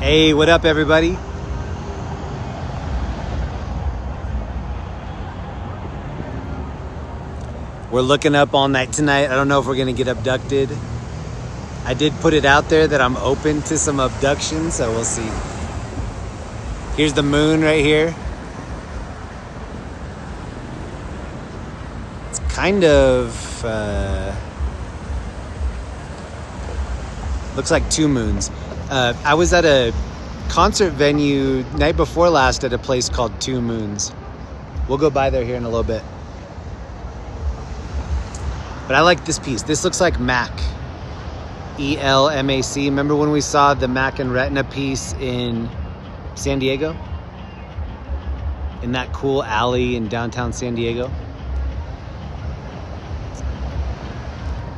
Hey, what up, everybody? We're looking up all night tonight. I don't know if we're gonna get abducted. I did put it out there that I'm open to some abduction, so we'll see. Here's the moon right here. It's kind of looks like two moons. I was at a concert venue night before last at a place called Two Moons. We'll go by there here in a little bit. But I like this piece. This looks like Mac. ELMAC. Remember when we saw the Mac and Retina piece in San Diego? In that cool alley in downtown San Diego?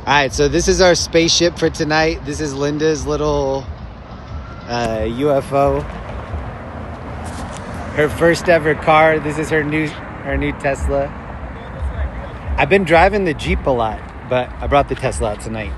Alright, so this is our spaceship for tonight. This is Linda's little UFO. Her first ever car. This is her new Tesla. I've been driving the Jeep a lot, but I brought the Tesla out tonight.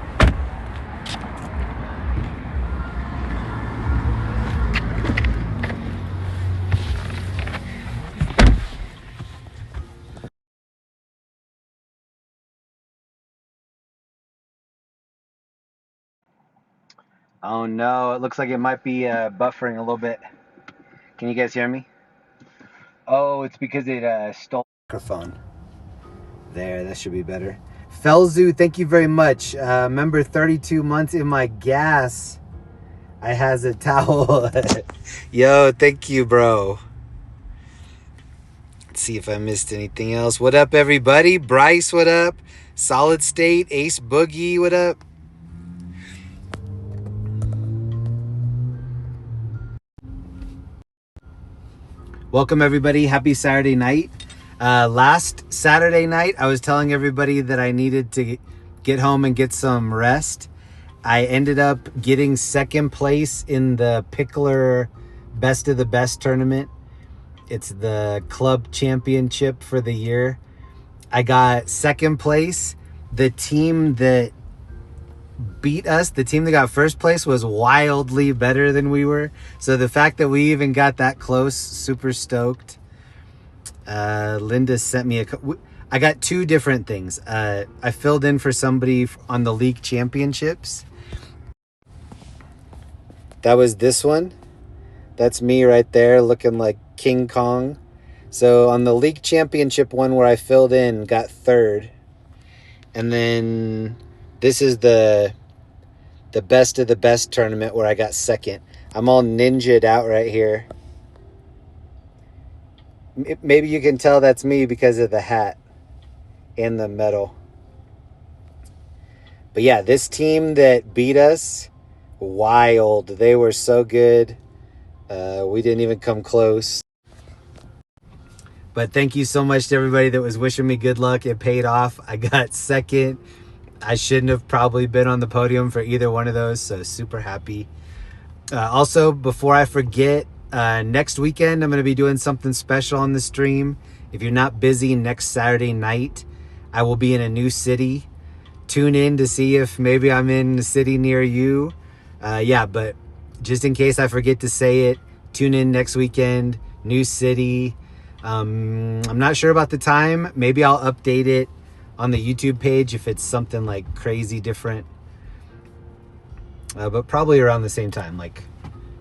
Oh no, it looks like it might be buffering a little bit. Can you guys hear me? Oh, it's because it stole the microphone. There, that should be better. Felzu, thank you very much. Remember 32 months in my gas. I has a towel. Yo, thank you, bro. Let's see if I missed anything else. What up, everybody? Bryce, what up? Solid State, Ace Boogie, what up? Welcome, everybody. Happy Saturday night. Last Saturday night, I was telling everybody that I needed to get home and get some rest. I ended up getting second place in the Pickler Best of the Best tournament. It's the club championship for the year. I got second place. The team that beat us, the team that got first place, was wildly better than we were. So the fact that we even got that close, super stoked. Linda sent me I got two different things. I filled in for somebody on the league championships. That was this one. That's me right there looking like King Kong. So on the league championship one where I filled in, got third. And then this is the Best of the Best tournament where I got second. I'm all ninja'd out right here. Maybe you can tell that's me because of the hat and the medal. But yeah, this team that beat us, wild. They were so good. We didn't even come close. But thank you so much to everybody that was wishing me good luck. It paid off. I got second. I shouldn't have probably been on the podium for either one of those, so super happy. Also, before I forget, next weekend I'm going to be doing something special on the stream. If you're not busy next Saturday night, I will be in a new city. Tune in to see if maybe I'm in a city near you. Yeah, but just in case I forget to say it, tune in next weekend, new city. I'm not sure about the time. Maybe I'll update it on the YouTube page if it's something like crazy different. But probably around the same time, like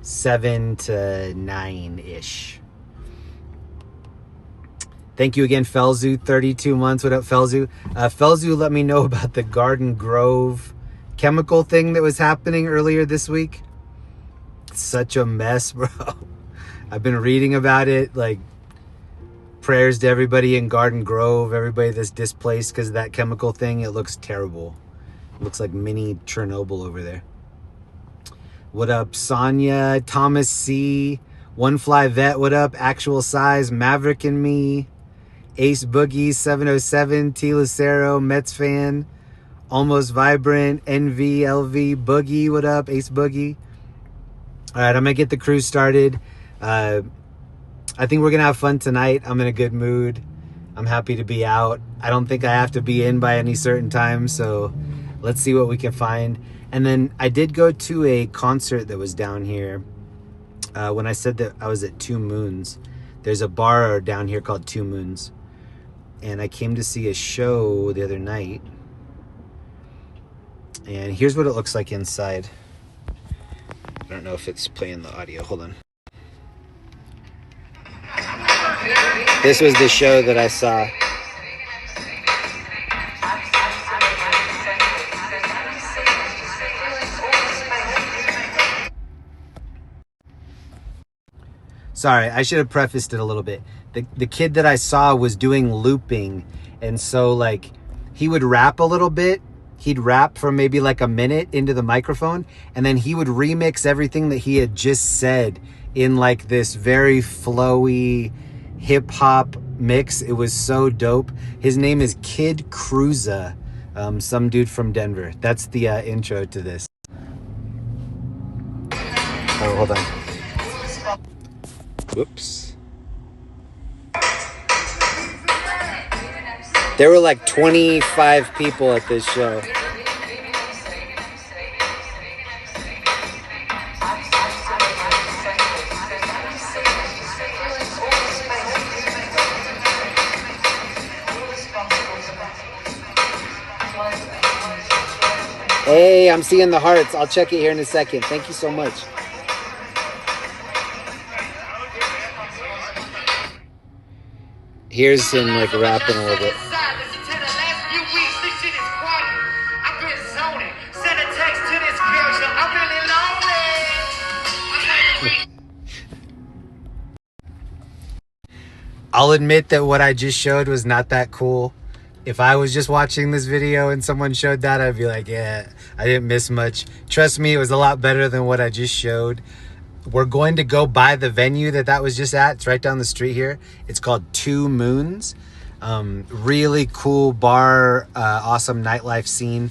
7 to 9-ish. Thank you again, Felzu. 32 months. What up, Felzu? Felzu let me know about the Garden Grove chemical thing that was happening earlier this week. Such a mess, bro. I've been reading about it. Like, prayers to everybody in Garden Grove, everybody that's displaced because of that chemical thing. It looks terrible. It looks like mini Chernobyl over there. What up, Sonia, Thomas C, One Fly Vet, what up, Actual Size, Maverick and Me, Ace Boogie, 707, T. Lucero, Mets fan, Almost Vibrant, NV, LV, Boogie, what up, Ace Boogie. All right, I'm going to get the cruise started. I think we're going to have fun tonight. I'm in a good mood. I'm happy to be out. I don't think I have to be in by any certain time, so let's see what we can find. And then I did go to a concert that was down here. when I said that I was at Two Moons. There's a bar down here called Two Moons. And I came to see a show the other night. And here's what it looks like inside. I don't know if it's playing the audio. Hold on. This was the show that I saw. Sorry, I should have prefaced it a little bit. The kid that I saw was doing looping, and so like he would rap a little bit. He'd rap for maybe like a minute into the microphone, and then he would remix everything that he had just said in like this very flowy hip hop mix. It was so dope. His name is Kid Cruza, some dude from Denver. That's the intro to this. Oh, hold on. Whoops. There were like 25 people at this show. Hey, I'm seeing the hearts. I'll check it here in a second. Thank you so much. Here's him like rapping a little bit. I'll admit that what I just showed was not that cool. If I was just watching this video and someone showed that, I'd be like, yeah, I didn't miss much. Trust me, it was a lot better than what I just showed. We're going to go by the venue that was just at. It's right down the street here. It's called Two Moons. Really cool bar, awesome nightlife scene.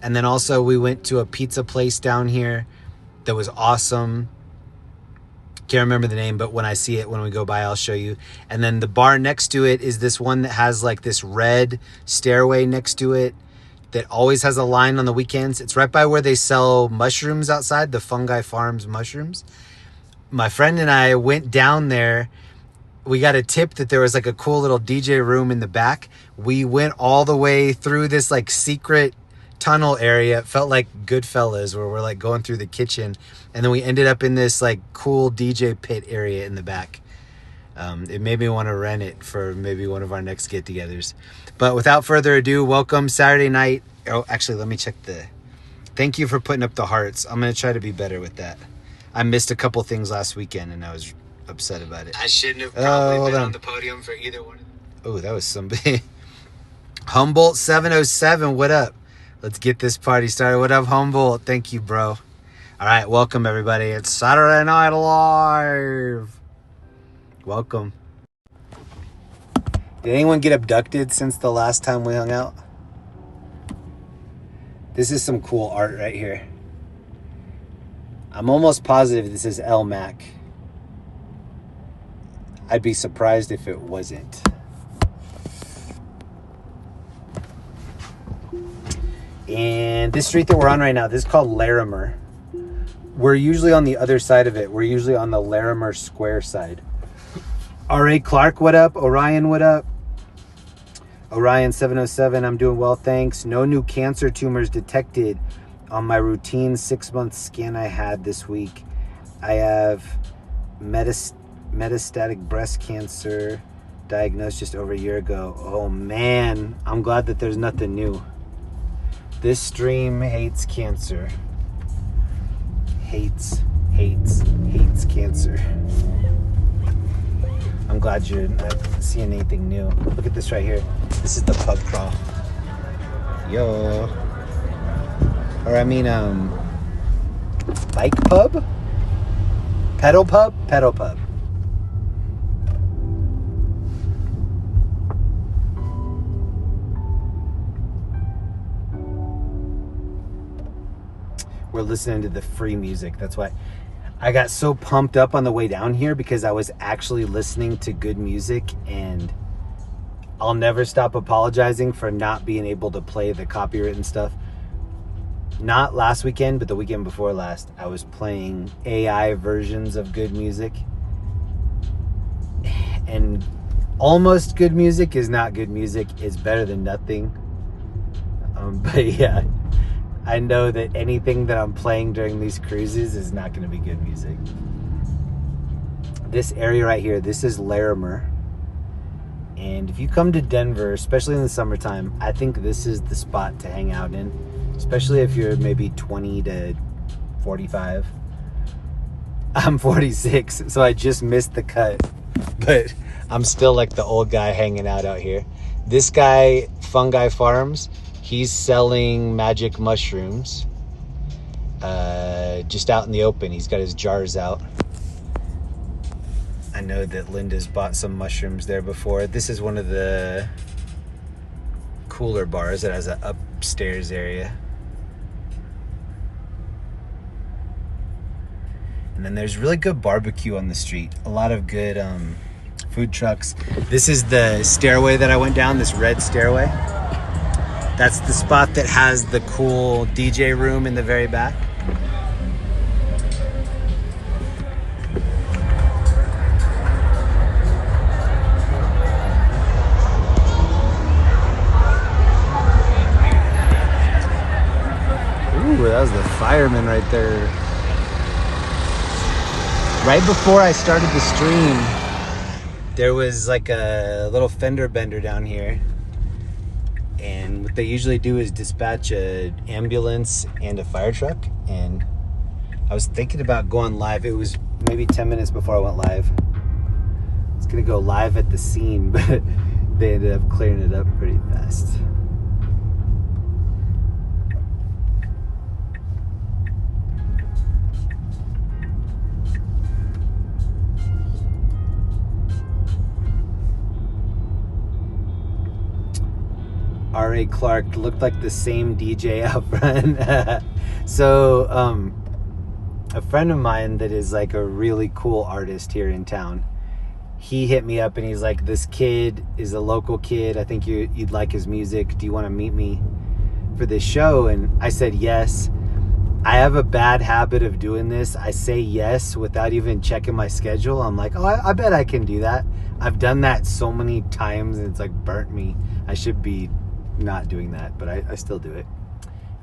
And then also we went to a pizza place down here that was awesome. Can't remember the name, but when I see it, when we go by, I'll show you. And then the bar next to it is this one that has like this red stairway next to it that always has a line on the weekends. It's right by where they sell mushrooms outside, the Fungi Farms mushrooms. My friend and I went down there. We got a tip that there was like a cool little DJ room in the back. We went all the way through this like secret tunnel area. It felt like Goodfellas, where we're like going through the kitchen, and then we ended up in this like cool DJ pit area in the back. It made me want to rent it for maybe one of our next get-togethers. But without further ado, welcome Saturday night. Oh, actually, let me check thank you for putting up the hearts. I'm going to try to be better with that. I missed a couple things last weekend, and I was upset about it. I shouldn't have probably been on the podium for either one. Oh, that was somebody. Humboldt 707, what up? Let's get this party started. What up, Humboldt? Thank you, bro. All right, welcome, everybody. It's Saturday Night Live. Welcome. Did anyone get abducted since the last time we hung out? This is some cool art right here. I'm almost positive this is El Mac. I'd be surprised if it wasn't. And this street that we're on right now, this is called Larimer. We're usually on the other side of it. We're usually on the Larimer Square side. R.A. Clark, what up? Orion, what up? Orion 707, I'm doing well, thanks. No new cancer tumors detected on my routine 6-month scan I had this week. I have metastatic breast cancer diagnosed just over a year ago. Oh man, I'm glad that there's nothing new. This stream hates cancer. Hates cancer. I'm glad you're not seeing anything new. Look at this right here. This is the pub crawl. Yo. Or I mean, bike pub? Pedal pub? Pedal pub. We're listening to the free music. That's why I got so pumped up on the way down here, because I was actually listening to good music, and I'll never stop apologizing for not being able to play the copywritten stuff. not last weekend, but the weekend before last, I was playing AI versions of good music. And almost good music is not good music. It's better than nothing. But yeah, I know that anything that I'm playing during these cruises is not going to be good music. This area right here, this is Larimer. And if you come to Denver, especially in the summertime, I think this is the spot to hang out in. Especially if you're maybe 20 to 45. I'm 46, so I just missed the cut. But I'm still like the old guy hanging out here. This guy, Fungi Farms, he's selling magic mushrooms just out in the open. He's got his jars out. I know that Linda's bought some mushrooms there before. This is one of the cooler bars that has an upstairs area. And then there's really good barbecue on the street. A lot of good food trucks. This is the stairway that I went down, this red stairway. That's the spot that has the cool DJ room in the very back. Ooh, that was the fireman right there. Right before I started the stream, there was like a little fender bender down here. And what they usually do is dispatch an ambulance and a fire truck. And I was thinking about going live. It was maybe 10 minutes before I went live. I was going to go live at the scene, but they ended up clearing it up pretty fast. R.A. Clark looked like the same DJ out front. So, a friend of mine that is like a really cool artist here in town, he hit me up and he's like, this kid is a local kid. I think you'd like his music. Do you want to meet me for this show? And I said yes. I have a bad habit of doing this. I say yes without even checking my schedule. I'm like, oh, I bet I can do that. I've done that so many times and it's like burnt me. I should be not doing that, but I still do it.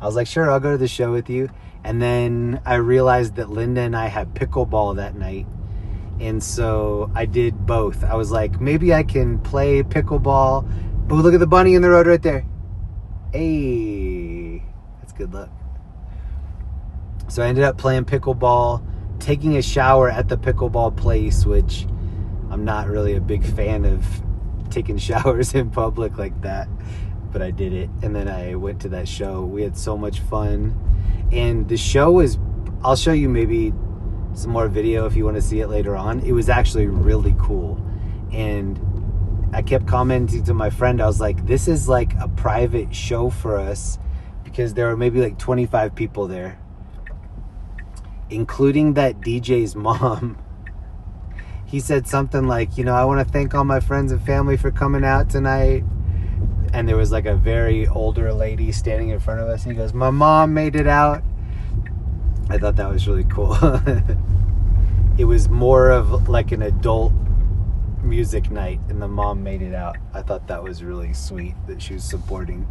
I was like, sure, I'll go to the show with you. And then I realized that Linda and I had pickleball that night. And so I did both. I was like, maybe I can play pickleball. Oh, look at the bunny in the road right there. Hey, that's good luck. So I ended up playing pickleball, taking a shower at the pickleball place, which I'm not really a big fan of taking showers in public like that. But I did it, and then I went to that show. We had so much fun, and the show is, I'll show you maybe some more video if you want to see it later on. It was actually really cool, and I kept commenting to my friend, I was like, this is like a private show for us, because there were maybe like 25 people there, including that DJ's mom. He said something like, I want to thank all my friends and family for coming out tonight. And there was like a very older lady standing in front of us. And he goes, my mom made it out. I thought that was really cool. It was more of like an adult music night. And the mom made it out. I thought that was really sweet that she was supporting.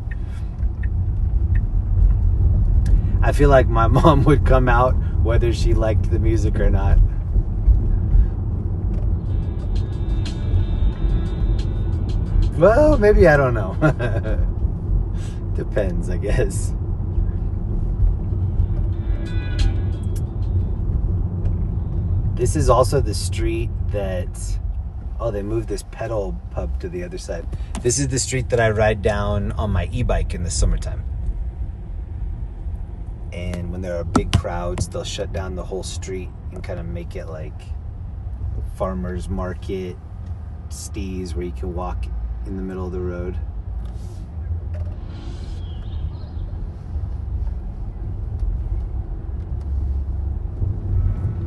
I feel like my mom would come out whether she liked the music or not. Well, maybe, I don't know. Depends, I guess. This is also the street that... Oh, they moved this pedal pub to the other side. This is the street that I ride down on my e-bike in the summertime. And when there are big crowds, they'll shut down the whole street and kind of make it like farmer's market, stees, where you can walk in the middle of the road.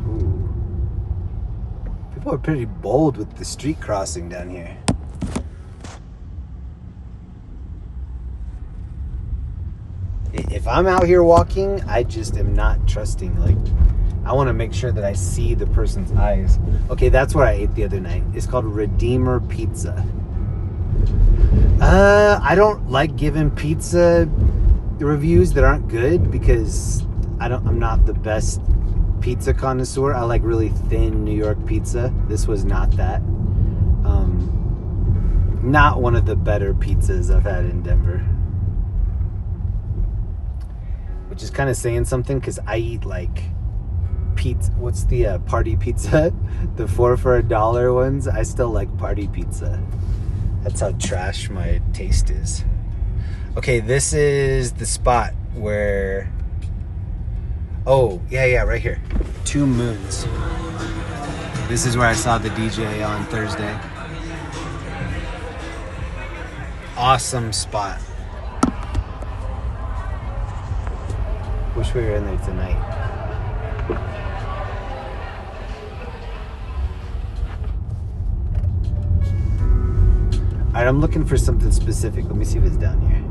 Ooh. People are pretty bold with the street crossing down here. If if I'm out here walking, I just am not trusting. Like, I want to make sure that I see the person's eyes. Okay, that's what I ate the other night. It's called Redeemer Pizza. I don't like giving pizza reviews that aren't good because I'm not the best pizza connoisseur. I like really thin New York pizza. This was not that. Not one of the better pizzas I've had in Denver. Which is kind of saying something because I eat like pizza. What's the party pizza? The 4 for $1 ones. I still like party pizza. That's how trash my taste is. Okay, this is the spot where... Oh, yeah, right here. 2 Moons. This is where I saw the DJ on Thursday. Awesome spot. Wish we were in there tonight. Alright, I'm looking for something specific. Let me see if it's down here.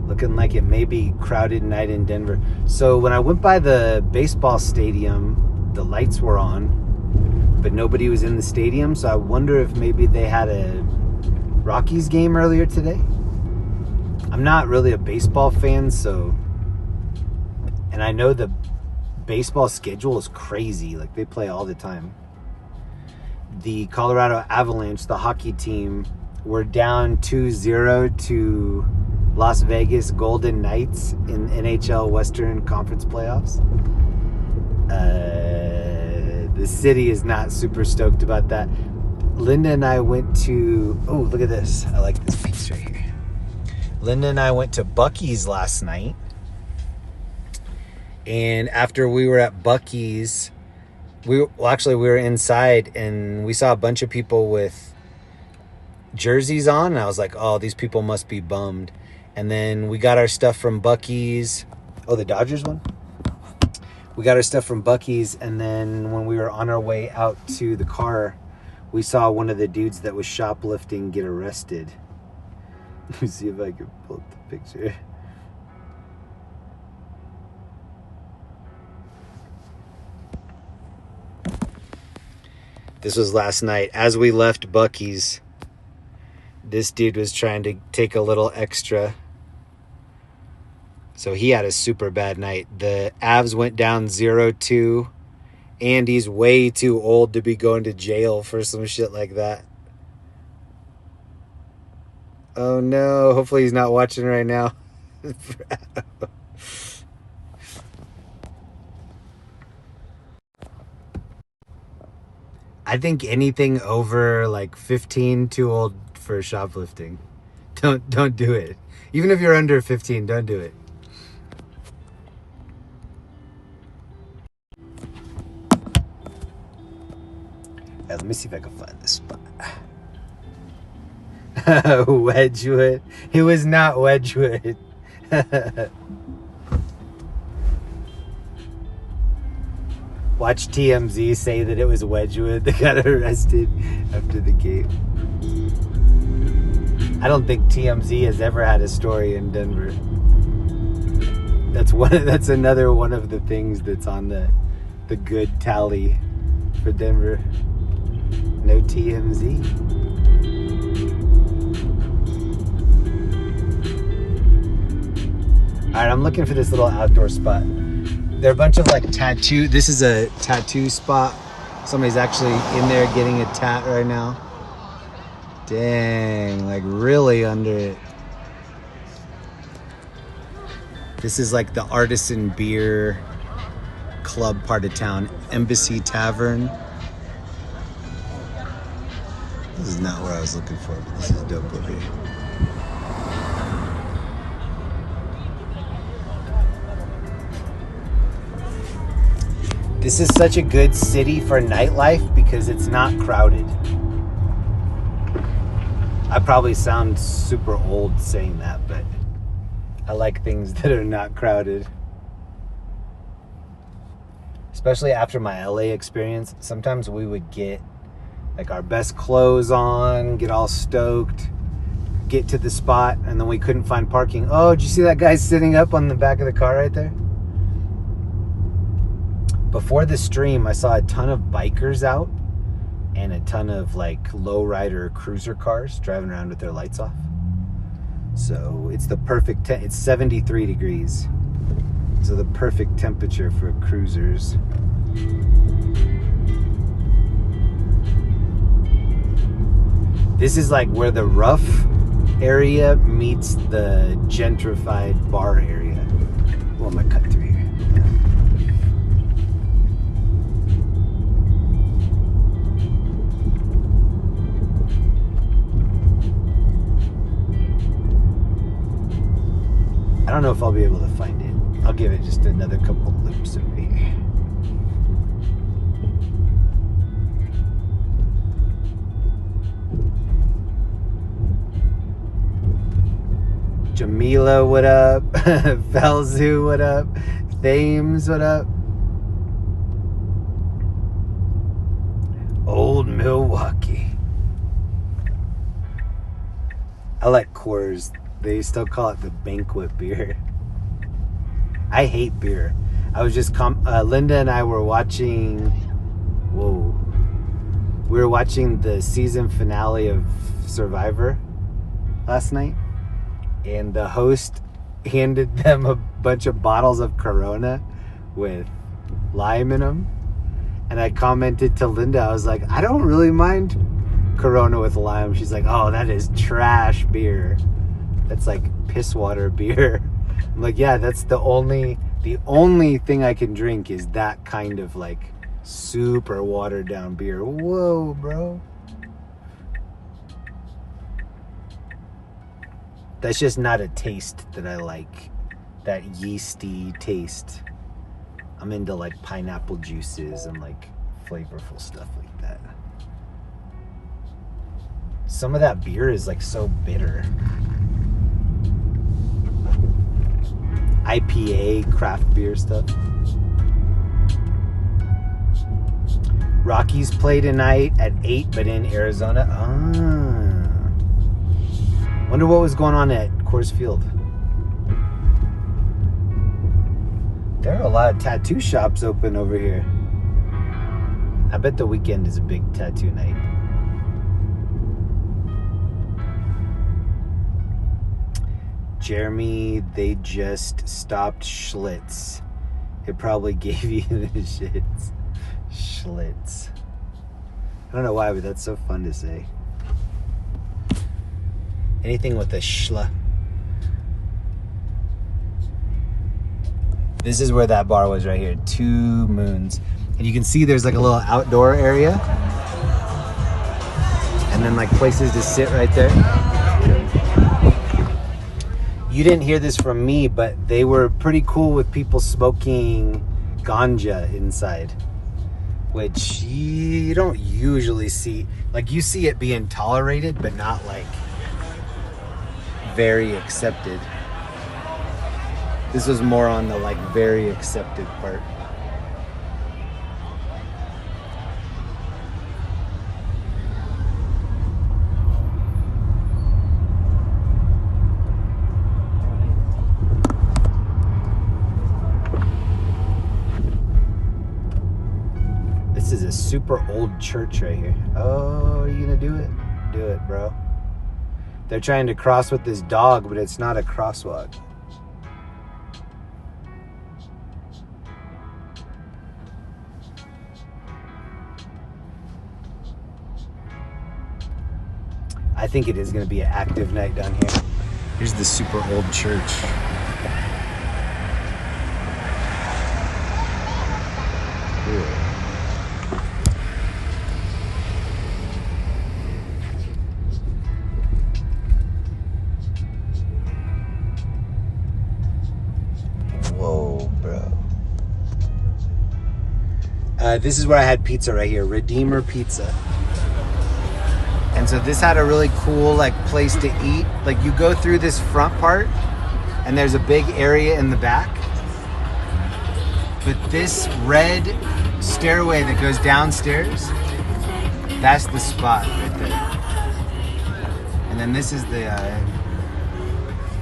Looking like it may be crowded night in Denver. So when I went by the baseball stadium, the lights were on, but nobody was in the stadium. So I wonder if maybe they had a Rockies game earlier today. I'm not really a baseball fan, so... And I know the baseball schedule is crazy. Like, they play all the time. The Colorado Avalanche, the hockey team, were down 2-0 to Las Vegas Golden Knights in NHL Western Conference playoffs. The city is not super stoked about that. Linda and I went to... Oh, look at this. I like this piece right here. Linda and I went to Buc-ee's last night. And after we were at Buc-ee's, we were inside and we saw a bunch of people with jerseys on. And I was like, oh, these people must be bummed. And then we got our stuff from Buc-ee's. Oh, the Dodgers one? We got our stuff from Buc-ee's. And then when we were on our way out to the car, we saw one of the dudes that was shoplifting get arrested. Let me see if I can pull up the picture. This was last night. As we left Buc-ee's, this dude was trying to take a little extra. So he had a super bad night. The Avs went down 0-2. And he's way too old to be going to jail for some shit like that. Oh no, hopefully he's not watching right now. I think anything over like 15 too old for shoplifting. Don't do it. Even if you're under 15, don't do it. Let me see if I can find this spot. Wedgwood. It was not Wedgwood. Watch TMZ say that it was Wedgwood that got arrested after the game. I don't think TMZ has ever had a story in Denver. That's another one of the things that's on the good tally for Denver. No TMZ. Alright, I'm looking for this little outdoor spot. There are a bunch of like tattoo. This is a tattoo spot. Somebody's actually in there getting a tat right now. Dang, like really under it. This is like the artisan beer club part of town. Embassy Tavern. This is not what I was looking for, but this is dope over here. This is such a good city for nightlife because it's not crowded. I probably sound super old saying that, but I like things that are not crowded. Especially after my LA experience, sometimes we would get like our best clothes on, get all stoked, get to the spot, and then we couldn't find parking. Oh, did you see that guy sitting up on the back of the car right there? Before the stream, I saw a ton of bikers out and a ton of like lowrider cruiser cars driving around with their lights off. So it's the perfect, it's 73 degrees. So the perfect temperature for cruisers. This is like where the rough area meets the gentrified bar area. Well, I'm gonna cut through here. I don't know if I'll be able to find it. I'll give it just another couple loops over here. Jamila, what up? Felzu, what up? Thames, what up? Old Milwaukee. I like Coors. They still call it the banquet beer. I hate beer. I was just Linda and I were watching. Whoa. We were watching the season finale of Survivor last night, and the host handed them a bunch of bottles of Corona with lime in them. And I commented to Linda, I was like, I don't really mind Corona with lime. She's like, oh, that is trash beer. That's like piss water beer. I'm like, yeah, that's the only thing I can drink is that kind of like super watered down beer. Whoa, bro. That's just not a taste that I like. That yeasty taste. I'm into like pineapple juices and like flavorful stuff like that. Some of that beer is like so bitter. IPA, craft beer stuff. Rockies play tonight at 8, but in Arizona. Wonder what was going on at Coors Field. There are a lot of tattoo shops open over here. I bet the weekend is a big tattoo night. Jeremy, they just stopped Schlitz. It probably gave you the shits. Schlitz. I don't know why, but that's so fun to say. Anything with a schla. This is where that bar was right here. 2 Moons. And you can see there's like a little outdoor area. And then like places to sit right there. You didn't hear this from me, but they were pretty cool with people smoking ganja inside, which you don't usually see. Like you see it being tolerated, but not like very accepted. This was more on the like very accepted part. This is a super old church right here. Oh, are you gonna do it? Do it, bro. They're trying to cross with this dog, but it's not a crosswalk. I think it is going to be an active night down here. Here's the super old church. Ooh. This is where I had pizza right here, Redeemer Pizza. And so this had a really cool like place to eat. Like you go through this front part and there's a big area in the back. But this red stairway that goes downstairs, that's the spot right there. And then this is the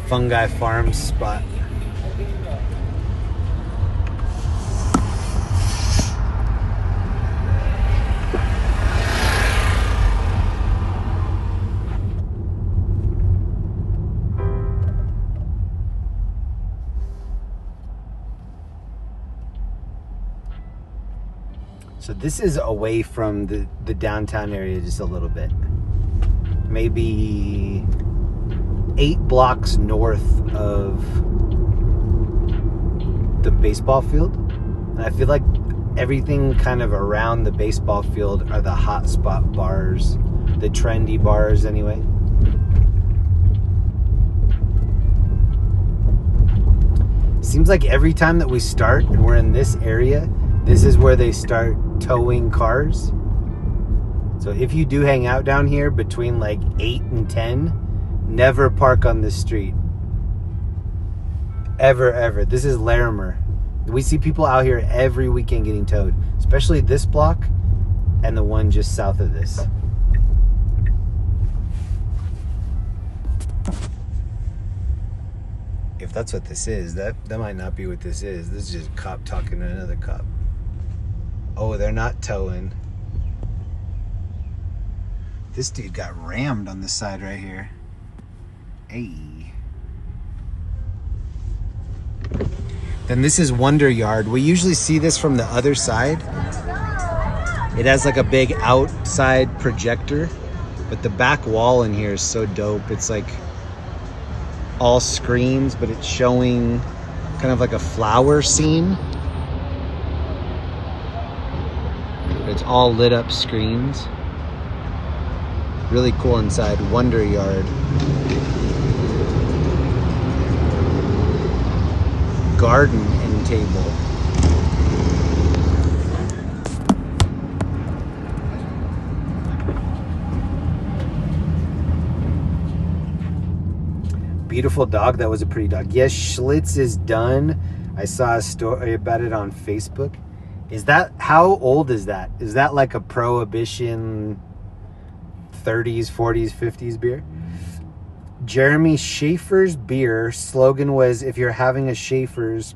Fungi Farm spot. So this is away from the downtown area just a little bit. Maybe 8 blocks north of the baseball field. And I feel like everything kind of around the baseball field are the hotspot bars, the trendy bars anyway. Seems like every time that we start and we're in this area, this is where they start towing cars. So if you do hang out down here between like 8 and 10, never park on this street. Ever. This is Larimer. We see people out here every weekend getting towed, especially this block and the one just south of this. If that's what this is, that might not be what this is. This is just a cop talking to another cop. Oh, they're not towing. This dude got rammed on this side right here. Hey. Then this is Wonder Yard. We usually see this from the other side. It has like a big outside projector, but the back wall in here is so dope. It's like all screens, but it's showing kind of like a flower scene. It's all lit up screens. Really cool inside. Wonder Yard. Garden end table. Beautiful dog. That was a pretty dog. Yes, Schlitz is done. I saw a story about it on Facebook. Is that, how old is that? Is that like a Prohibition 30s, 40s, 50s beer? Jeremy Schaefer's beer slogan was, if you're having a Schaefer's,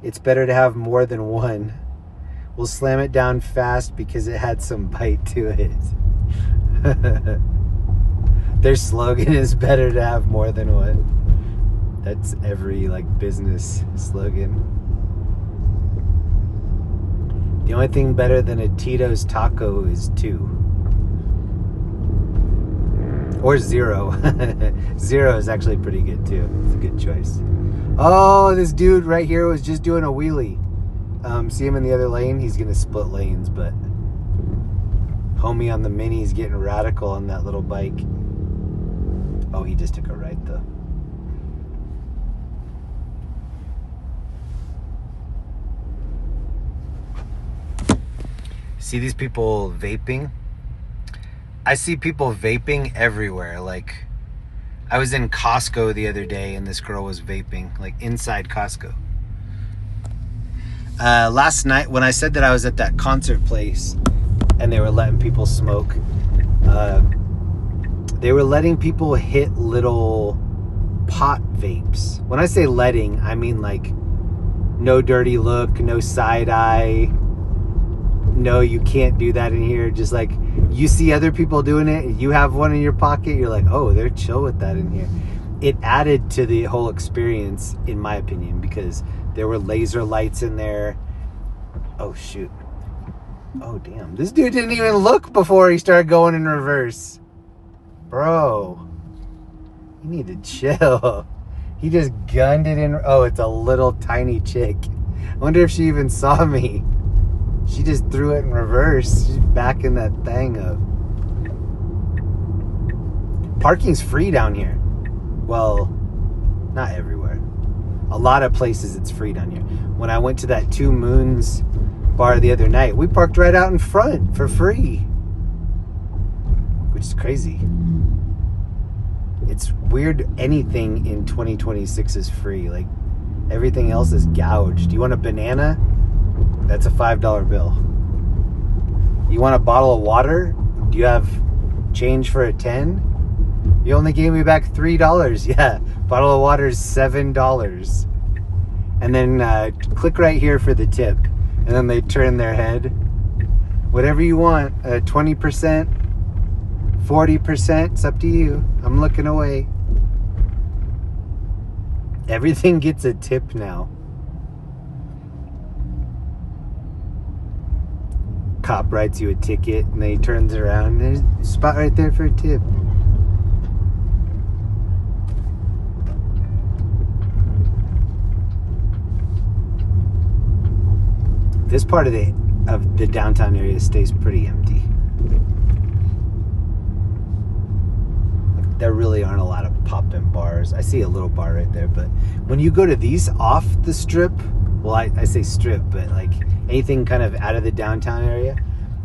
it's better to have more than one. We'll slam it down fast because it had some bite to it. Their slogan is better to have more than one. That's every like business slogan. The only thing better than a Tito's taco is 2. Or 0. 0 is actually pretty good too. It's a good choice. Oh, this dude right here was just doing a wheelie. See him in the other lane? He's gonna split lanes, but homie on the mini is getting radical on that little bike. Oh, he just took a right though. See these people vaping? I see people vaping everywhere. Like, I was in Costco the other day and this girl was vaping, like inside Costco. Last night, when I said that I was at that concert place and they were letting people smoke, they were letting people hit little pot vapes. When I say letting, I mean like no dirty look, no side eye. No, you can't do that in here. Just like you see other people doing it, you have one in your pocket, you're like, oh, they're chill with that in here. It added to the whole experience, in my opinion, because there were laser lights in there. Oh, shoot. Oh, damn. This dude didn't even look before he started going in reverse. Bro, you need to chill. He just gunned it in. Oh, it's a little tiny chick. I wonder if she even saw me. She just threw it in reverse. She's backing that thing up. Parking's free down here. Well, not everywhere. A lot of places it's free down here. When I went to that Two Moons bar the other night, we parked right out in front for free. Which is crazy. It's weird anything in 2026 is free. Like, everything else is gouged. You want a banana? That's a $5 bill. You want a bottle of water? Do you have change for a 10? You only gave me back $3. Yeah, bottle of water is $7. And then click right here for the tip. And then they turn their head. Whatever you want, 20%, 40%, it's up to you. I'm looking away. Everything gets a tip now. Cop writes you a ticket and then he turns around. There's a spot right there for a tip. This part of the downtown area stays pretty empty. There really aren't a lot of pop-in bars. I see a little bar right there, but when you go to these off the strip, well, I say strip, but like anything kind of out of the downtown area,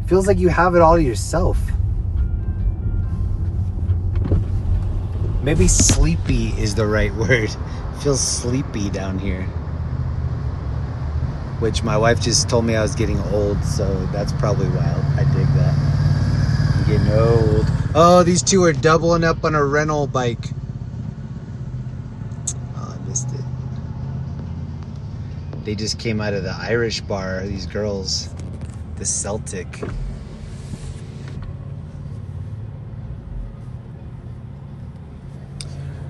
it feels like you have it all to yourself. Maybe sleepy is the right word. It feels sleepy down here. Which my wife just told me I was getting old, so that's probably wild. I dig that. I'm getting old. Oh, these two are doubling up on a rental bike. Oh, I missed it. They just came out of the Irish bar, these girls. The Celtic.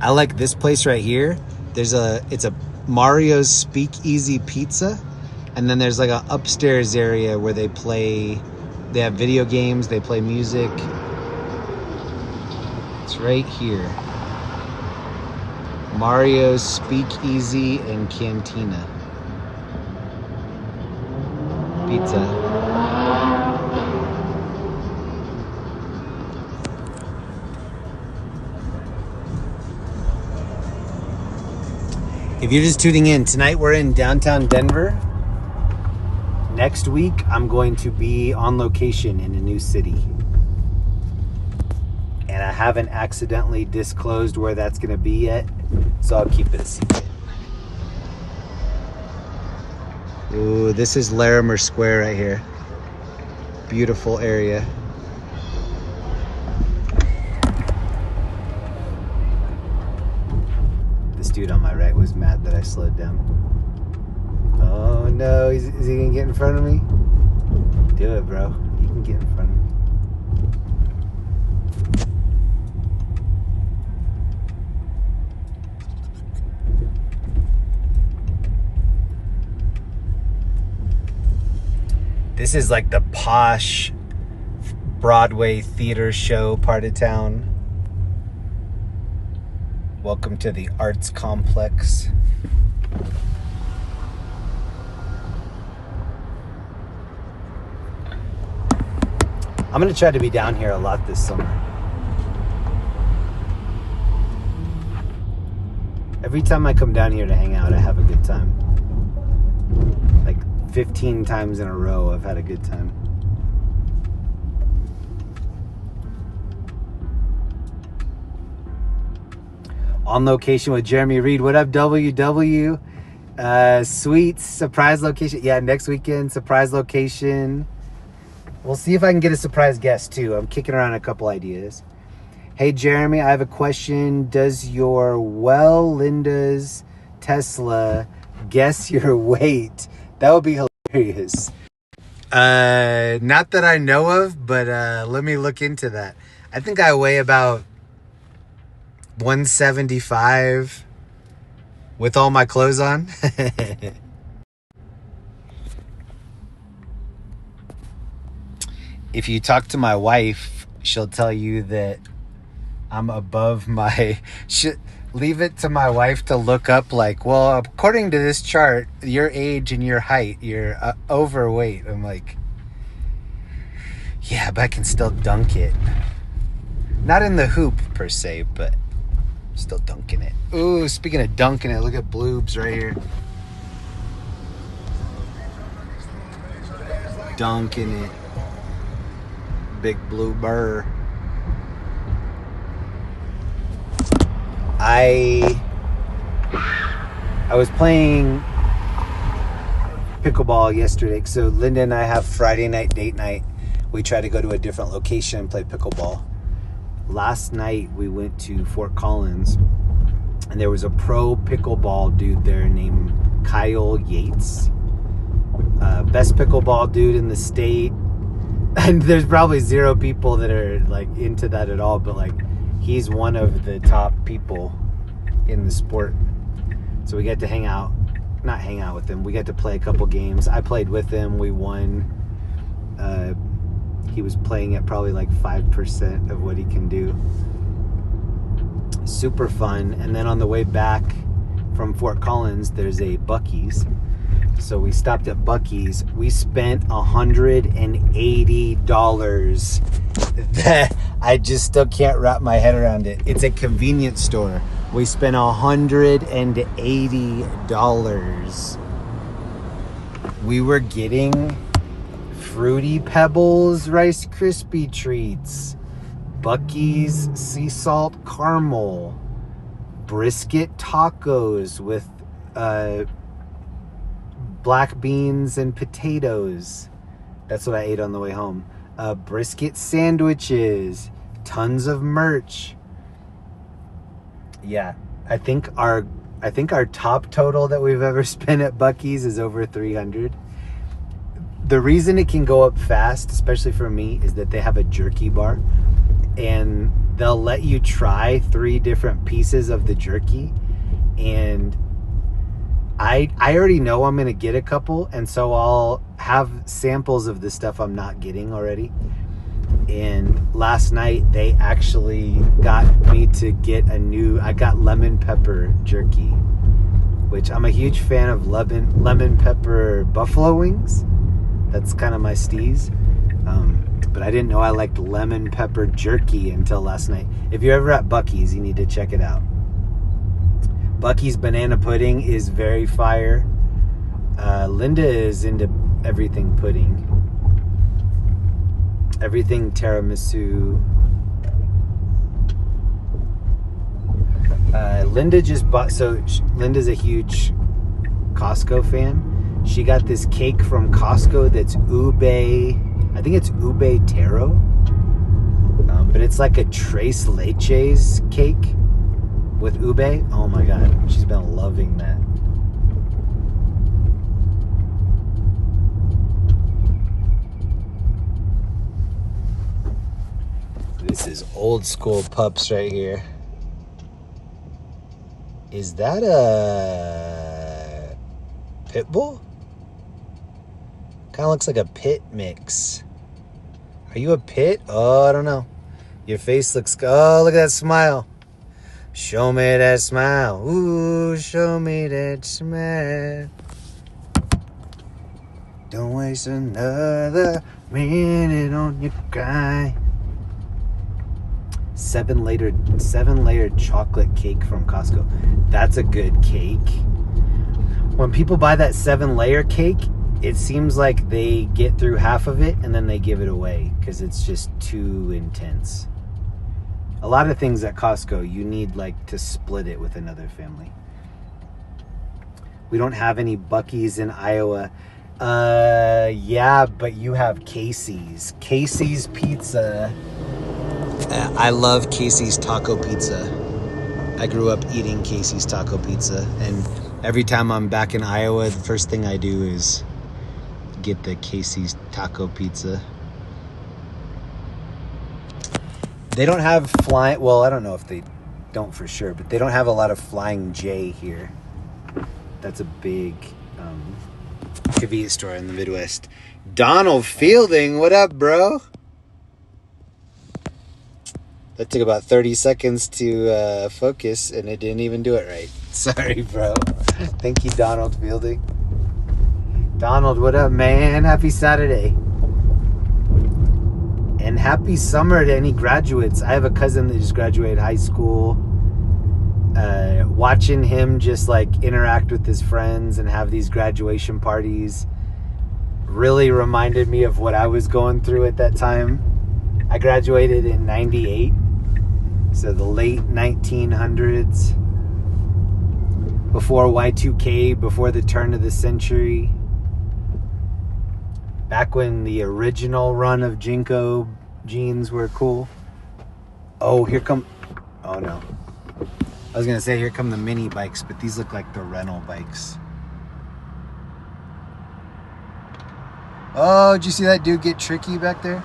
I like this place right here. It's a Mario's Speakeasy Pizza. And then there's like an upstairs area where they have video games, they play music. It's right here. Mario's Speakeasy and Cantina. Pizza. If you're just tuning in, tonight we're in downtown Denver. Next week, I'm going to be on location in a new city. And I haven't accidentally disclosed where that's going to be yet, so I'll keep it a secret. Ooh, this is Larimer Square right here. Beautiful area. This dude on my right was mad that I slowed down. Oh no, is he gonna get in front of me? Do it, bro. You can get in front of me. This is like the posh Broadway theater show part of town. Welcome to the Arts Complex. I'm going to try to be down here a lot this summer. Every time I come down here to hang out, I have a good time. Like 15 times in a row, I've had a good time. On location with Jeremy Reed. What up, WW? Sweet surprise location. Yeah, next weekend, surprise location. We'll see if I can get a surprise guest too. I'm kicking around a couple ideas. Hey Jeremy, I have a question. Does your Linda's Tesla guess your weight? That would be hilarious. Not that I know of, but let me look into that. I think I weigh about 175 with all my clothes on. If you talk to my wife, she'll tell you that I'm above my... Leave it to my wife to look up like, well, according to this chart, your age and your height, you're overweight. I'm like, yeah, but I can still dunk it. Not in the hoop per se, but still dunking it. Ooh, speaking of dunking it, look at bloobs right here. Dunking it. Big blue burr. I was playing pickleball yesterday. So Linda and I have Friday night date night. We try to go to a different location and play pickleball. last night we went to Fort Collins, and there was a pro pickleball dude there named Kyle Yates. Best pickleball dude in the state. And there's probably zero people that are like into that at all, but like he's one of the top people in the sport. So we get to not hang out with him. We got to play a couple games. I played with him. We won. He was playing at probably like 5% of what he can do. Super fun. And then on the way back from Fort Collins, there's a Buc-ee's. So we stopped at Buc-ee's. We spent $180. That I just still can't wrap my head around it. It's a convenience store. We spent $180. We were getting Fruity Pebbles Rice Krispie treats, Buc-ee's sea salt caramel, brisket tacos with black beans and potatoes. That's what I ate on the way home. Brisket sandwiches, tons of merch. Yeah, I think our top total that we've ever spent at Buc-ee's is over $300. The reason it can go up fast, especially for me, is that they have a jerky bar, and they'll let you try 3 different pieces of the jerky, and I already know I'm gonna get a couple, and so I'll have samples of the stuff I'm not getting already. And last night they actually got me to get I got lemon pepper jerky, which I'm a huge fan of lemon pepper buffalo wings. That's kind of my steez. But I didn't know I liked lemon pepper jerky until last night. If you're ever at Buc-ee's, you need to check it out. Buc-ee's banana pudding is very fire. Linda is into everything pudding. Everything tiramisu. Linda just bought, Linda's a huge Costco fan. She got this cake from Costco that's I think it's ube taro. But it's like a tres leches cake with ube. Oh my God, she's been loving that. This is old school pups right here. Is that a pit bull? Kind of looks like a pit mix. Are you a pit? Oh, I don't know. Your face looks... Oh, look at that smile. Show me that smile. Ooh, show me that smile. Don't waste another minute on your guy. 7-layer chocolate cake from Costco. That's a good cake. When people buy that 7-layer cake, it seems like they get through half of it and then they give it away because it's just too intense. A lot of things at Costco, you need like to split it with another family. We don't have any Buc-ee's in Iowa. Yeah, but you have Casey's. Casey's Pizza. I love Casey's Taco Pizza. I grew up eating Casey's Taco Pizza, and every time I'm back in Iowa, the first thing I do is get the Casey's Taco Pizza. They don't have flying... Well, I don't know if they don't for sure, but they don't have a lot of Flying J here. That's a big convenience store in the Midwest. Donald Fielding, what up, bro? That took about 30 seconds to focus, and it didn't even do it right. Sorry, bro. Thank you, Donald Fielding. Donald, what up, man? Happy Saturday. And happy summer to any graduates. I have a cousin that just graduated high school. Watching him just like interact with his friends and have these graduation parties really reminded me of what I was going through at that time. I graduated in 98. So the late 1900s, before Y2K, before the turn of the century, back when the original run of Jinko jeans were cool. Oh, here come... Oh, no. I was going to say, here come the mini bikes, but these look like the rental bikes. Oh, did you see that dude get tricky back there?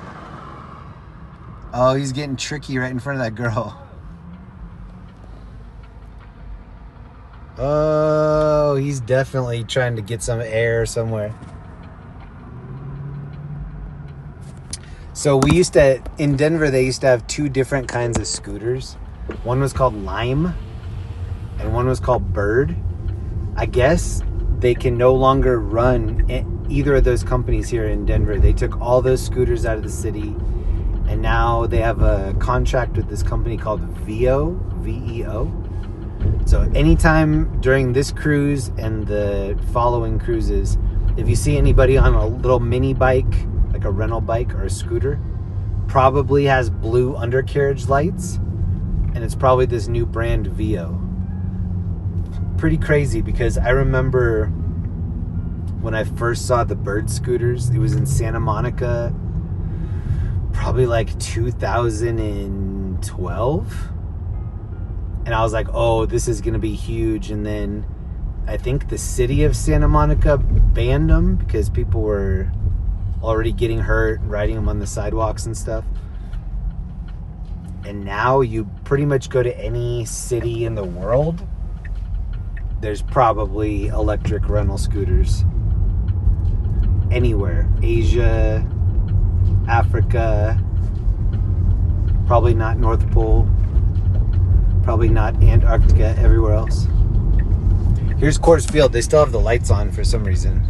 Oh, he's getting tricky right in front of that girl. Oh, he's definitely trying to get some air somewhere. So we used to, in Denver, they used to have two different kinds of scooters. One was called Lime and one was called Bird. I guess they can no longer run either of those companies here in Denver. They took all those scooters out of the city, and now they have a contract with this company called VEO, V-E-O. So anytime during this cruise and the following cruises, if you see anybody on a little mini bike, like a rental bike or a scooter, probably has blue undercarriage lights, and it's probably this new brand VEO. Pretty crazy, because I remember when I first saw the Bird scooters, it was in Santa Monica, probably like 2012. And I was like, oh, this is going to be huge. And then I think the city of Santa Monica banned them because people were already getting hurt and riding them on the sidewalks and stuff. And now you pretty much go to any city in the world, there's probably electric rental scooters. Anywhere. Asia, Africa, probably not North Pole, probably not Antarctica, everywhere else. Here's Coors Field. They still have the lights on for some reason.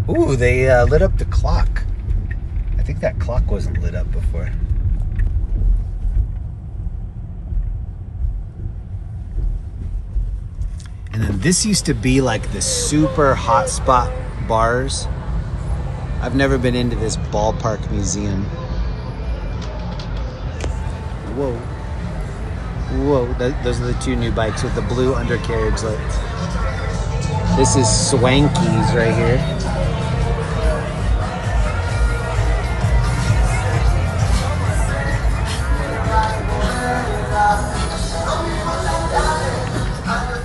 Ooh, they lit up the clock. I think that clock wasn't lit up before. And then this used to be like the super hotspot bars. I've never been into this ballpark museum. Whoa. Whoa, those are the two new bikes with the blue undercarriage lights. This is Swanky's right here.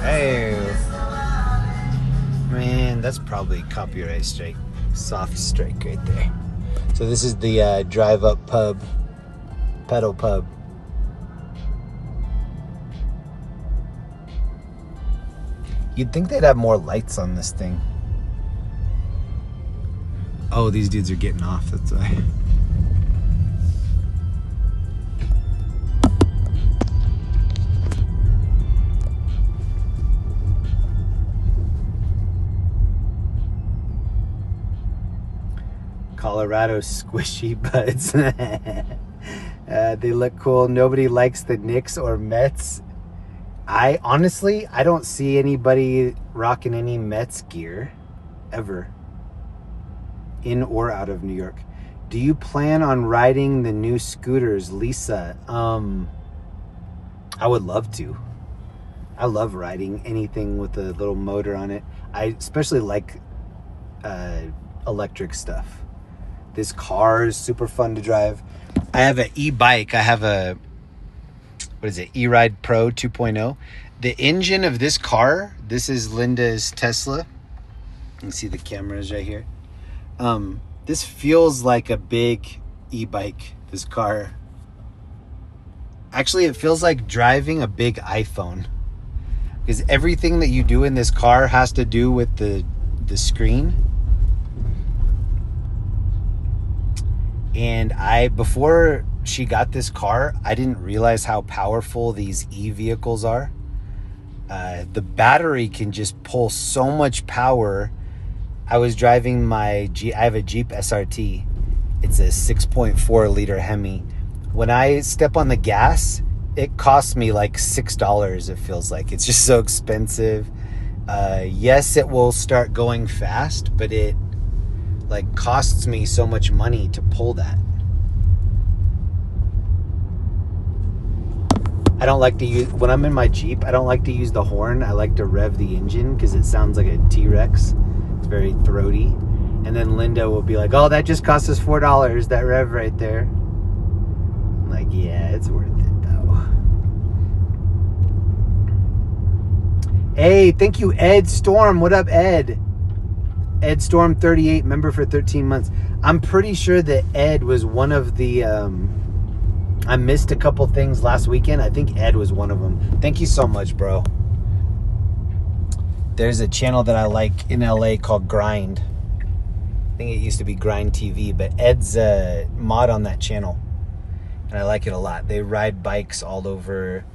Hey. Man, that's probably copyright strike. Soft strike right there. So this is the Drive Up Pub. Pedal Pub. You'd think they'd have more lights on this thing. Oh, these dudes are getting off, that's why. Colorado squishy buds. They look cool. Nobody likes the Knicks or Mets. I don't see anybody rocking any Mets gear ever, in or out of New York. Do you plan on riding the new scooters, Lisa? I would love to. I love riding anything with a little motor on it. I especially like electric stuff. This car is super fun to drive. I have an e-bike. I have a, what is it, E-Ride Pro 2.0. The engine of this car, this is Linda's Tesla. You can see the cameras right here. This feels like a big e-bike, this car. Actually, it feels like driving a big iPhone, because everything that you do in this car has to do with the screen. And before she got this car, I didn't realize how powerful these e-vehicles are. The battery can just pull so much power. I was driving I have a Jeep SRT. It's a 6.4 liter Hemi. When I step on the gas, it costs me like $6, it feels like. It's just so expensive. Yes, it will start going fast, but it like costs me so much money to pull that. I don't like to use, when I'm in my Jeep, I don't like to use the horn. I like to rev the engine because it sounds like a T-Rex. It's very throaty. And then Linda will be like, oh, that just cost us $4, that rev right there. Like, yeah, it's worth it though. Hey, thank you, Ed Storm. What up, Ed? Ed Storm 38, member for 13 months. I'm pretty sure that Ed was one of the I missed a couple things last weekend. I think Ed was one of them. Thank you so much, bro. There's a channel that I like in LA called Grind. I think it used to be Grind TV, but Ed's a mod on that channel. And I like it a lot. They ride bikes all over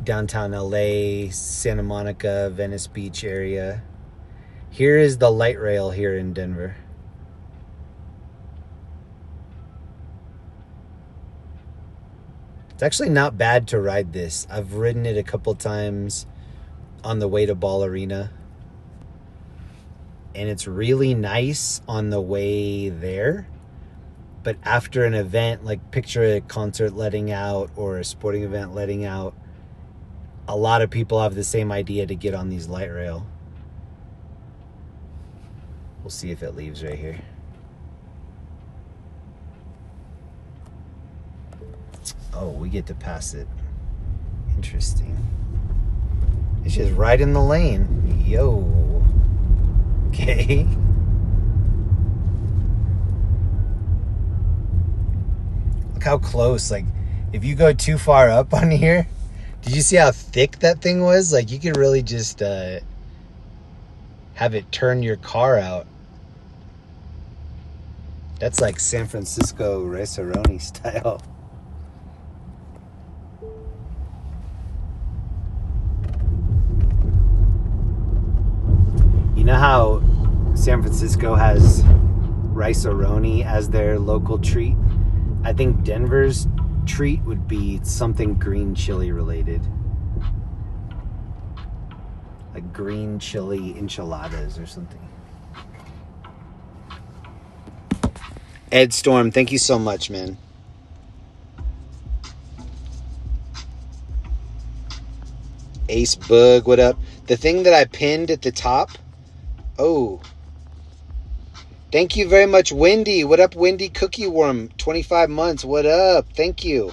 downtown LA, Santa Monica, Venice Beach area. Here is the light rail here in Denver. It's actually not bad to ride this. I've ridden it a couple times on the way to Ball Arena. And it's really nice on the way there. But after an event, like picture a concert letting out or a sporting event letting out, a lot of people have the same idea to get on these light rail. We'll see if it leaves right here. Oh, we get to pass it. Interesting. It's just right in the lane. Yo. Okay. Look how close. Like, if you go too far up on here, did you see how thick that thing was? Like, you could really just have it turn your car out. That's like San Francisco Raceroni style. You know how San Francisco has Rice-A-Roni as their local treat? I think Denver's treat would be something green chili related. Like green chili enchiladas or something. Ed Storm, thank you so much, man. Ace Bug, what up? The thing that I pinned at the top. Oh. Thank you very much, Wendy. What up, Wendy Cookie Worm? 25 months. What up? Thank you.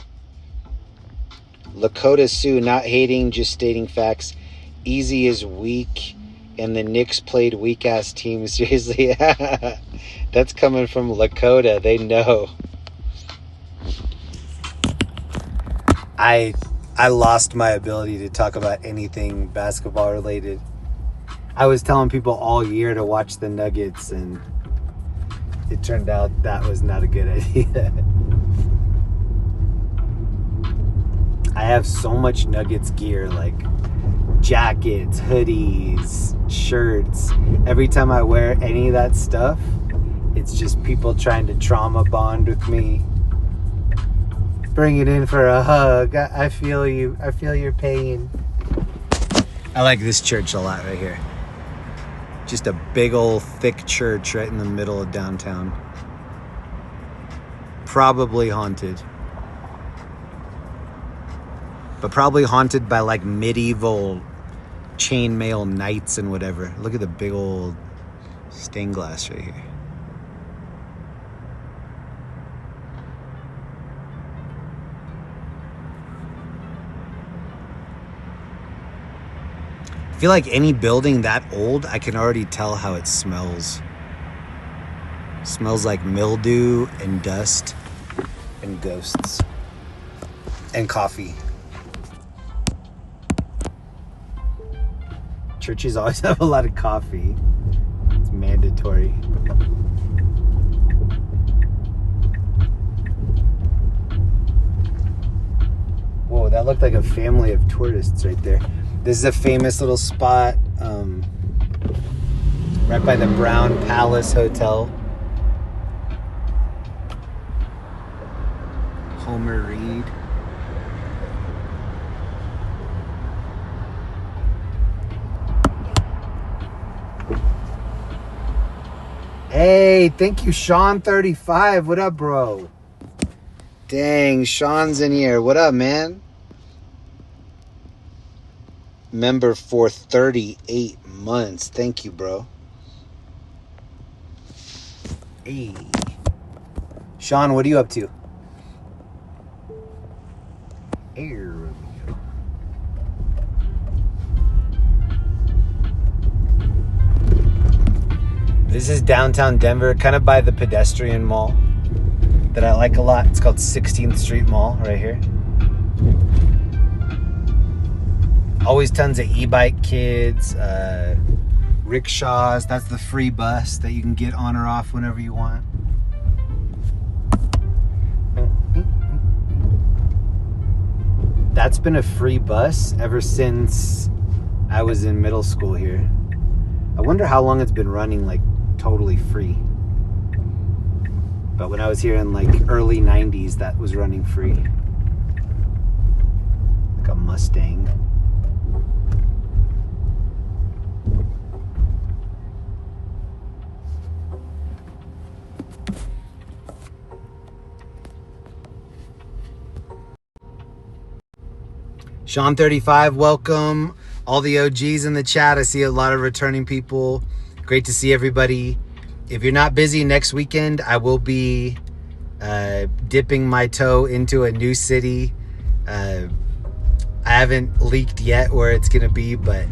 Lakota Sue, not hating, just stating facts. Easy is weak, and the Knicks played weak-ass teams. Seriously. That's coming from Lakota. They know. I lost my ability to talk about anything basketball related. I was telling people all year to watch the Nuggets, and it turned out that was not a good idea. I have so much Nuggets gear, like jackets, hoodies, shirts. Every time I wear any of that stuff, it's just people trying to trauma bond with me. Bring it in for a hug. I feel you. I feel your pain. I like this church a lot right here. Just a big old thick church right in the middle of downtown. Probably haunted. But probably haunted by like medieval chainmail knights and whatever. Look at the big old stained glass right here. I feel like any building that old, I can already tell how it smells. It smells like mildew and dust and ghosts and coffee. Churches always have a lot of coffee. It's mandatory. Whoa, that looked like a family of tourists right there. This is a famous little spot right by the Brown Palace Hotel. Homer Reed. Hey, thank you, Sean35. What up, bro? Dang, Sean's in here. What up, man? Member for 38 months. Thank you, bro. Hey. Sean, what are you up to? Here we go. This is downtown Denver, kind of by the pedestrian mall that I like a lot. It's called 16th Street Mall right here. Always tons of e-bike kids, rickshaws. That's the free bus that you can get on or off whenever you want. That's been a free bus ever since I was in middle school here. I wonder how long it's been running, like totally free. But when I was here in like early 90s, that was running free. Like a Mustang. Sean35, welcome. All the OGs in the chat. I see a lot of returning people. Great to see everybody. If you're not busy next weekend, I will be dipping my toe into a new city. I haven't leaked yet where it's going to be, but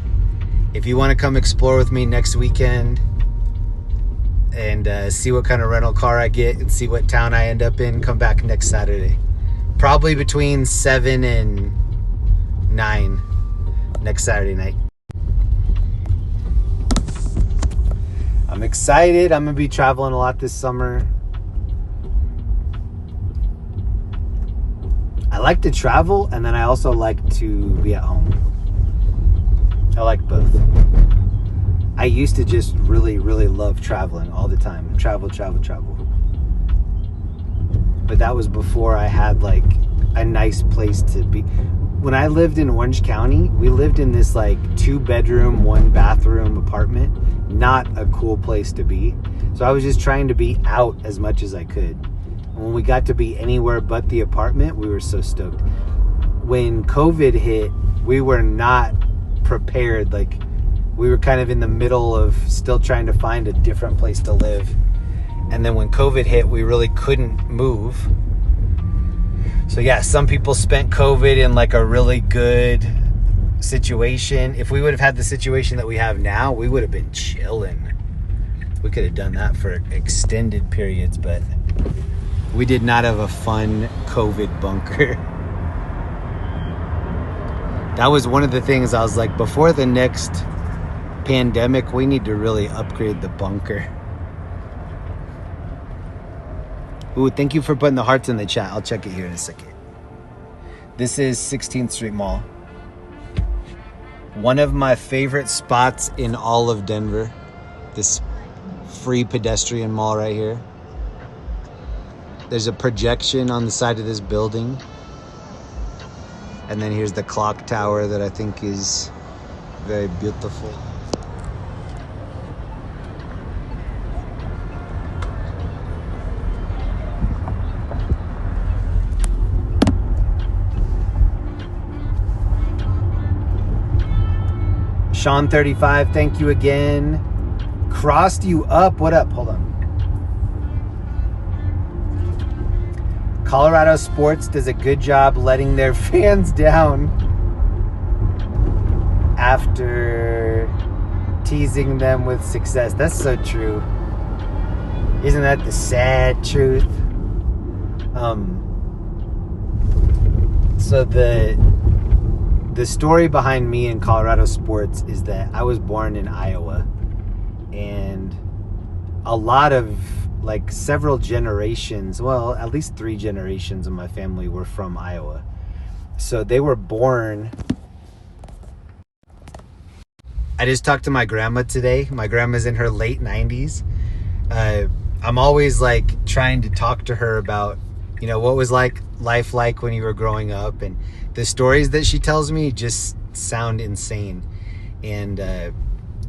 if you want to come explore with me next weekend and see what kind of rental car I get and see what town I end up in, come back next Saturday. Probably between 7 and 9 next Saturday night. I'm excited. I'm gonna be traveling a lot this summer. I like to travel, and then I also like to be at home. I like both. I used to just really love traveling all the time. Travel. But that was before I had like a nice place to be. When I lived in Orange County, we lived in this like 2-bedroom, 1-bathroom apartment. Not a cool place to be. So I was just trying to be out as much as I could. And when we got to be anywhere but the apartment, we were so stoked. When COVID hit, we were not prepared. Like, we were kind of in the middle of still trying to find a different place to live. And then when COVID hit, we really couldn't move. So yeah, some people spent COVID in like a really good situation. If we would have had the situation that we have now, we would have been chilling. We could have done that for extended periods, but we did not have a fun COVID bunker. That was one of the things I was like, before the next pandemic, we need to really upgrade the bunker. Ooh, thank you for putting the hearts in the chat. I'll check it here in a second. This is 16th Street Mall. One of my favorite spots in all of Denver. This free pedestrian mall right here. There's a projection on the side of this building. And then here's the clock tower that I think is very beautiful. Sean35, thank you again. Crossed you up. What up? Hold on. Colorado Sports does a good job letting their fans down after teasing them with success. That's so true. Isn't that the sad truth? So the story behind me in Colorado sports is that I was born in Iowa, and a lot of, like, several generations, well, at least 3 generations of my family were from Iowa. So they were born. I just talked to my grandma today. My grandma's in her late 90s. I'm always like trying to talk to her about, you know, what was life like when you were growing up, and the stories that she tells me just sound insane. And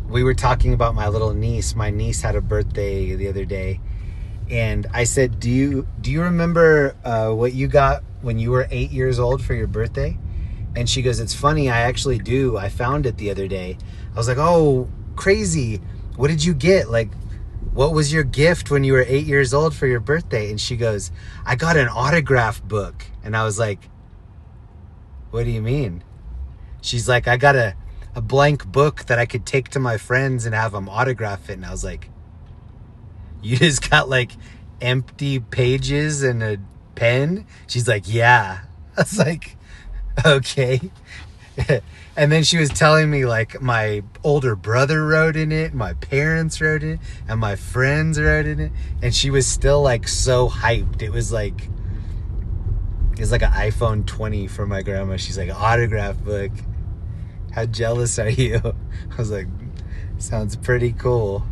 we were talking about my little niece. My niece had a birthday the other day, and I said, do you remember what you got when you were 8 years old for your birthday? And she goes, it's funny, I actually do. I found it the other day. I was like, oh, crazy. What did you get? Like, what was your gift when you were 8 years old for your birthday? And she goes, I got an autograph book. And I was like, What do you mean? She's like, I got a blank book that I could take to my friends and have them autograph it. And I was like, you just got like empty pages and a pen? She's like, yeah. I was like, okay. And then she was telling me like my older brother wrote in it, my parents wrote it, and my friends wrote in it. And she was still like so hyped. It was like an iPhone 20 for my grandma. She's like, autograph book. How jealous are you? I was like, sounds pretty cool.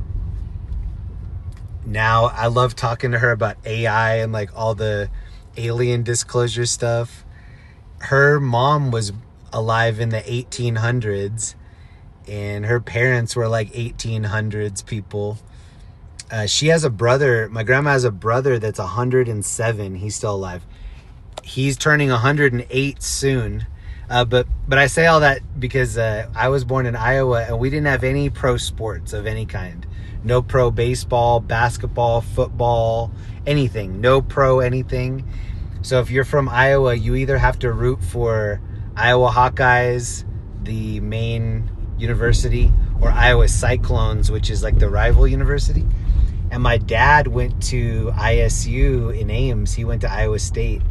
Now I love talking to her about AI and like all the alien disclosure stuff. Her mom was alive in the 1800s and her parents were like 1800s people. She has a brother. My grandma has a brother that's 107. He's still alive. He's turning 108 soon. But I say all that because I was born in Iowa and we didn't have any pro sports of any kind. No pro baseball, basketball, football, anything. No pro anything. So if you're from Iowa, you either have to root for Iowa Hawkeyes, the main university, or Iowa Cyclones, which is like the rival university. And my dad went to ISU in Ames. He went to Iowa State.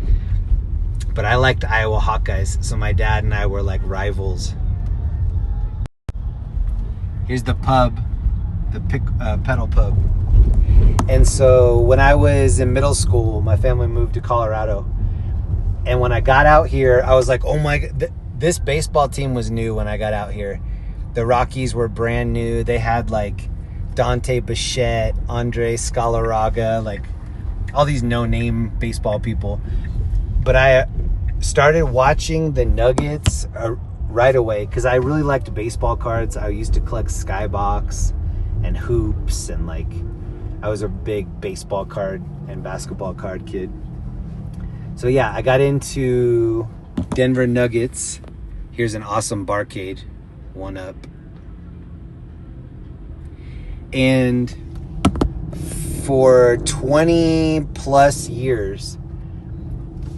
But I liked Iowa Hawkeyes, so my dad and I were like rivals. Here's the pub, the pedal pub. And so when I was in middle school, my family moved to Colorado. And when I got out here, I was like, oh my God, this baseball team was new when I got out here. The Rockies were brand new. They had like Dante Bichette, Andre Scalaraga, like all these no-name baseball people. But I started watching the Nuggets right away because I really liked baseball cards. I used to collect Skybox and hoops, and like I was a big baseball card and basketball card kid. So yeah, I got into Denver Nuggets. Here's an awesome barcade, one up. And for 20 plus years,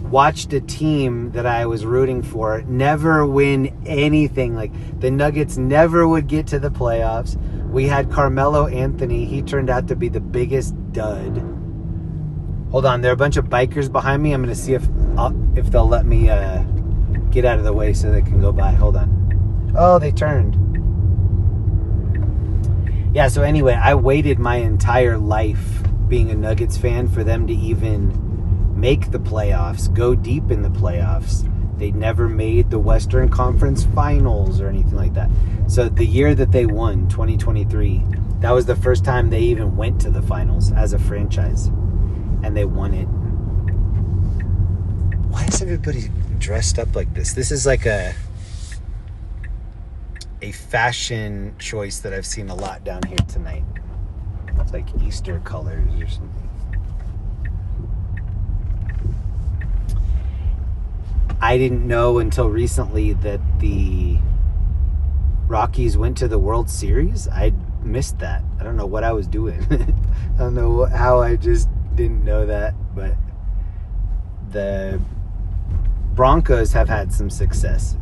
watched a team that I was rooting for never win anything. Like the Nuggets never would get to the playoffs. We had Carmelo Anthony. He turned out to be the biggest dud. Hold on, there are a bunch of bikers behind me. I'm going to see if they'll let me get out of the way so they can go by. Hold on. Oh, they turned. Yeah, so anyway, I waited my entire life being a Nuggets fan for them to even make the playoffs, go deep in the playoffs. They never made the Western Conference Finals or anything like that. So the year that they won, 2023, that was the first time they even went to the finals as a franchise. And they won it. Why is everybody dressed up like this? This is like a fashion choice that I've seen a lot down here tonight. It's like Easter colors or something. I didn't know until recently that the Rockies went to the World Series. I missed that. I don't know what I was doing. I don't know how I just didn't know that, but the Broncos have had some success.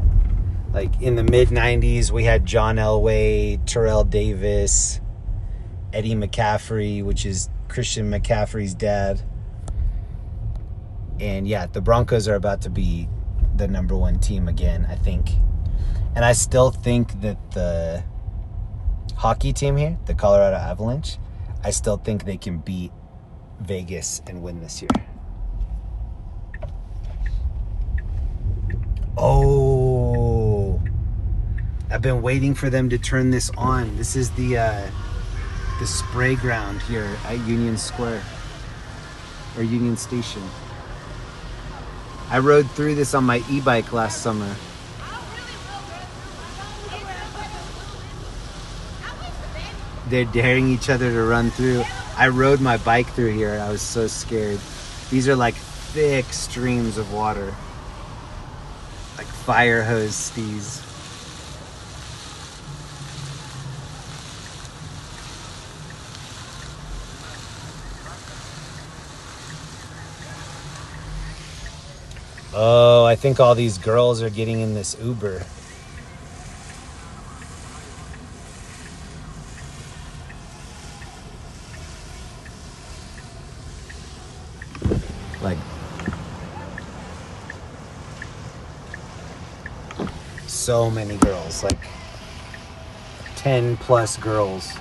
Like in the mid-90s, we had John Elway, Terrell Davis, Eddie McCaffrey, which is Christian McCaffrey's dad. And yeah, the Broncos are about to be the number one team again, I think. And I still think that the hockey team here, the Colorado Avalanche, I still think they can beat Vegas and win this year. Oh, I've been waiting for them to turn this on. This is the spray ground here at Union Square or Union Station. I rode through this on my e-bike last summer. They're daring each other to run through. I rode my bike through here. I was so scared. These are like thick streams of water. Like fire hose stees. Oh, I think all these girls are getting in this Uber. Like, so many girls, like 10 plus girls.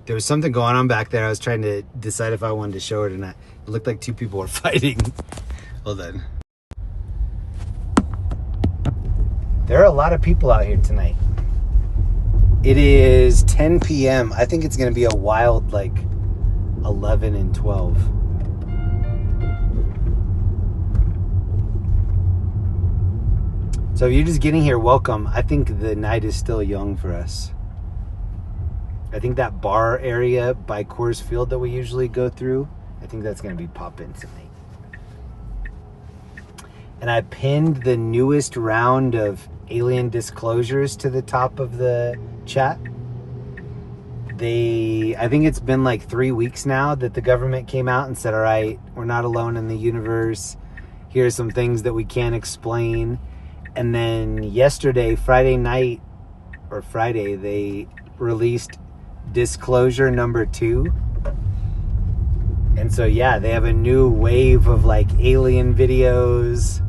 There was something going on back there. I was trying to decide if I wanted to show it or not. It looked like two people were fighting. Hold on. There are a lot of people out here tonight. It is 10 p.m. I think it's going to be a wild, like, 11 and 12. So if you're just getting here, welcome. I think the night is still young for us. I think that bar area by Coors Field that we usually go through, I think that's going to be popping tonight. And I pinned the newest round of alien disclosures to the top of the chat. I think it's been like 3 weeks now that the government came out and said, all right, we're not alone in the universe. Here's some things that we can't explain. And then yesterday, Friday, they released disclosure number 2. And so, yeah, they have a new wave of like alien videos,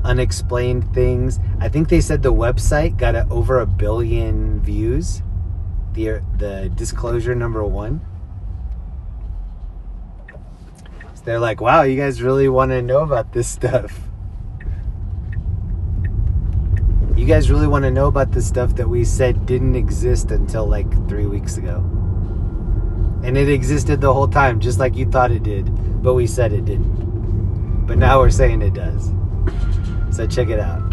unexplained things. I think they said the website got over 1 billion views. The disclosure number 1. So they're like, wow, you guys really want to know about this stuff. You guys really want to know about the stuff that we said didn't exist until like 3 weeks ago. And it existed the whole time, just like you thought it did, but we said it didn't. But now we're saying it does. So check it out.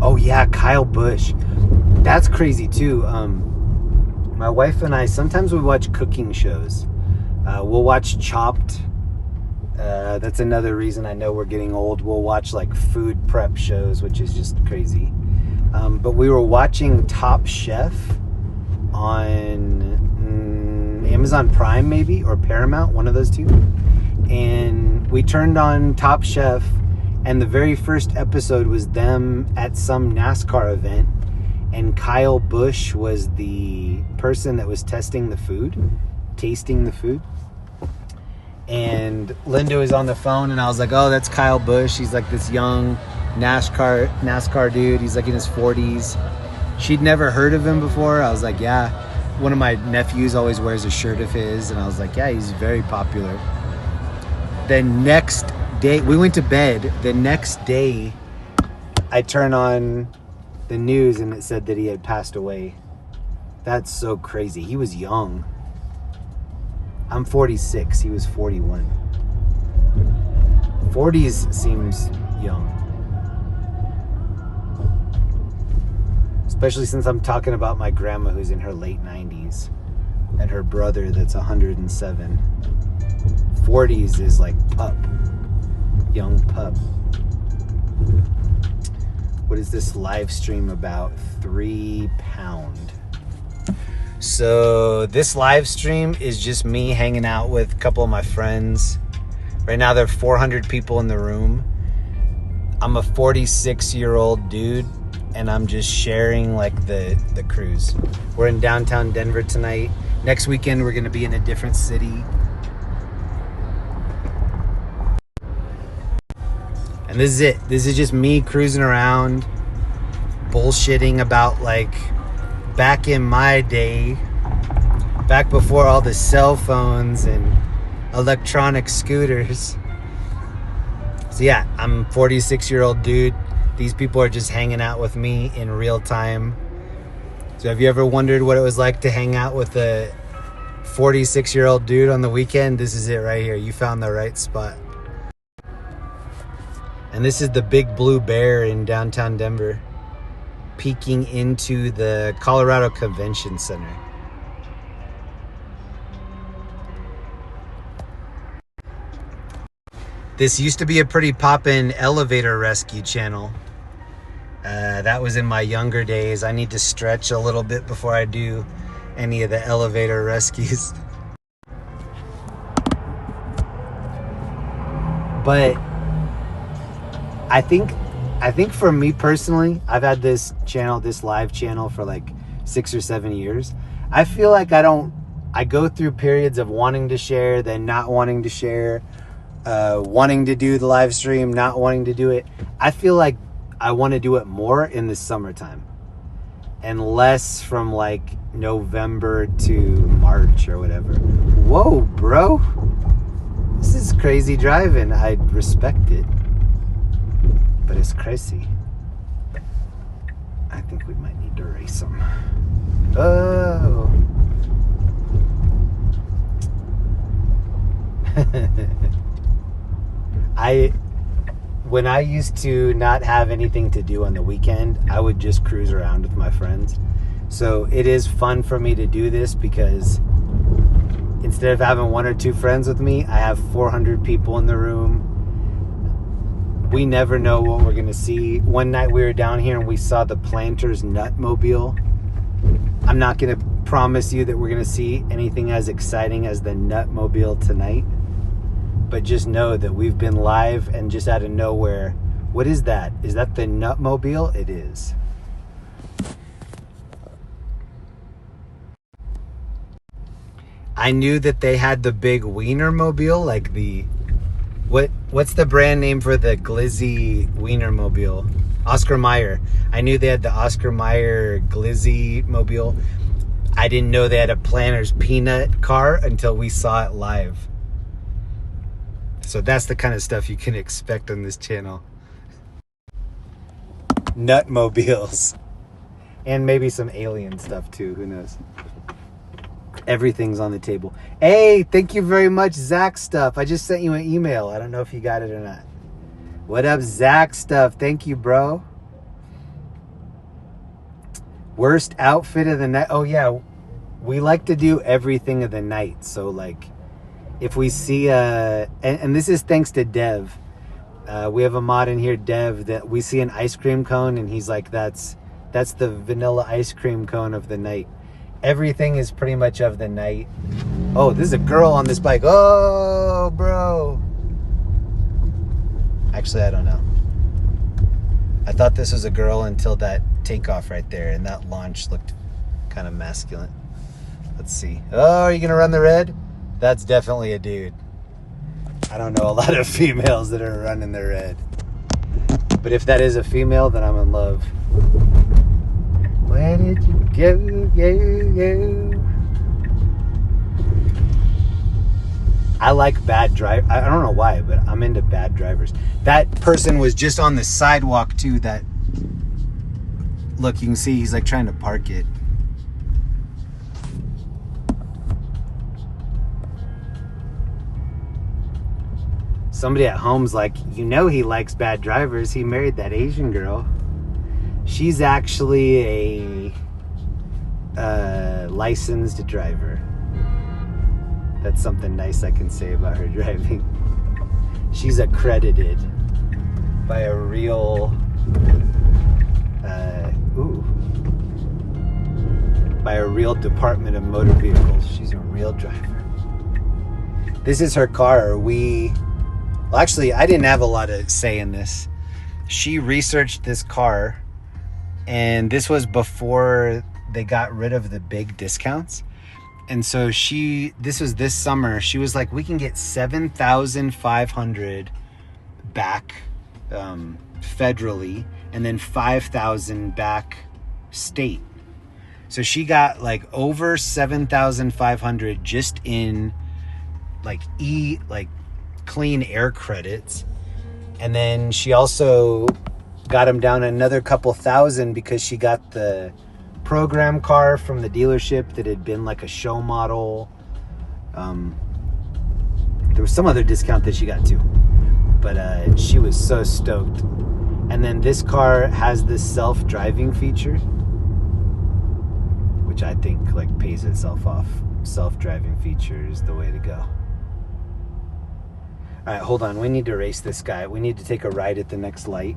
Oh yeah, Kyle Busch. That's crazy too. My wife and I, sometimes we watch cooking shows. We'll watch Chopped. That's another reason I know we're getting old. We'll watch like food prep shows, which is just crazy. But we were watching Top Chef on Amazon Prime maybe, or Paramount, one of those two. And we turned on Top Chef, and the very first episode was them at some NASCAR event, and Kyle Busch was the person that was tasting the food. And Linda was on the phone, and I was like, oh, that's Kyle Busch. He's like this young NASCAR dude. He's like in his 40s. She'd never heard of him before. I was like, yeah. One of my nephews always wears a shirt of his, and I was like, yeah, he's very popular. The next day, we went to bed. The next day, I turn on the news, and it said that he had passed away. That's so crazy. He was young. I'm 46. He was 41. 40s seems young. Especially since I'm talking about my grandma who's in her late 90s and her brother that's 107. 40s is like pup. Young pup. What is this live stream about? 3 pound. So this live stream is just me hanging out with a couple of my friends. Right now there are 400 people in the room. I'm a 46-year-old dude, and I'm just sharing like the cruise. We're in downtown Denver tonight. Next weekend we're gonna be in a different city. And this is it. This is just me cruising around, bullshitting about like back in my day, back before all the cell phones and electronic scooters. So yeah, I'm a 46-year-old dude. These people are just hanging out with me in real time. So have you ever wondered what it was like to hang out with a 46-year-old dude on the weekend? This is it right here. You found the right spot. And this is the Big Blue Bear in downtown Denver, peeking into the Colorado Convention Center. This used to be a pretty poppin' elevator rescue channel. That was in my younger days. I need to stretch a little bit before I do any of the elevator rescues. But I think for me personally, I've had this channel, this live channel for like 6 or 7 years. I feel like I go through periods of wanting to share, then not wanting to share, wanting to do the live stream, not wanting to do it. I feel like I want to do it more in the summertime and less from like November to March or whatever. Whoa, bro. This is crazy driving. I respect it, but it's crazy. I think we might need to race them. Oh. When I used to not have anything to do on the weekend, I would just cruise around with my friends. So it is fun for me to do this because instead of having 1 or 2 friends with me, I have 400 people in the room. We never know what we're gonna see. One night we were down here and we saw the Planters Nutmobile. I'm not gonna promise you that we're gonna see anything as exciting as the Nutmobile tonight, but just know that we've been live and just out of nowhere. What is that? Is that the Nutmobile? It is. I knew that they had the big Wienermobile, like the what's the brand name for the glizzy Wienermobile? Oscar Mayer. I knew they had the Oscar Mayer glizzy mobile. I didn't know they had a Planters peanut car until we saw it live. So that's the kind of stuff you can expect on this channel. Nutmobiles. And maybe some alien stuff too, who knows. Everything's on the table. Hey, thank you very much, Zach Stuff. I just sent you an email. I don't know if you got it or not. What up, Zach Stuff? Thank you, bro. Worst outfit of the night. Oh yeah, we like to do everything of the night. So like, if we see and this is thanks to Dev. We have a mod in here, Dev, that we see an ice cream cone and he's like, that's the vanilla ice cream cone of the night. Everything is pretty much of the night. Oh, there's a girl on this bike. Oh, bro. Actually, I don't know. I thought this was a girl until that takeoff right there, and that launch looked kind of masculine. Let's see. Oh, are you going to run the red? That's definitely a dude. I don't know a lot of females that are running the red. But if that is a female, then I'm in love. Where did you go? I like bad drive. I don't know why, but I'm into bad drivers. That person was just on the sidewalk too. That look, you can see he's like trying to park it. Somebody at home's like, you know, he likes bad drivers. He married that Asian girl. She's actually a licensed driver. That's something nice I can say about her driving. She's accredited by a real, by a real Department of Motor Vehicles. She's a real driver. This is her car. Well, actually, I didn't have a lot of say in this. She researched this car, and this was before they got rid of the big discounts. And so this was this summer, she was like, we can get $7,500 back federally, and then $5,000 back state. So she got like over $7,500 just in like clean air credits. And then she also got them down another couple thousand because she got the program car from the dealership that had been like a show model. There was some other discount that she got too. but she was so stoked. And then this car has this self-driving feature, which I think like pays itself off. Self-driving feature is the way to go. All right, hold on. We need to race this guy. We need to take a ride at the next light.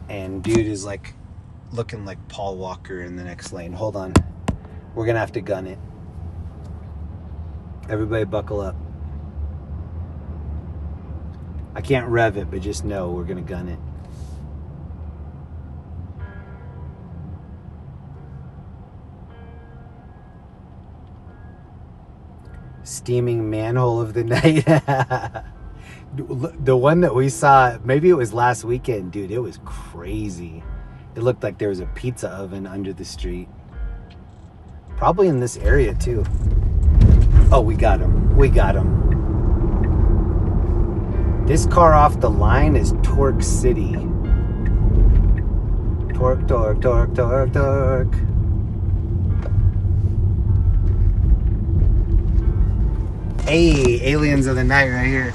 And dude is like looking like Paul Walker in the next lane. Hold on. We're going to have to gun it. Everybody buckle up. I can't rev it, but just know we're going to gun it. Steaming manhole of the night. The one that we saw, maybe it was last weekend, dude, it was crazy. It looked like there was a pizza oven under the street. Probably in this area too. Oh, we got him. We got him. This car off the line is Torque City. Torque, torque, torque, torque, torque. Hey, aliens of the night right here.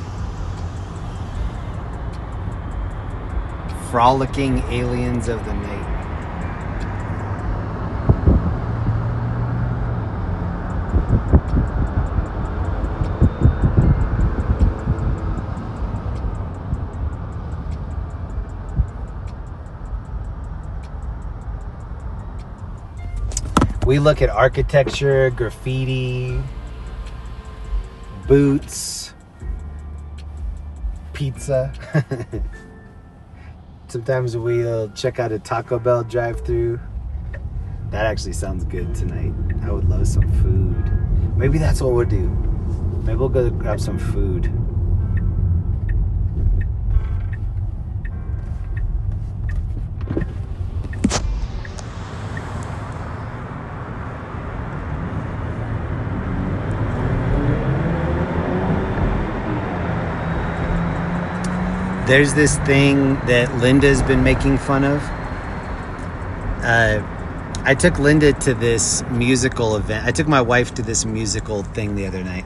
Frolicking aliens of the night. We look at architecture, graffiti, boots, pizza. Sometimes we'll check out a Taco Bell drive-thru. That actually sounds good tonight. I would love some food. Maybe that's what we'll do. Maybe we'll go grab some food. There's this thing that Linda's been making fun of. I took Linda to this musical event. I took my wife to this musical thing the other night.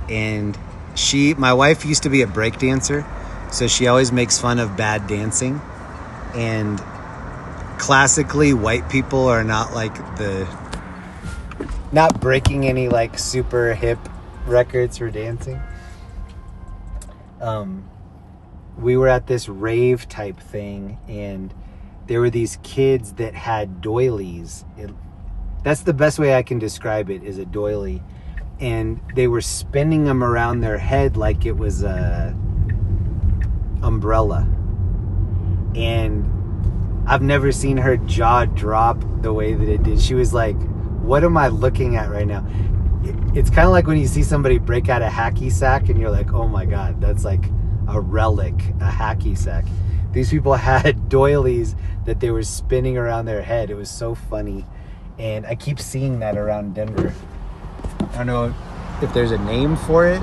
And my wife used to be a break dancer, so she always makes fun of bad dancing. And classically, white people are not not breaking any like super hip records for dancing. We were at this rave type thing, and there were these kids that had doilies. That's the best way I can describe it, is a doily. And they were spinning them around their head like it was a umbrella. And I've never seen her jaw drop the way that it did. She was like, what am I looking at right now? It's kind of like when you see somebody break out a hacky sack and you're like, oh my God, that's like a relic, a hacky sack. These people had doilies that they were spinning around their head. It was so funny. And I keep seeing that around Denver. I don't know if there's a name for it.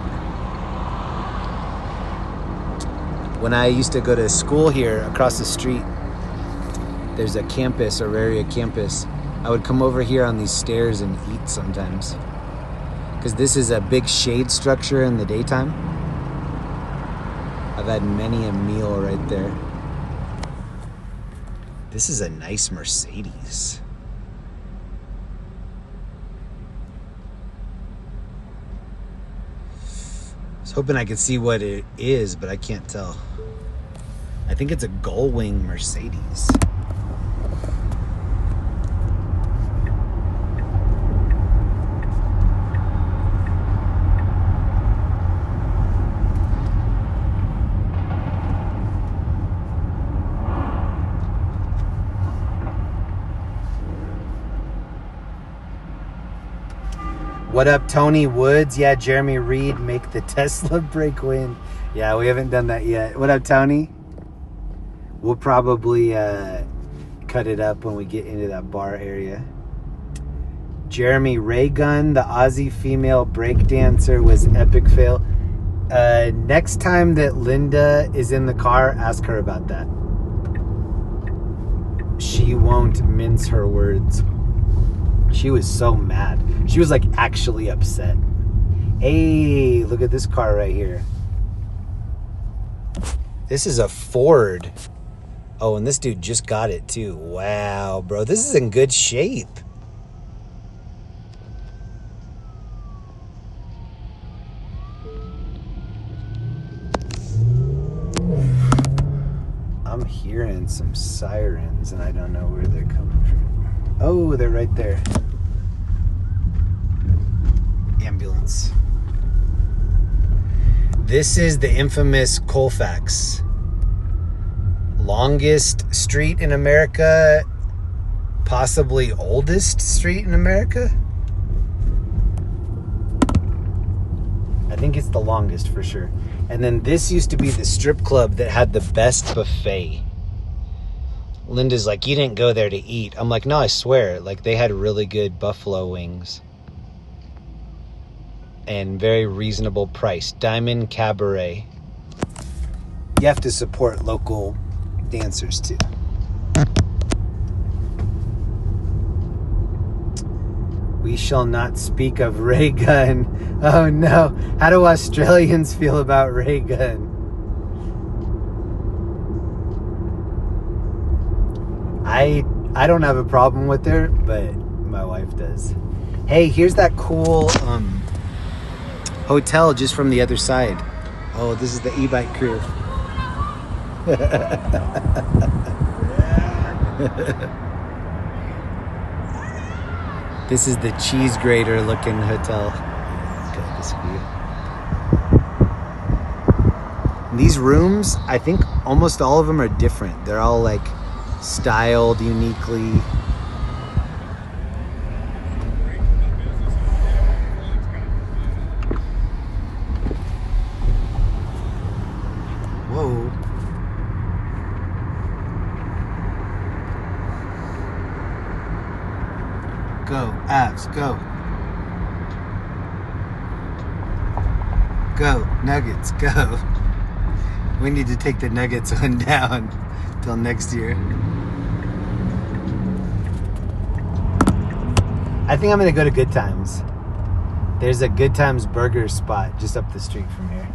When I used to go to school here across the street, there's a campus, Auraria campus. I would come over here on these stairs and eat sometimes, because this is a big shade structure in the daytime. I've had many a meal right there. This is a nice Mercedes. I was hoping I could see what it is, but I can't tell. I think it's a gull-wing Mercedes. What up, Tony Woods? Yeah, Jeremy Reed, make the Tesla break wind. Yeah, we haven't done that yet. What up, Tony? We'll probably cut it up when we get into that bar area. Jeremy Raygun, the Aussie female breakdancer, was epic fail. Next time that Linda is in the car, ask her about that. She won't mince her words. She was so mad. She was like actually upset. Hey, look at this car right here. This is a Ford. Oh, and this dude just got it too. Wow, bro. This is in good shape. I'm hearing some sirens and I don't know where they're coming from. Oh, they're right there. Ambulance. This is the infamous Colfax. Longest street in America, possibly oldest street in America. I think it's the longest for sure. And then this used to be the strip club that had the best buffet. Linda's like, you didn't go there to eat. I'm like, no, I swear. Like, they had really good buffalo wings. And very reasonable price. Diamond Cabaret. You have to support local dancers too. We shall not speak of ray gun. Oh no. How do Australians feel about ray gun? I don't have a problem with her, but my wife does. Hey, here's that cool hotel just from the other side. Oh, this is the e-bike crew. This is the cheese grater looking hotel. Look at this view. These rooms, I think almost all of them are different. They're all like styled uniquely. Whoa. Go, Avs, go. Go, Nuggets, go. We need to take the Nuggets one down till next year. I think I'm gonna go to Good Times. There's a Good Times burger spot just up the street from here.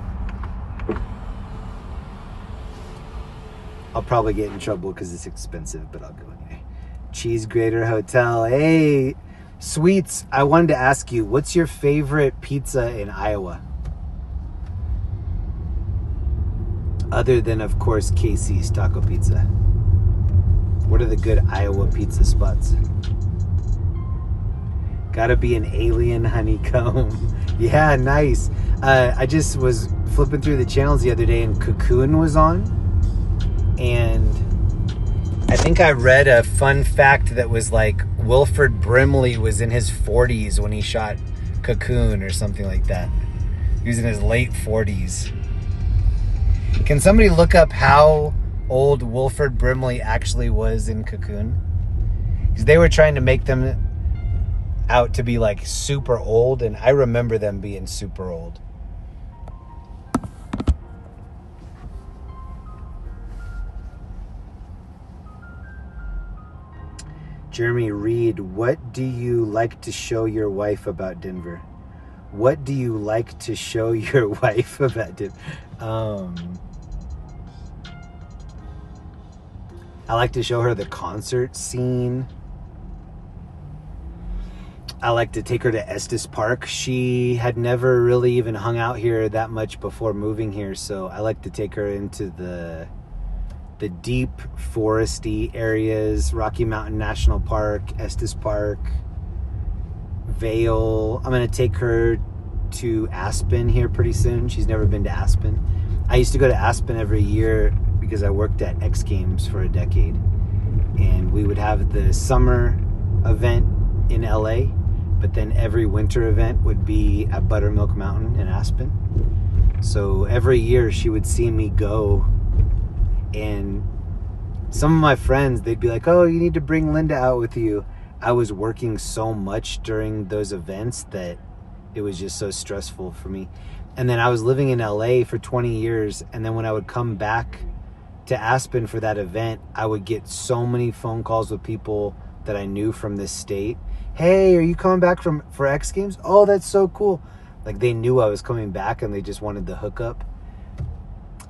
I'll probably get in trouble because it's expensive, but I'll go anyway. Cheese Grater Hotel. Hey, Sweets, I wanted to ask you, what's your favorite pizza in Iowa? Other than, of course, Casey's Taco Pizza. What are the good Iowa pizza spots? Gotta be an alien honeycomb. Yeah, nice. I just was flipping through the channels the other day and Cocoon was on. And I think I read a fun fact that was like Wilford Brimley was in his 40s when he shot Cocoon or something like that. He was in his late 40s. Can somebody look up how old Wilford Brimley actually was in Cocoon? Because they were trying to make them out to be like super old, and I remember them being super old. Jeremy Reed, what do you like to show your wife about Denver? What do you like to show your wife about Denver? I like to show her the concert scene. I like to take her to Estes Park. She had never really even hung out here that much before moving here, so I like to take her into the deep foresty areas, Rocky Mountain National Park, Estes Park, Vail. I'm going to take her to Aspen here pretty soon. She's never been to Aspen. I used to go to Aspen every year because I worked at X Games for a decade. And we would have the summer event in LA, but then every winter event would be at Buttermilk Mountain in Aspen. So every year she would see me go. And some of my friends, they'd be like, oh, you need to bring Linda out with you. I was working so much during those events that it was just so stressful for me. And then I was living in LA for 20 years. And then when I would come back to Aspen for that event, I would get so many phone calls with people that I knew from this state. Hey, are you coming back for X Games? Oh, that's so cool. Like, they knew I was coming back and they just wanted the hookup.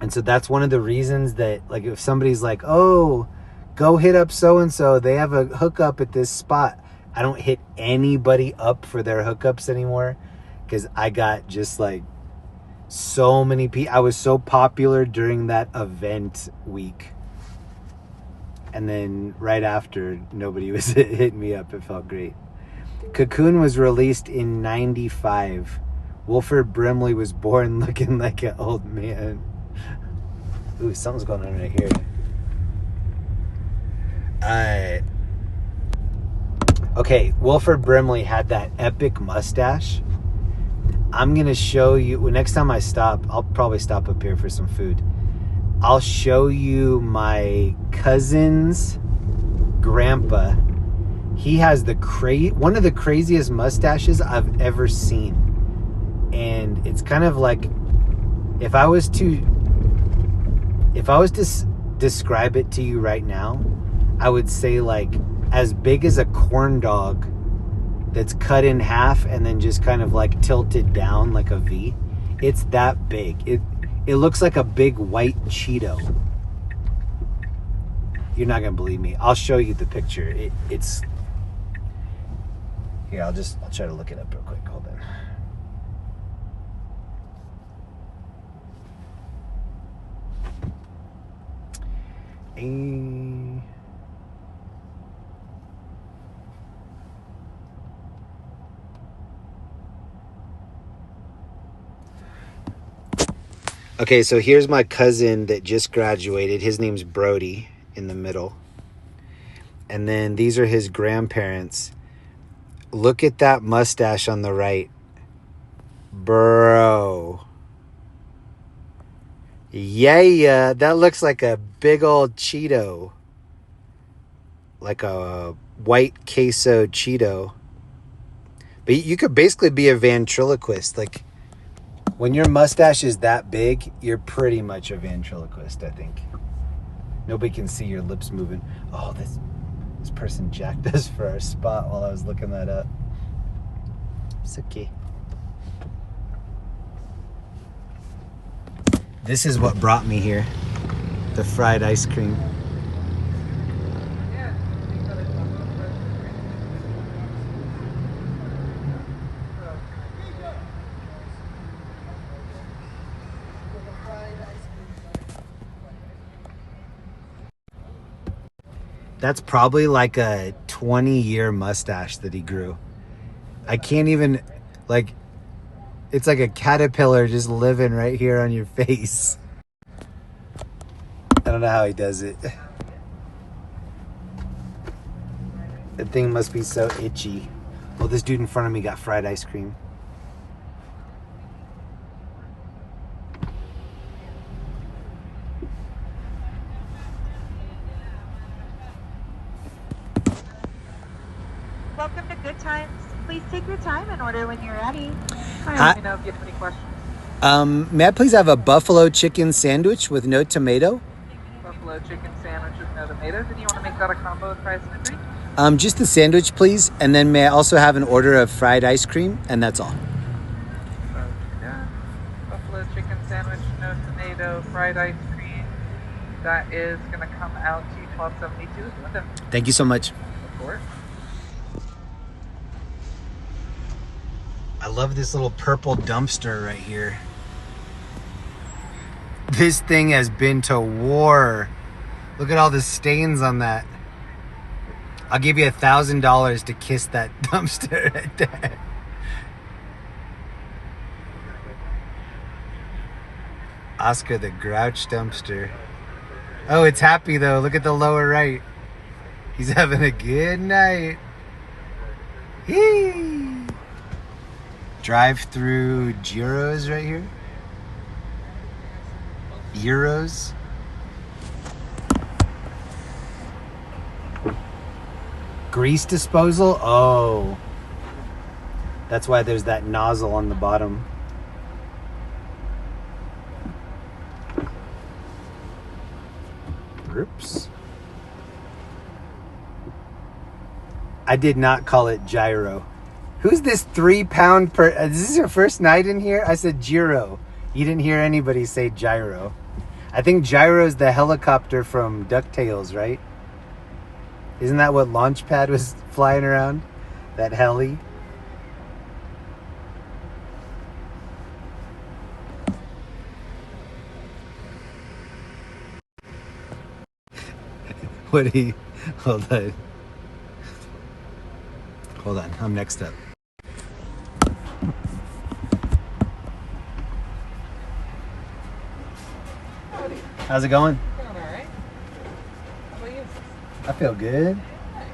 And so that's one of the reasons that, like, if somebody's like, oh, go hit up so-and-so, they have a hookup at this spot. I don't hit anybody up for their hookups anymore because I got just like so many people. I was so popular during that event week. And then right after, nobody was hitting me up. It felt great. Cocoon was released in 95. Wilford Brimley was born looking like an old man. Ooh, something's going on right here. Okay, Wilford Brimley had that epic mustache. I'm going to show you, well, next time I stop, I'll probably stop up here for some food. I'll show you my cousin's grandpa. He has one of the craziest mustaches I've ever seen. And it's kind of like, if I was to describe it to you right now, I would say like as big as a corn dog that's cut in half and then just kind of like tilted down like a V. It's that big. It looks like a big white Cheeto. You're not gonna believe me. I'll show you the picture. It's here. I'll try to look it up real quick. Hold on. Okay, so here's my cousin that just graduated. His name's Brody in the middle. And then these are his grandparents. Look at that mustache on the right. Bro. Yeah, that looks like a big old Cheeto. Like a white queso Cheeto. But you could basically be a ventriloquist. Like, when your mustache is that big, you're pretty much a ventriloquist, I think. Nobody can see your lips moving. Oh, this person jacked us for our spot while I was looking that up. It's okay. This is what brought me here. The fried ice cream. That's probably like a 20-year mustache that he grew. I can't even, like, it's like a caterpillar just living right here on your face. I don't know how he does it. The thing must be so itchy. Oh, this dude in front of me got fried ice cream. Welcome to Good Times. Please take your time and order when you're ready. Hi, let me know if you have any questions. May I please have a buffalo chicken sandwich with no tomato? Buffalo chicken sandwich with no tomato. Did you want to make that a combo with fries and a drink? Just the sandwich, please. And then may I also have an order of fried ice cream? And that's all. Yeah. Buffalo chicken sandwich, no tomato, fried ice cream. That is going to come out to $12.72 with them. Thank you so much. Of course. I love this little purple dumpster right here. This thing has been to war. Look at all the stains on that. I'll give you $1,000 to kiss that dumpster right there. Oscar the Grouch dumpster. Oh, it's happy though. Look at the lower right. He's having a good night. Hee. Drive-thru gyros right here. Euros. Grease disposal. Oh, that's why there's that nozzle on the bottom. Oops. I did not call it gyro. Who's this 3 pound is this your first night in here? I said gyro. You didn't hear anybody say gyro. I think Gyro's the helicopter from DuckTales, right? Isn't that what Launchpad was flying around? That heli? What do you... Hold on. Hold on, I'm next up. Howdy. How's it going? Going all right. How about you? I feel good. Nice.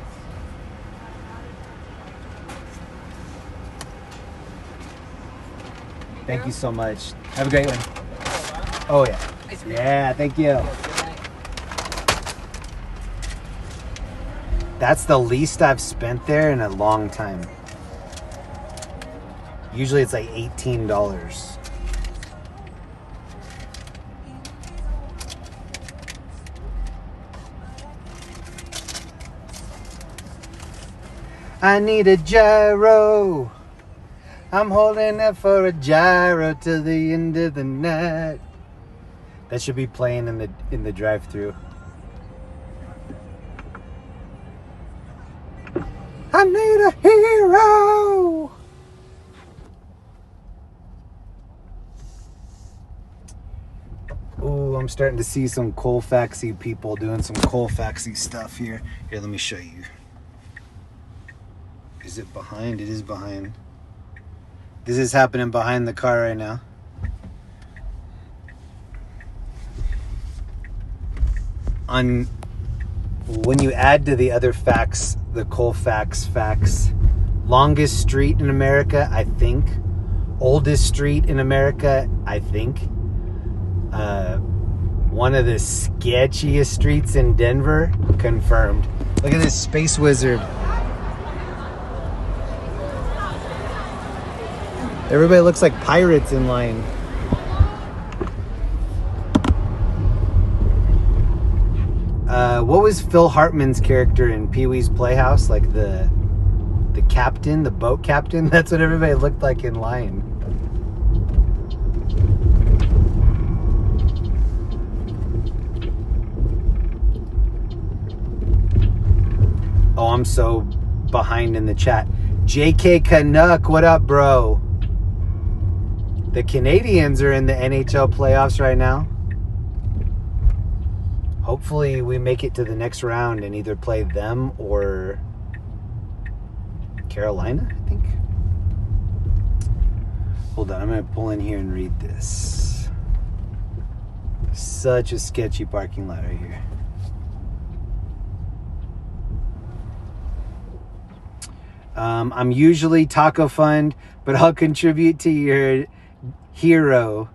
Thank you so much. Have a great one. Oh, yeah. Yeah, thank you. That's the least I've spent there in a long time. Usually it's like $18. I need a gyro. I'm holding up for a gyro till the end of the night. That should be playing in the drive-thru. I need a hero. Ooh, I'm starting to see some Colfaxy people doing some Colfaxy stuff here. Here, let me show you. Is it behind? It is behind. This is happening behind the car right now. When you add to the other facts, the Colfax facts, longest street in America, I think. Oldest street in America, I think. One of the sketchiest streets in Denver, confirmed. Look at this space wizard. Everybody looks like pirates in line. What was Phil Hartman's character in Pee-wee's Playhouse? Like the captain, the boat captain? That's what everybody looked like in line. Oh, I'm so behind in the chat. JK Canuck, what up, bro? The Canadians are in the NHL playoffs right now. Hopefully we make it to the next round and either play them or Carolina, I think. Hold on, I'm going to pull in here and read this. Such a sketchy parking lot right here. I'm usually Taco Fund, but I'll contribute to your hero.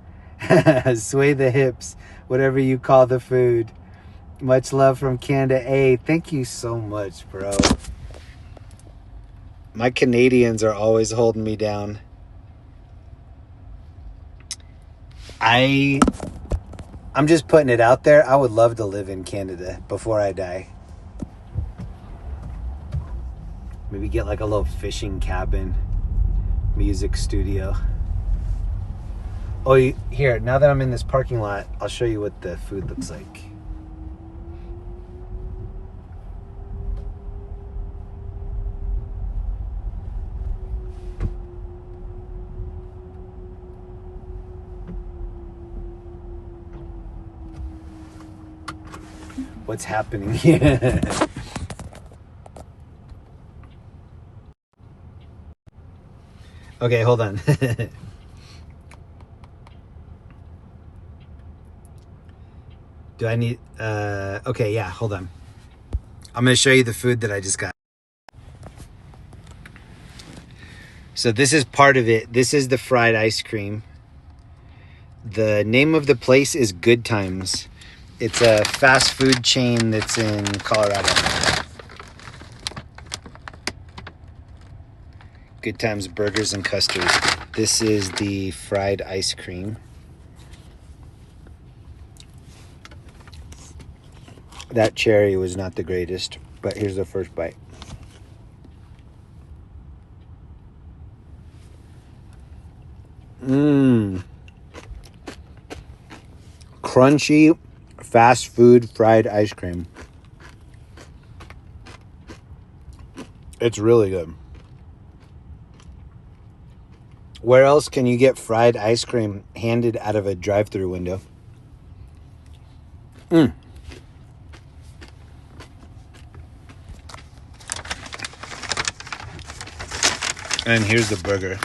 Sway the hips, whatever you call the food. Much love from Canada A. Thank you so much, bro. My Canadians are always holding me down. I'm just putting it out there. I would love to live in Canada before I die. Maybe get like a little fishing cabin, music studio. Oh, here, now that I'm in this parking lot, I'll show you what the food looks like. What's happening here? Okay, hold on. Do I need... okay, yeah, hold on. I'm going to show you the food that I just got. So this is part of it. This is the fried ice cream. The name of the place is Good Times. It's a fast food chain that's in Colorado. Good Times Burgers and Custards. This is the fried ice cream. That cherry was not the greatest, but here's the first bite. crunchy fast food fried ice cream. It's really good. Where else can you get fried ice cream handed out of a drive-thru window? And here's the burger.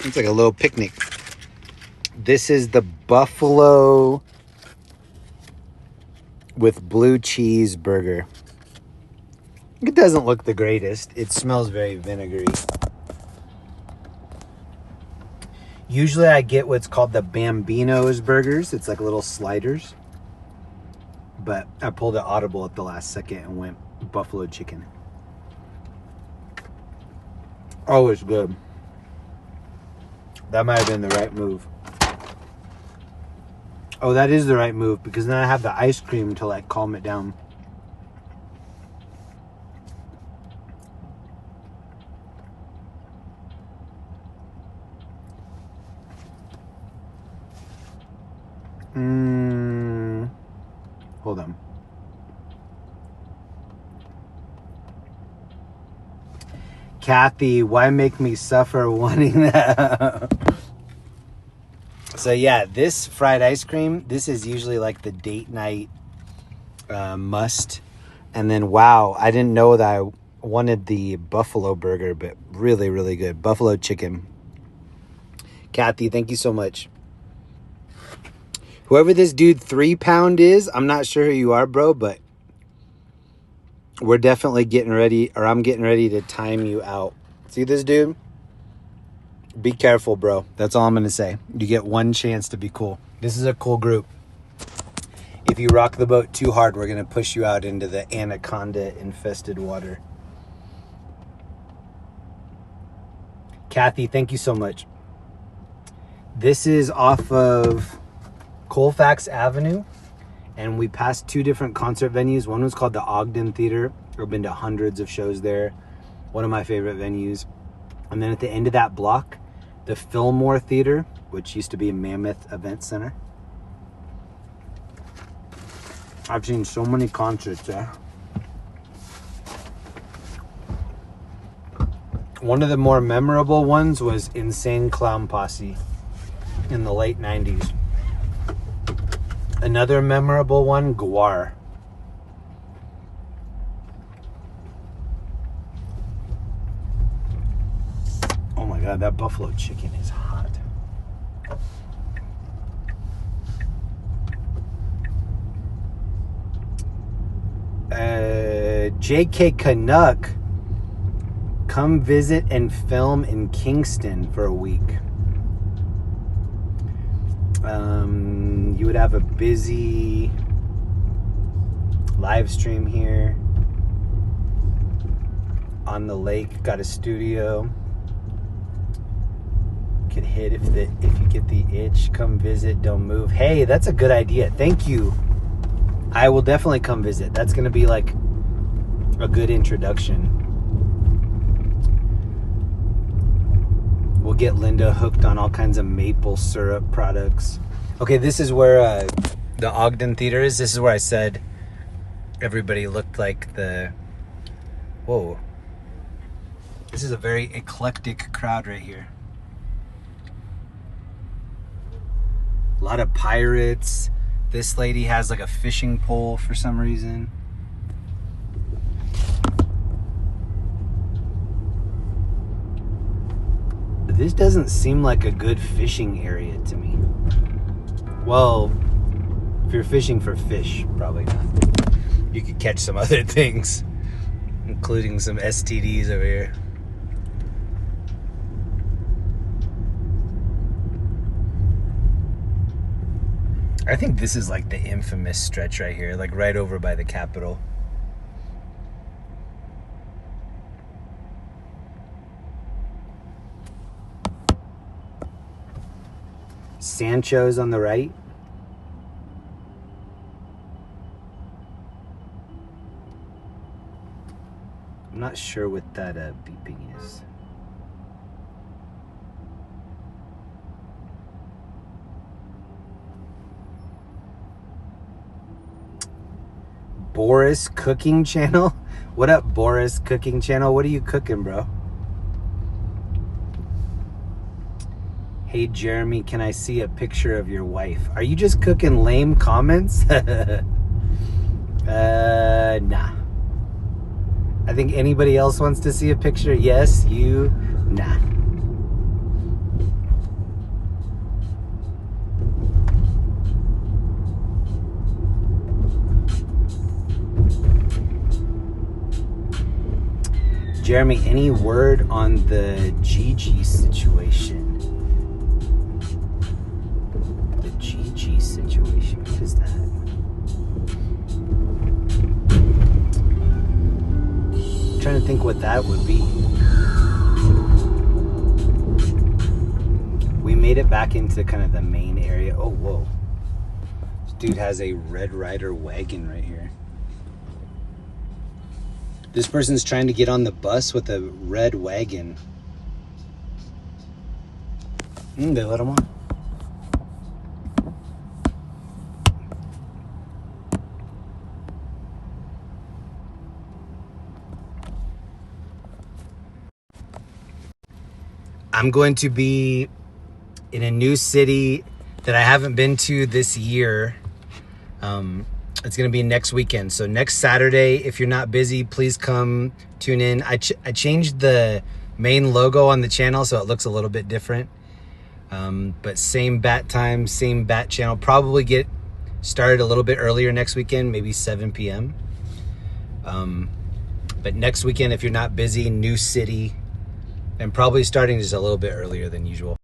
It's like a little picnic. This is the buffalo with blue cheese burger. It doesn't look the greatest. It smells very vinegary. Usually I get what's called the Bambino's burgers. It's like little sliders. But I pulled an audible at the last second and went buffalo chicken. Oh, it's good. That might have been the right move. Oh, that is the right move because then I have the ice cream to like calm it down. Hold on. Kathy, why make me suffer wanting that? So yeah, this fried ice cream, this is usually like the date night must. And then, wow, I didn't know that I wanted the buffalo burger, but really, really good. Buffalo chicken. Kathy, thank you so much. Whoever this dude 3 Pound is, I'm not sure who you are, bro, but we're definitely getting ready, or I'm getting ready to time you out. See this dude? Be careful, bro. That's all I'm going to say. You get one chance to be cool. This is a cool group. If you rock the boat too hard, we're going to push you out into the anaconda-infested water. Kathy, thank you so much. This is off of Colfax Avenue, and we passed 2 different concert venues. One was called the Ogden Theater. I've been to hundreds of shows there. One of my favorite venues. And then at the end of that block, the Fillmore Theater, which used to be a Mammoth Event Center. I've seen so many concerts there. One of the more memorable ones was Insane Clown Posse in the late 90s. Another memorable one, Guar. Oh my God, that buffalo chicken is hot. JK Canuck, come visit and film in Kingston for a week. You would have a busy live stream here on the lake. Got a studio. Could hit if you get the itch. Come visit. Don't move. Hey, that's a good idea. Thank you. I will definitely come visit. That's gonna be like a good introduction. We'll get Linda hooked on all kinds of maple syrup products. Okay, this is where the Ogden Theater is. This is where I said everybody looked like the... Whoa. This is a very eclectic crowd right here. A lot of pirates. This lady has like a fishing pole for some reason. This doesn't seem like a good fishing area to me. Well, if you're fishing for fish, probably not. You could catch some other things, including some STDs over here. I think this is like the infamous stretch right here, like right over by the Capitol. Sancho's on the right. I'm not sure what that beeping is. Boris Cooking Channel? What up, Boris Cooking Channel? What are you cooking, bro? Hey, Jeremy, can I see a picture of your wife? Are you just cooking lame comments? Nah. I think anybody else wants to see a picture. Yes, you. Nah. Jeremy, any word on the Gigi situation? The Gigi situation, what is that? I'm trying to think what that would be. We made it back into kind of the main area. Oh, whoa. This dude has a Red Ryder wagon right here. This person's trying to get on the bus with a red wagon. They let him on. I'm going to be in a new city that I haven't been to this year. It's going to be next weekend. So next Saturday, if you're not busy, please come tune in. I changed the main logo on the channel so it looks a little bit different. But same bat time, same bat channel. Probably get started a little bit earlier next weekend, maybe 7 p.m. But next weekend, if you're not busy, new city, and probably starting just a little bit earlier than usual.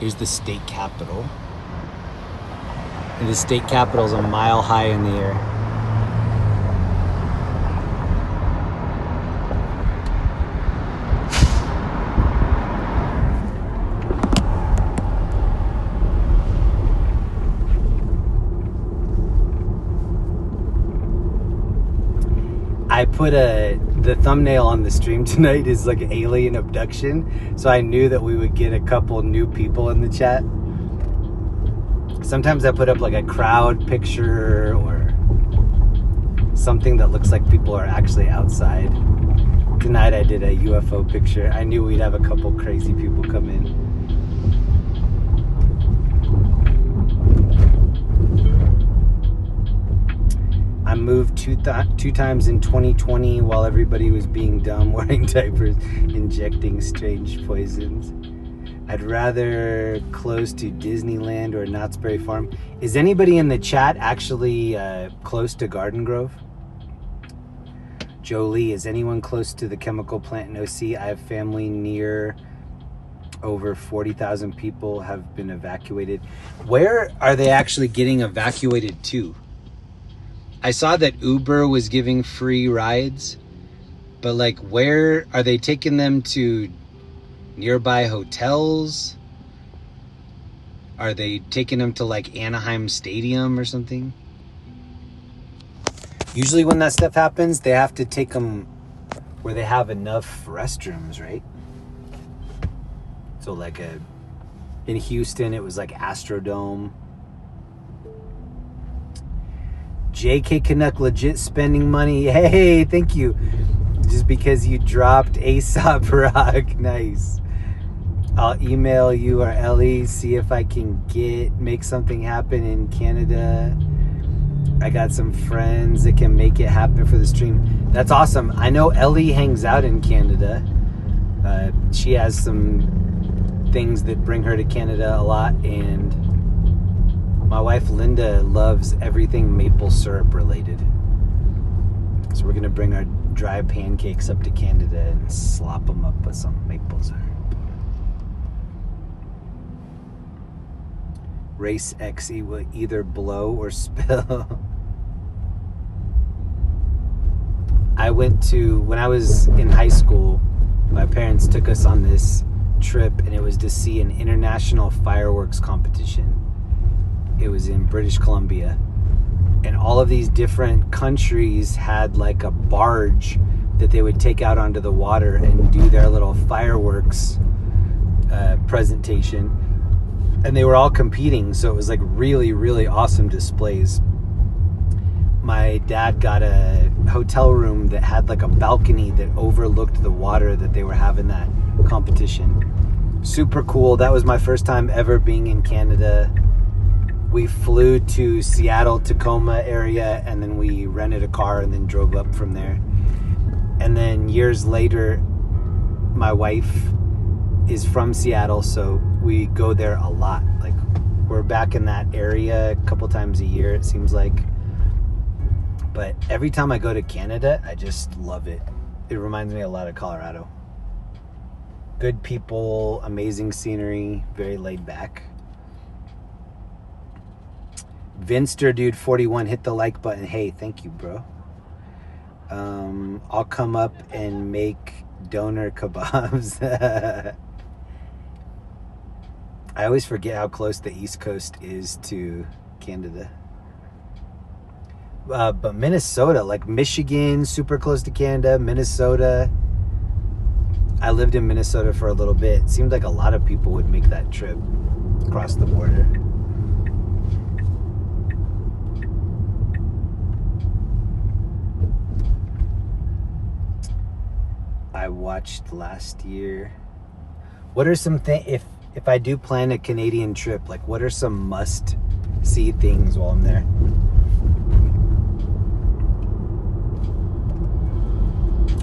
Here's the state capitol. And the state capitol is a mile high in the air. I put the thumbnail on the stream tonight is like alien abduction, so I knew that we would get a couple new people in the chat. Sometimes I put up like a crowd picture or something that looks like people are actually outside. Tonight I did a UFO picture. I knew we'd have a couple crazy people come in. I moved two times in 2020 while everybody was being dumb, wearing diapers, injecting strange poisons. I'd rather close to Disneyland or Knott's Berry Farm. Is anybody in the chat actually close to Garden Grove? Jolie, is anyone close to the chemical plant in OC? I have family near. Over 40,000 people have been evacuated. Where are they actually getting evacuated to? I saw that Uber was giving free rides, but like where are they taking them to? Nearby hotels? Are they taking them to like Anaheim Stadium or something? Usually when that stuff happens, they have to take them where they have enough restrooms, right? So like in Houston, it was like Astrodome. JK Canuck legit spending money. Hey, thank you. Just because you dropped Aesop Rock. Nice. I'll email you or Ellie, see if I can make something happen in Canada. I got some friends that can make it happen for the stream. That's awesome. I know Ellie hangs out in Canada. She has some things that bring her to Canada a lot, and my wife Linda loves everything maple syrup related. So we're gonna bring our dry pancakes up to Canada and slop them up with some maple syrup. Race XE will either blow or spill. When I was in high school, my parents took us on this trip, and it was to see an international fireworks competition. It was in British Columbia, And all of these different countries had like a barge that they would take out onto the water and do their little fireworks presentation. And they were all competing, so it was like really, really awesome displays. My dad got a hotel room that had like a balcony that overlooked the water that they were having that competition. Super cool. That was my first time ever being in Canada. We flew to Seattle, Tacoma area, and then we rented a car and then drove up from there. And then years later, my wife is from Seattle, so we go there a lot. Like, we're back in that area a couple times a year, it seems like. But every time I go to Canada, I just love it. It reminds me a lot of Colorado. Good people, amazing scenery, very laid back. Vinster Dude 41 hit the like button. Hey, thank you, bro. I'll come up and make doner kebabs. I always forget how close the East Coast is to Canada. But Minnesota, like Michigan, super close to Canada. Minnesota. I lived in Minnesota for a little bit. It seemed like a lot of people would make that trip across the border. I watched last year. What are some things, if I do plan a Canadian trip, like what are some must-see things while I'm there?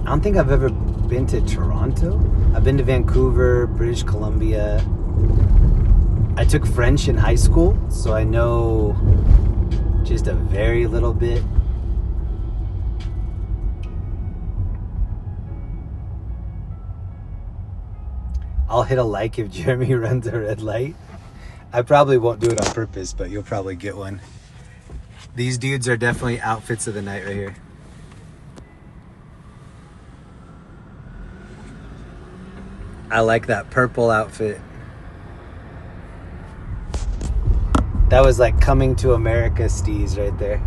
I don't think I've ever been to Toronto. I've been to Vancouver, British Columbia. I took French in high school, so I know just a very little bit. I'll hit a like if Jeremy runs a red light. I probably won't do it on purpose, but you'll probably get one. These dudes are definitely outfits of the night right here. I like that purple outfit. That was like Coming to America steez right there.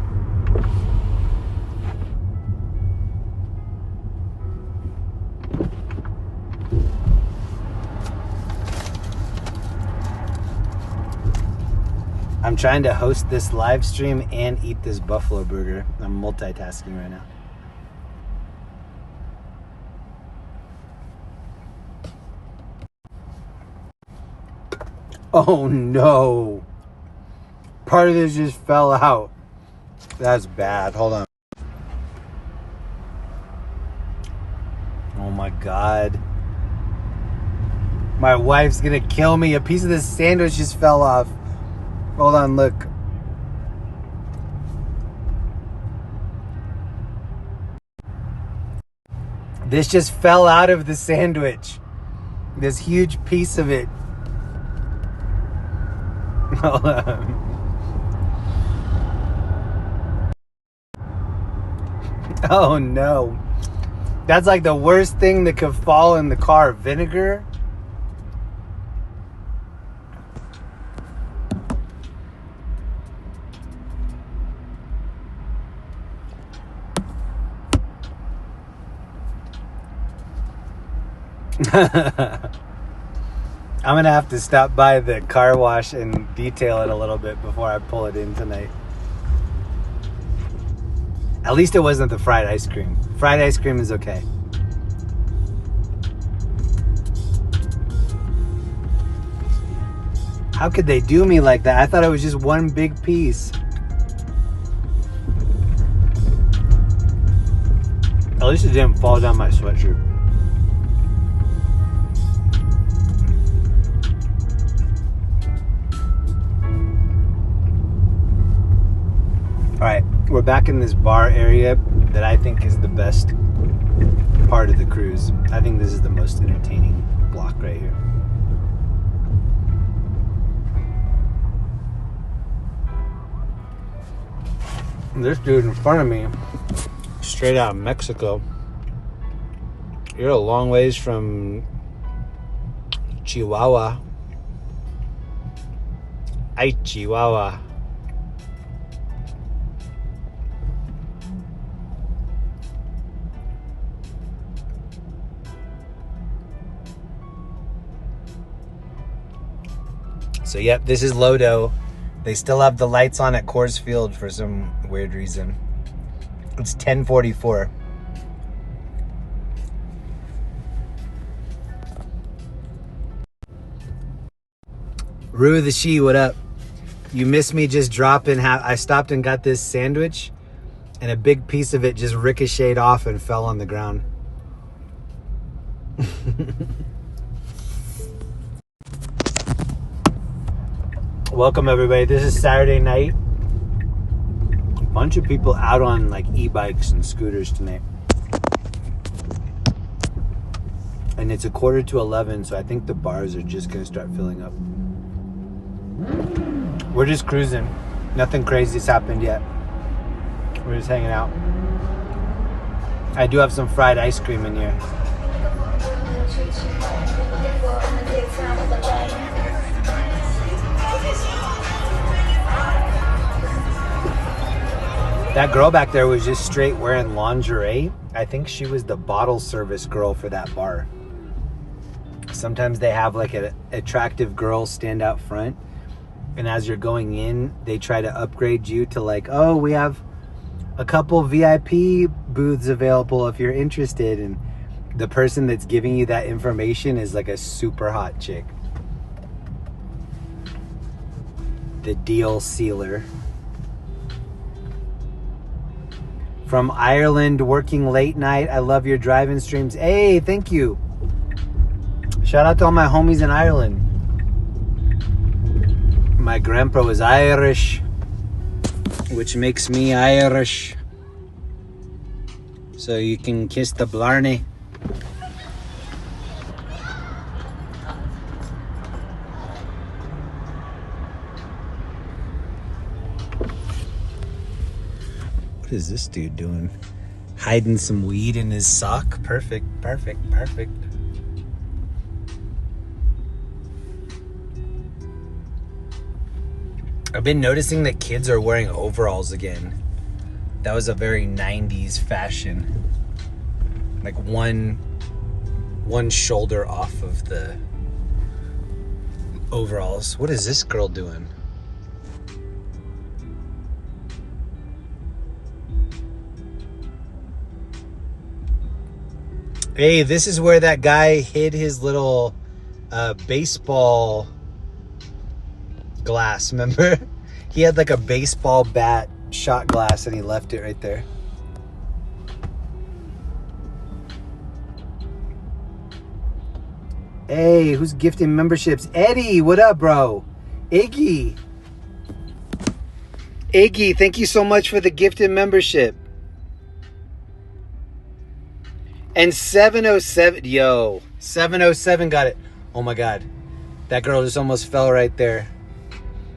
I'm trying to host this live stream and eat this buffalo burger. I'm multitasking right now. Oh no. Part of this just fell out. That's bad. Hold on. Oh my God. My wife's gonna kill me. A piece of this sandwich just fell off. Hold on, look. This just fell out of the sandwich. This huge piece of it. Hold on. Oh no. That's like the worst thing that could fall in the car. Vinegar. I'm gonna have to stop by the car wash and detail it a little bit before I pull it in tonight. At least it wasn't the fried ice cream. Fried ice cream is okay. How could they do me like that? I thought it was just one big piece. At least it didn't fall down my sweatshirt. All right, we're back in this bar area that I think is the best part of the cruise. I think this is the most entertaining block right here. This dude in front of me, straight out of Mexico. You're a long ways from Chihuahua. Ay, Chihuahua. So yep, this is Lodo. They still have the lights on at Coors Field for some weird reason. It's 10:44. Rue the She, what up? You missed me just dropping. I stopped and got this sandwich, and a big piece of it just ricocheted off and fell on the ground. Welcome everybody. This is Saturday night. A bunch of people out on like e-bikes and scooters tonight. And it's 11:15, so I think the bars are just gonna start filling up. We're just cruising. Nothing crazy's happened yet. We're just hanging out. I do have some fried ice cream in here. That girl back there was just straight wearing lingerie. I think she was the bottle service girl for that bar. Sometimes they have like an attractive girl stand out front, and as you're going in, they try to upgrade you to like, oh, we have a couple VIP booths available if you're interested. And the person that's giving you that information is like a super hot chick. The deal sealer. From Ireland, working late night. I love your driving streams. Hey, thank you. Shout out to all my homies in Ireland. My grandpa was Irish, which makes me Irish. So you can kiss the blarney. What is this dude doing? Hiding some weed in his sock? Perfect, perfect, perfect. I've been noticing that kids are wearing overalls again. That was a very 90s fashion. Like one shoulder off of the overalls. What is this girl doing? Hey, this is where that guy hid his little baseball glass, remember? He had like a baseball bat shot glass and he left it right there. Hey, who's gifting memberships? Eddie, what up, bro? Iggy, thank you so much for the gifted membership. And 707, yo, 707 got it. Oh my God, that girl just almost fell right there.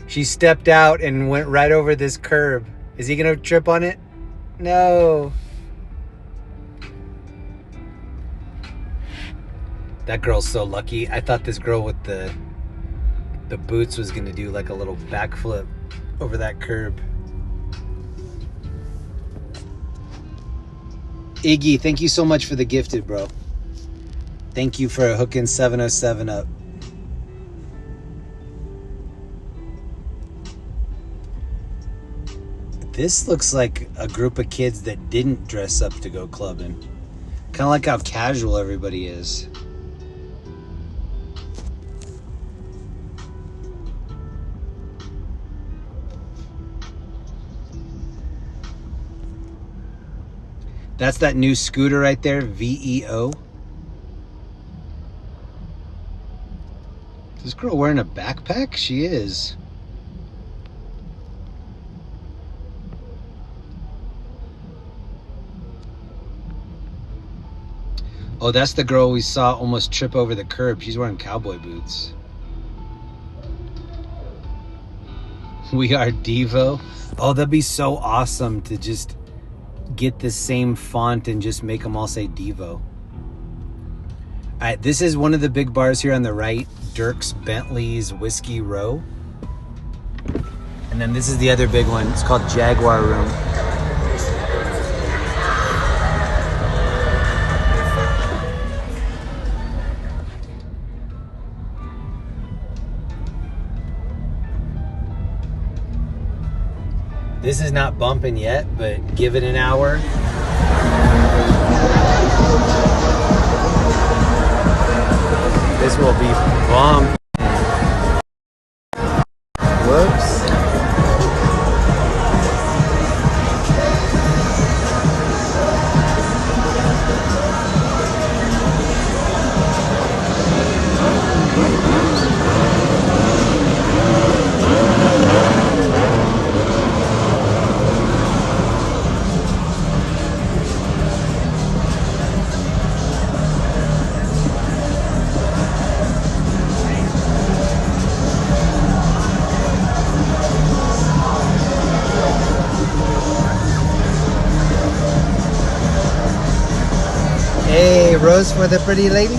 She stepped out and went right over this curb. Is he gonna trip on it? No. That girl's so lucky. I thought this girl with the boots was gonna do like a little backflip over that curb. Iggy, thank you so much for the gifted, bro. Thank you for hooking 707 up. This looks like a group of kids that didn't dress up to go clubbing. Kind of like how casual everybody is. That's that new scooter right there, VEO. Is this girl wearing a backpack? She is. Oh, that's the girl we saw almost trip over the curb. She's wearing cowboy boots. We are Devo. Oh, that'd be so awesome to just get the same font and just make them all say Devo. All right, this is one of the big bars here on the right, Dirk's Bentley's Whiskey Row. And then this is the other big one. It's called Jaguar Room. This is not bumping yet, but give it an hour. This will be bumped. Whoops. Hey, rose for the pretty lady?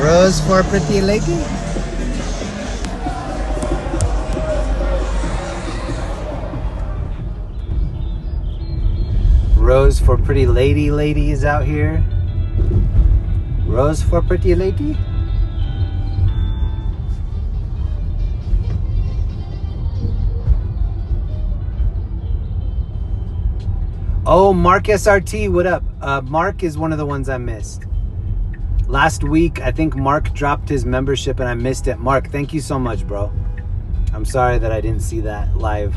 Rose for pretty lady? Rose for pretty ladies out here. Rose for pretty lady? Oh, Mark SRT, what up? Mark is one of the ones I missed. Last week, I think Mark dropped his membership and I missed it. Mark, thank you so much, bro. I'm sorry that I didn't see that live.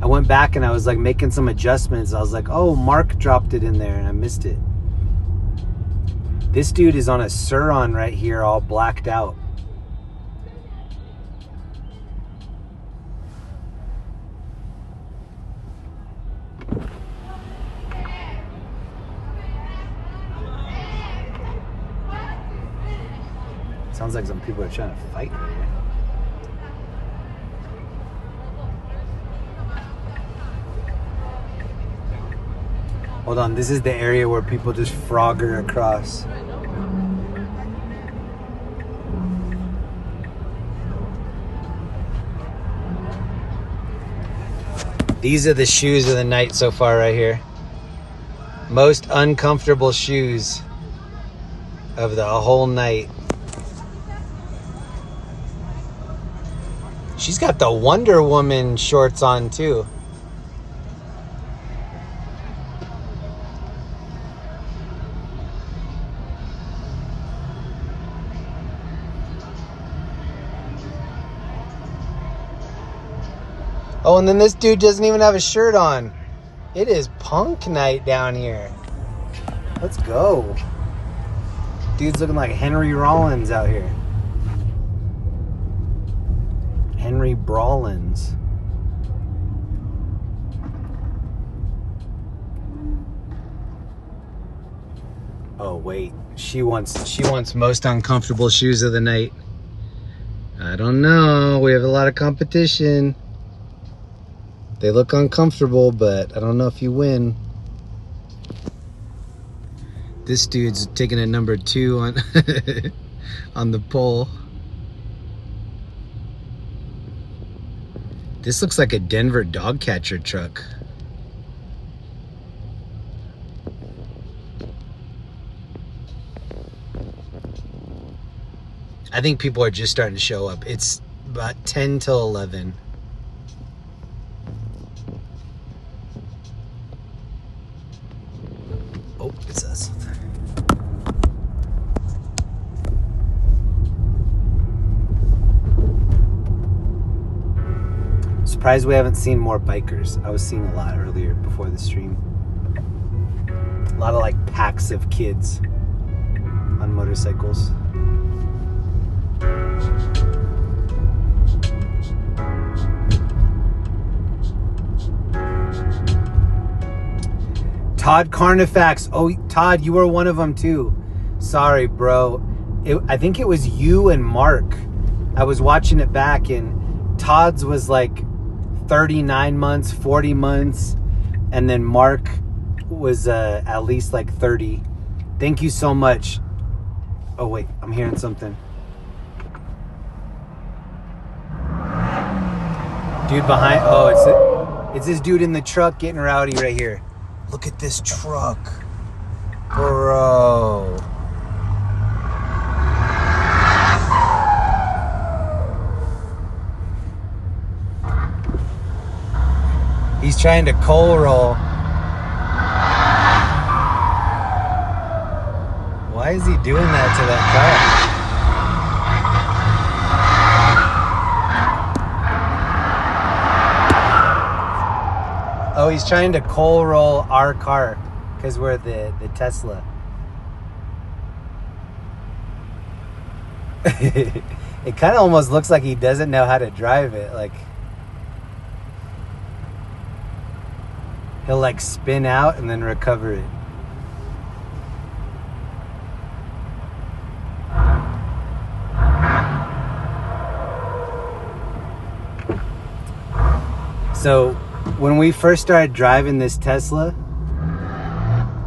I went back and I was like making some adjustments. I was like, oh, Mark dropped it in there and I missed it. This dude is on a Suron right here, all blacked out. Sounds like some people are trying to fight right here. Hold on, this is the area where people just frogger across. These are the shoes of the night so far right here. Most uncomfortable shoes of the whole night. She's got the Wonder Woman shorts on too. Oh, and then this dude doesn't even have a shirt on. It is punk night down here. Let's go. Dude's looking like Henry Rollins out here. Henry Brawlins. Oh wait, she wants most uncomfortable shoes of the night. I don't know. We have a lot of competition. They look uncomfortable, but I don't know if you win. This dude's taking a number 2 on on the pole. This looks like a Denver dog catcher truck. I think people are just starting to show up. It's about 10 till 11. Oh, it's us. Surprised we haven't seen more bikers. I was seeing a lot earlier before the stream. A lot of like packs of kids on motorcycles. Todd Carnifax. Oh, Todd, you were one of them too. Sorry, bro. I think it was you and Mark. I was watching it back and Todd's was like 39 months, 40 months. And then Mark was at least like 30. Thank you so much. Oh, wait, I'm hearing something. Dude behind. Oh, it's this dude in the truck getting rowdy right here. Look at this truck. Bro. He's trying to coal roll. Why is he doing that to that car? Oh, he's trying to coal roll our car because we're the Tesla. It kind of almost looks like he doesn't know how to drive it. Like, he'll like spin out and then recover it. So when we first started driving this Tesla,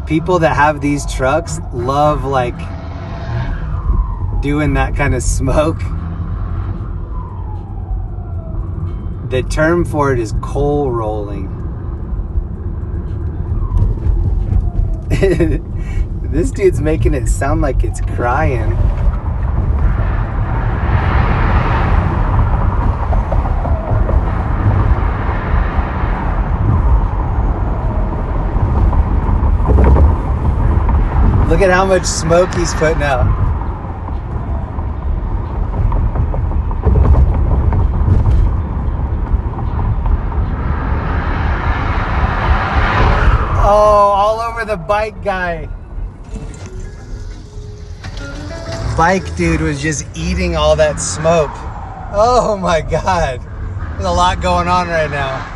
people that have these trucks love like doing that kind of smoke. The term for it is coal rolling. This dude's making it sound like it's crying. Look at how much smoke he's putting out. Oh, all over the bike guy. Bike dude was just eating all that smoke. Oh my God. There's a lot going on right now.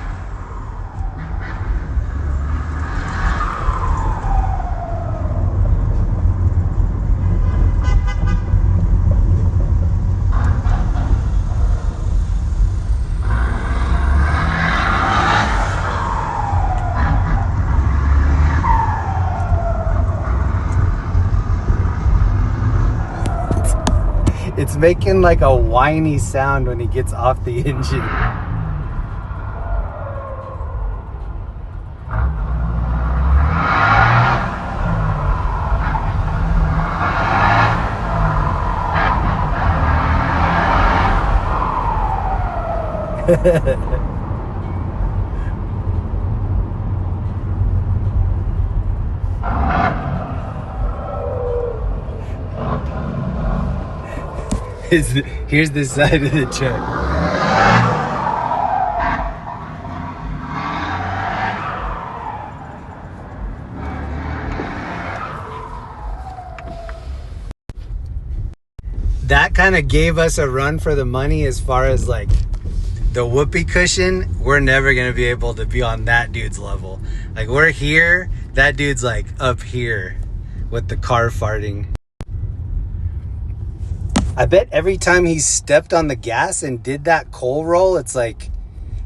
It's making like a whiny sound when he gets off the engine. Here's the side of the truck. That kind of gave us a run for the money as far as like the whoopee cushion. We're never going to be able to be on that dude's level. Like, we're here, that dude's like up here with the car farting. I bet every time he stepped on the gas and did that coal roll, it's like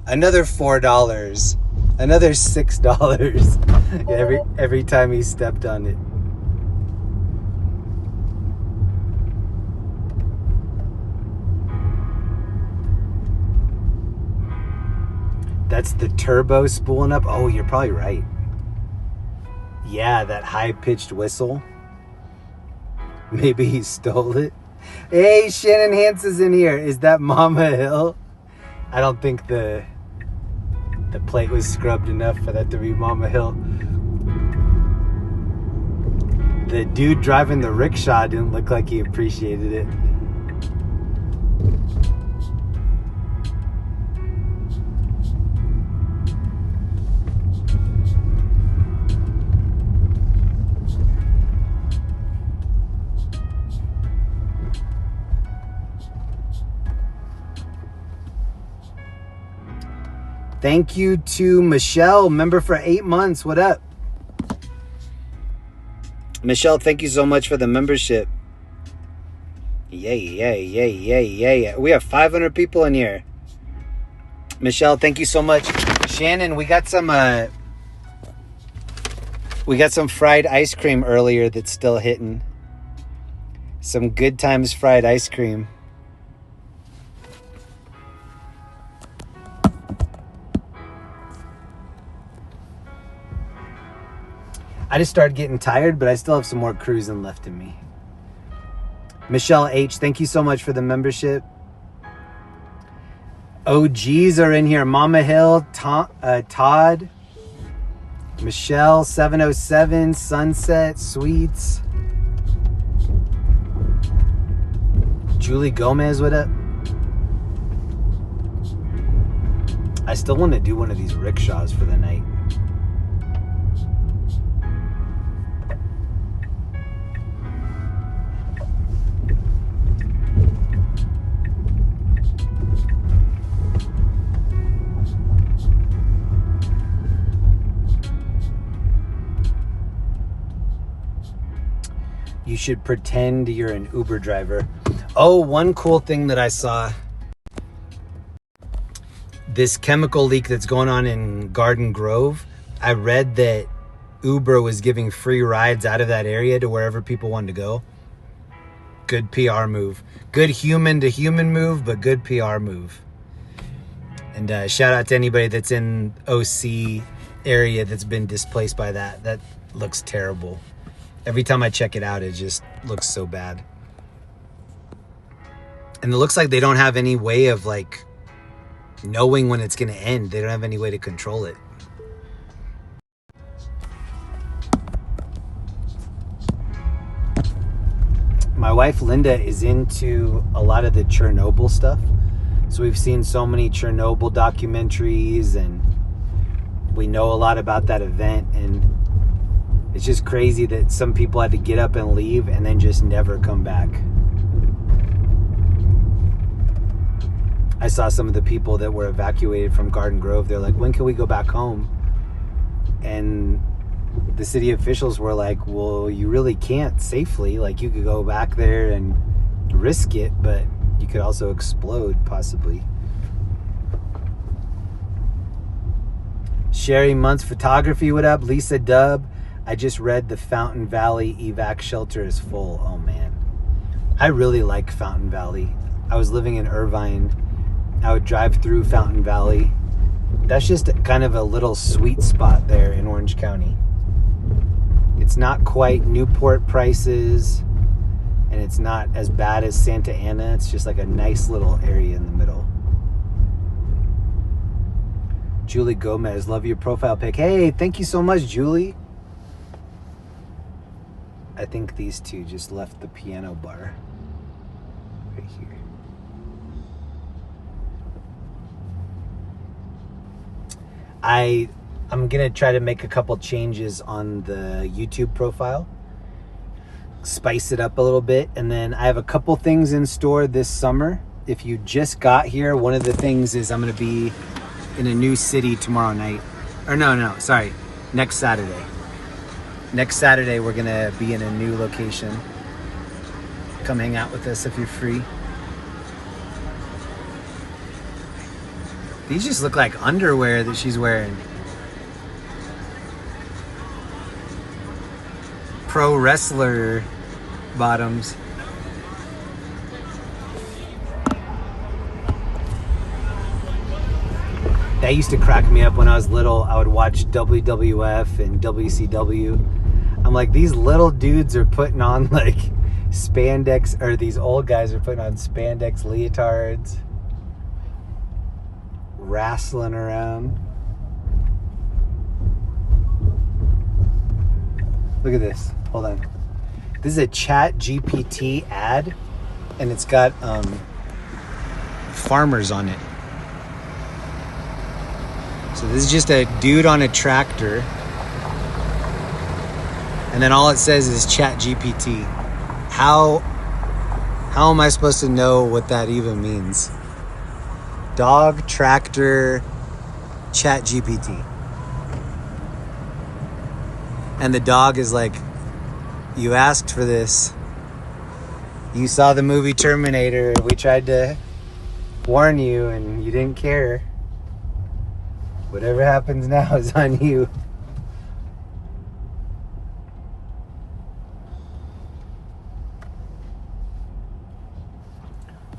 another $4, another $6 every time he stepped on it. That's the turbo spooling up. Oh, you're probably right. Yeah, that high-pitched whistle. Maybe he stole it. Hey, Shannon Hance is in here. Is that Mama Hill? I don't think the plate was scrubbed enough for that to be Mama Hill. The dude driving the rickshaw didn't look like he appreciated it. Thank you to Michelle, member for 8 months. What up? Michelle, thank you so much for the membership. Yay, yay, yay, yay, yay. We have 500 people in here. Michelle, thank you so much. Shannon, we got some fried ice cream earlier that's still hitting. Some Good Times fried ice cream. I just started getting tired, but I still have some more cruising left in me. Michelle H., thank you so much for the membership. OGs are in here. Mama Hill, Todd, Michelle, 707, Sunset, Sweets. Julie Gomez, what up? I still want to do one of these rickshaws for the night. You should pretend you're an Uber driver. Oh, one cool thing that I saw. This chemical leak that's going on in Garden Grove. I read that Uber was giving free rides out of that area to wherever people wanted to go. Good PR move. Good human to human move, but good PR move. And shout out to anybody that's in OC area that's been displaced by that. That looks terrible. Every time I check it out, it just looks so bad. And it looks like they don't have any way of like knowing when it's going to end. They don't have any way to control it. My wife Linda is into a lot of the Chernobyl stuff. So we've seen so many Chernobyl documentaries and we know a lot about that event, and it's just crazy that some people had to get up and leave and then just never come back. I saw some of the people that were evacuated from Garden Grove. They're like, when can we go back home? And the city officials were like, well, you really can't safely. Like, you could go back there and risk it, but you could also explode, possibly. Sherry Muntz Photography, what up? Lisa Dub. I just read the Fountain Valley evac shelter is full. Oh man, I really like Fountain Valley. I was living in Irvine. I would drive through Fountain Valley. That's just kind of a little sweet spot there in Orange County. It's not quite Newport prices, and it's not as bad as Santa Ana. It's just like a nice little area in the middle. Julie Gomez, love your profile pic. Hey, thank you so much, Julie. I think these two just left the piano bar right here. I'm gonna try to make a couple changes on the YouTube profile, spice it up a little bit, and then I have a couple things in store this summer. If you just got here, one of the things is I'm gonna be in a new city tomorrow night. Or sorry, next Saturday. Next Saturday, we're gonna be in a new location. Come hang out with us if you're free. These just look like underwear that she's wearing. Pro wrestler bottoms. That used to crack me up when I was little. I would watch WWF and WCW. I'm like, these little dudes are putting on like spandex, or these old guys are putting on spandex leotards, wrestling around. Look at this. Hold on. This is a Chat GPT ad, and it's got farmers on it. So this is just a dude on a tractor, and then all it says is Chat GPT. How am I supposed to know what that even means? Dog, tractor, Chat GPT. And the dog is like, you asked for this. You saw the movie Terminator. We tried to warn you and you didn't care. Whatever happens now is on you.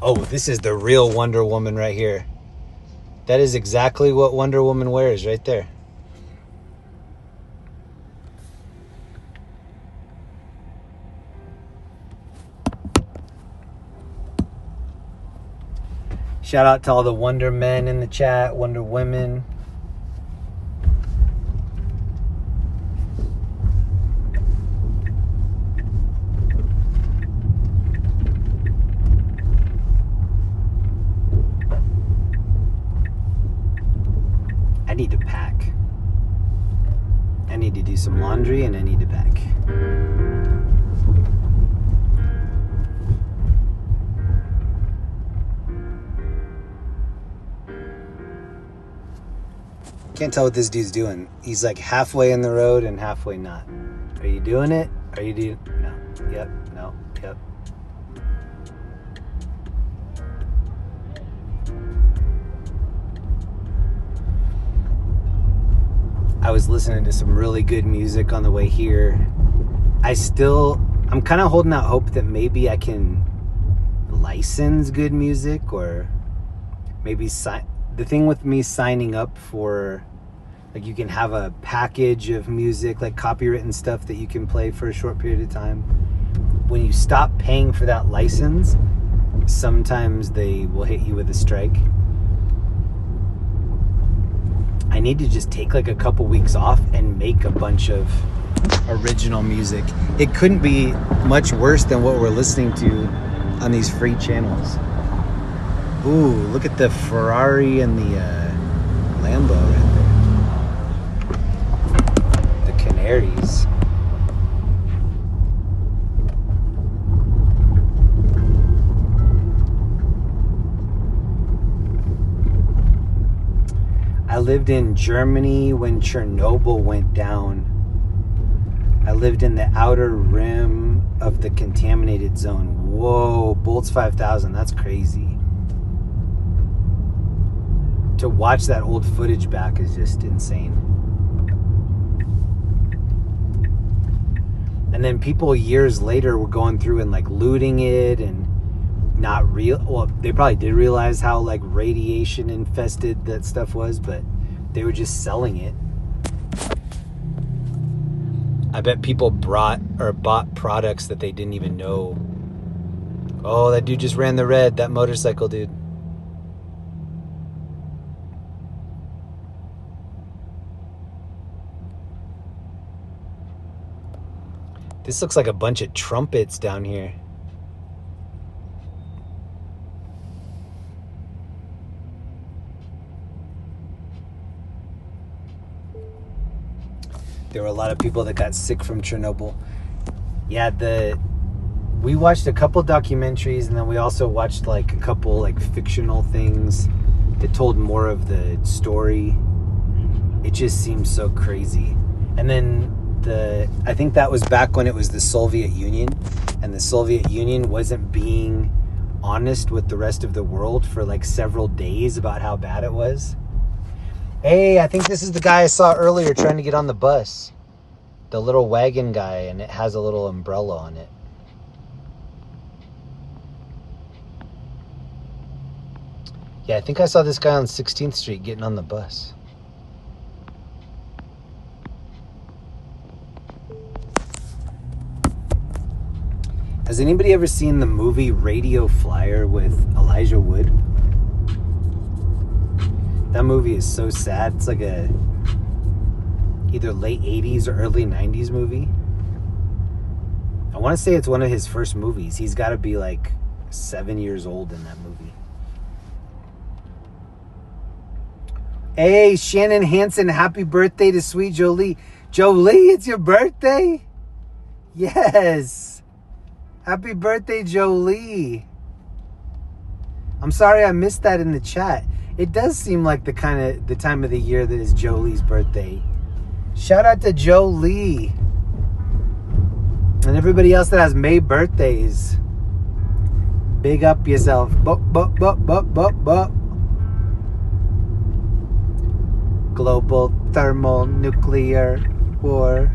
Oh, this is the real Wonder Woman right here. That is exactly what Wonder Woman wears right there. Shout out to all the Wonder Men in the chat, Wonder Women. I need to pack. I need to do some laundry and I need to pack. Can't tell what this dude's doing. He's like halfway in the road and halfway not. Are you doing it? Are you doing? No. Yep. No. Yep. I was listening to some really good music on the way here. I'm kind of holding out hope that maybe I can license good music, or maybe the thing with me signing up for, like, you can have a package of music, like copywritten stuff that you can play for a short period of time. When you stop paying for that license, sometimes they will hit you with a strike. I need to just take like a couple weeks off and make a bunch of original music. It couldn't be much worse than what we're listening to on these free channels. Ooh, look at the Ferrari and the Lambo right there. The Canaries. I lived in Germany when Chernobyl went down. I lived in the outer rim of the contaminated zone. Whoa, Bolts 5000, that's crazy. To watch that old footage back is just insane. And then people years later were going through and like looting it and they probably did realize how like radiation infested that stuff was, but they were just selling it. I bet people bought products that they didn't even know. Oh, that dude just ran the red, that motorcycle dude. This looks like a bunch of trumpets down here. There were a lot of people that got sick from Chernobyl. Yeah, we watched a couple documentaries, and then we also watched like a couple like fictional things that told more of the story. It just seems so crazy. And then I think that was back when it was the Soviet Union, and the Soviet Union wasn't being honest with the rest of the world for like several days about how bad it was. Hey, I think this is the guy I saw earlier trying to get on the bus. The little wagon guy, and it has a little umbrella on it. Yeah, I think I saw this guy on 16th Street getting on the bus. Has anybody ever seen the movie Radio Flyer with Elijah Wood? That movie is so sad. It's like a either late 80s or early 90s movie. I want to say it's one of his first movies. He's got to be like 7 years old in that movie. Hey, Shannon Hansen, happy birthday to sweet Jolie. Jolie, it's your birthday? Yes. Happy birthday, Jolie. I'm sorry I missed that in the chat. It does seem like the time of the year that is Jolie's birthday. Shout out to Jolie. And everybody else that has May birthdays. Big up yourself. Global thermonuclear war.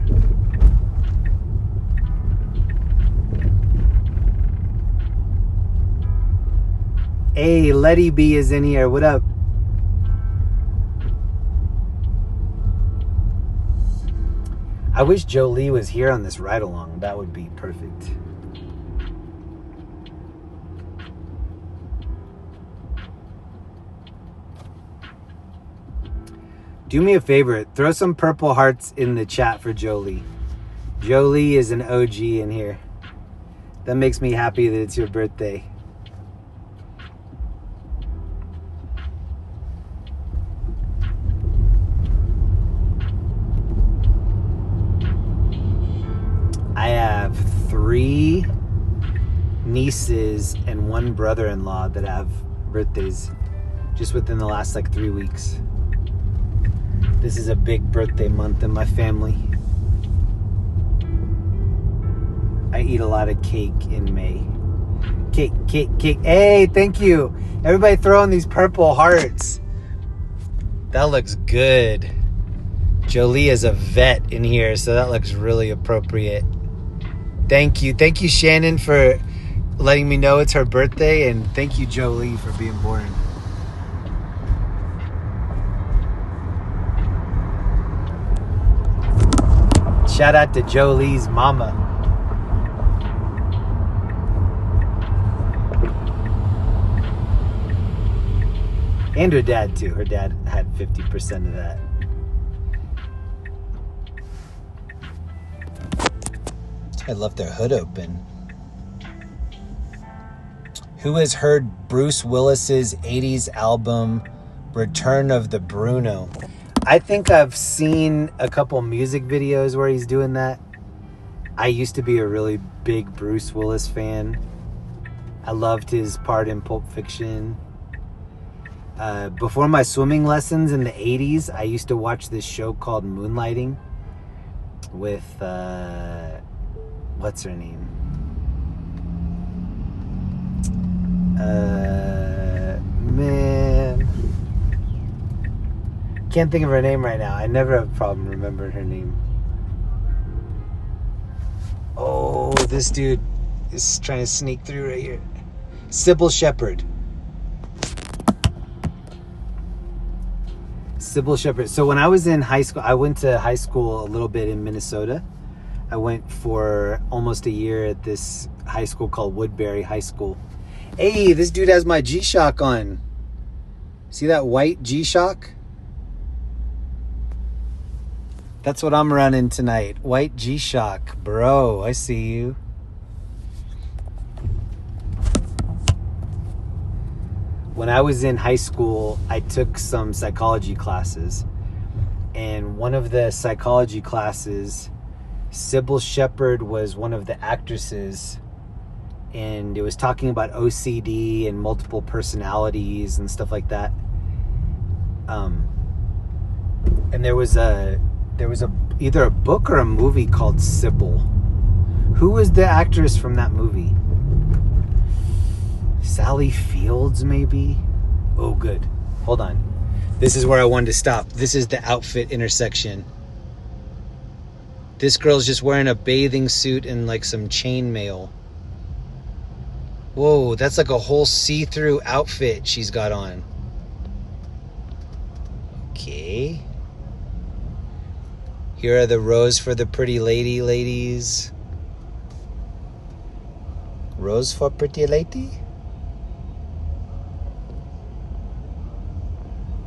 Hey, Letty B is in here. What up? I wish Jolie was here on this ride along. That would be perfect. Do me a favor. Throw some purple hearts in the chat for Jolie. Jolie is an OG in here. That makes me happy that it's your birthday. I have 3 nieces and 1 brother-in-law that have birthdays just within the last like 3 weeks. This is a big birthday month in my family. I eat a lot of cake in May. Cake, cake, cake. Hey, thank you. Everybody throwing these purple hearts. That looks good. Jolie is a vet in here, so that looks really appropriate. Thank you. Thank you, Shannon, for letting me know it's her birthday, and thank you, Jolie, for being born. Shout out to Jolie's mama. And her dad, too. Her dad had 50% of that. I left their hood open. Who has heard Bruce Willis's 80s album, Return of the Bruno? I think I've seen a couple music videos where he's doing that. I used to be a really big Bruce Willis fan. I loved his part in Pulp Fiction. Before my swimming lessons in the 80s, I used to watch this show called Moonlighting with, what's her name? Man. Can't think of her name right now. I never have a problem remembering her name. Oh, this dude is trying to sneak through right here. Sybil Shepherd. Sybil Shepherd. So when I was in high school, I went to high school a little bit in Minnesota. I went for almost a year at this high school called Woodbury High School. Hey, this dude has my G-Shock on. See that white G-Shock? That's what I'm running tonight. White G-Shock. Bro, I see you. When I was in high school, I took some psychology classes. And one of the psychology classes, Sybil Shepherd was one of the actresses. And it was talking about OCD and multiple personalities and stuff like that. And there was either a book or a movie called Sybil. Who was the actress from that movie? Sally Fields, maybe? Oh, good. Hold on. This is where I wanted to stop. This is the outfit intersection. This girl's just wearing a bathing suit and like some chainmail. Whoa, that's like a whole see-through outfit she's got on. Okay. Here are the rows for the pretty lady, ladies. Rose for pretty lady?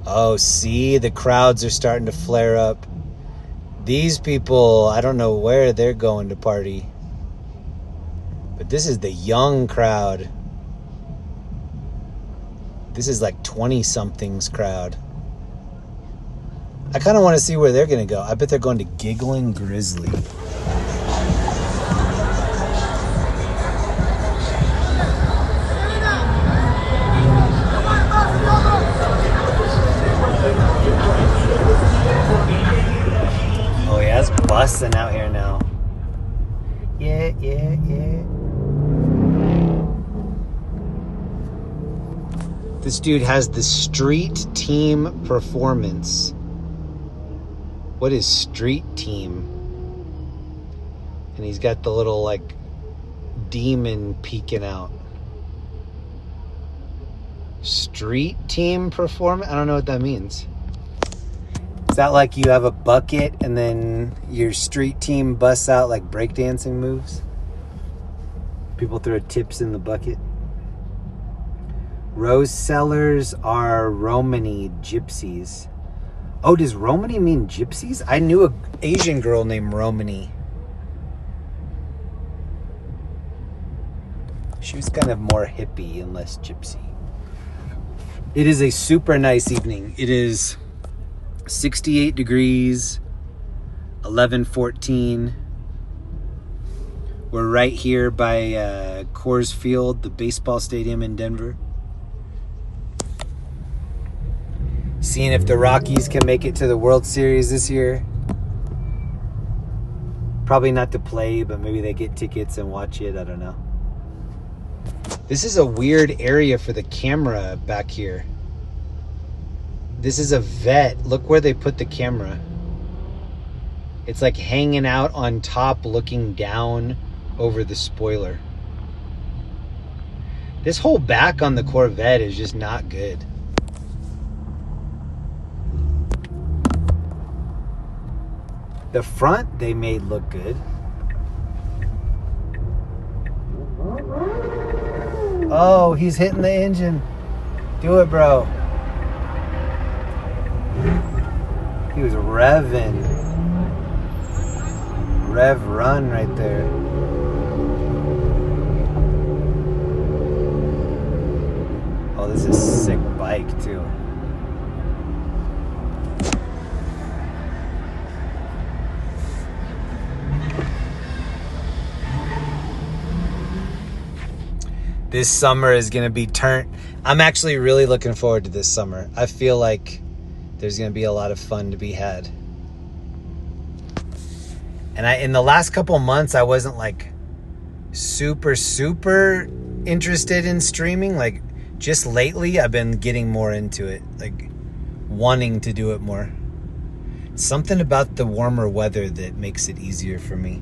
Oh, see, the crowds are starting to flare up. These people, I don't know where they're going to party. But this is the young crowd. This is like 20-somethings crowd. I kind of want to see where they're going to go. I bet they're going to Giggling Grizzly. Oh yeah, it's busting out here now. Yeah, yeah, yeah. This dude has the street team performance. What is street team? And he's got the little like demon peeking out. Street team performance? I don't know what that means. Is that like you have a bucket and then your street team busts out like breakdancing moves? People throw tips in the bucket. Rose sellers are Romany gypsies. Oh, does Romani mean gypsies? I knew an Asian girl named Romani. She was kind of more hippie and less gypsy. It is a super nice evening. It is 68 degrees, 11:14. We're right here by Coors Field, the baseball stadium in Denver. Seeing if the Rockies can make it to the World Series this year. Probably not to play, but maybe they get tickets and watch it. I don't know. This is a weird area for the camera back here. This is a vet. Look where they put the camera. It's like hanging out on top, looking down over the spoiler. This whole back on the Corvette is just not good. The front they made look good. Oh, he's hitting the engine. Do it, bro. He was revving. Rev run right there. Oh, this is a sick bike too. This summer is going to be turned. I'm actually really looking forward to this summer. I feel like there's going to be a lot of fun to be had. And in the last couple months, I wasn't like super interested in streaming. Like just lately, I've been getting more into it, like wanting to do it more. Something about the warmer weather that makes it easier for me.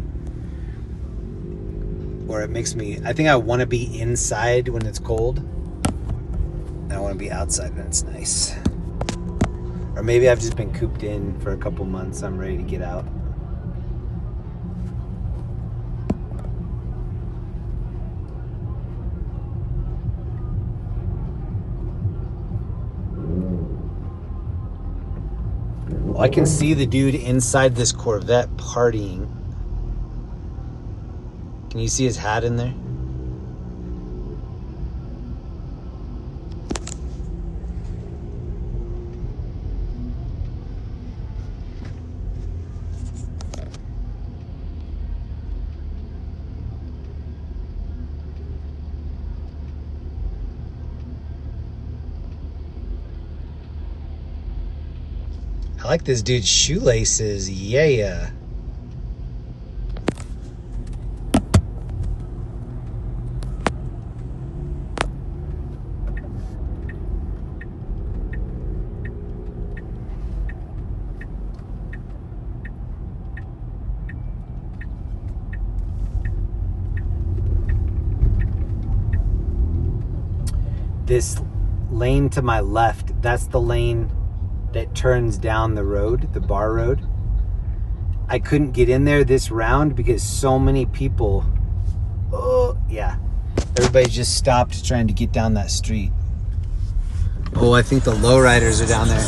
Or it makes me, I think I want to be inside when it's cold. And I want to be outside when it's nice. Or maybe I've just been cooped in for a couple months. I'm ready to get out. Well, I can see the dude inside this Corvette partying. Can you see his hat in there? I like this dude's shoelaces. Yeah. This lane to my left, that's the lane that turns down the road, the bar road. I couldn't get in there this round because so many people, oh yeah, everybody just stopped trying to get down that street. Oh, I think the lowriders are down there.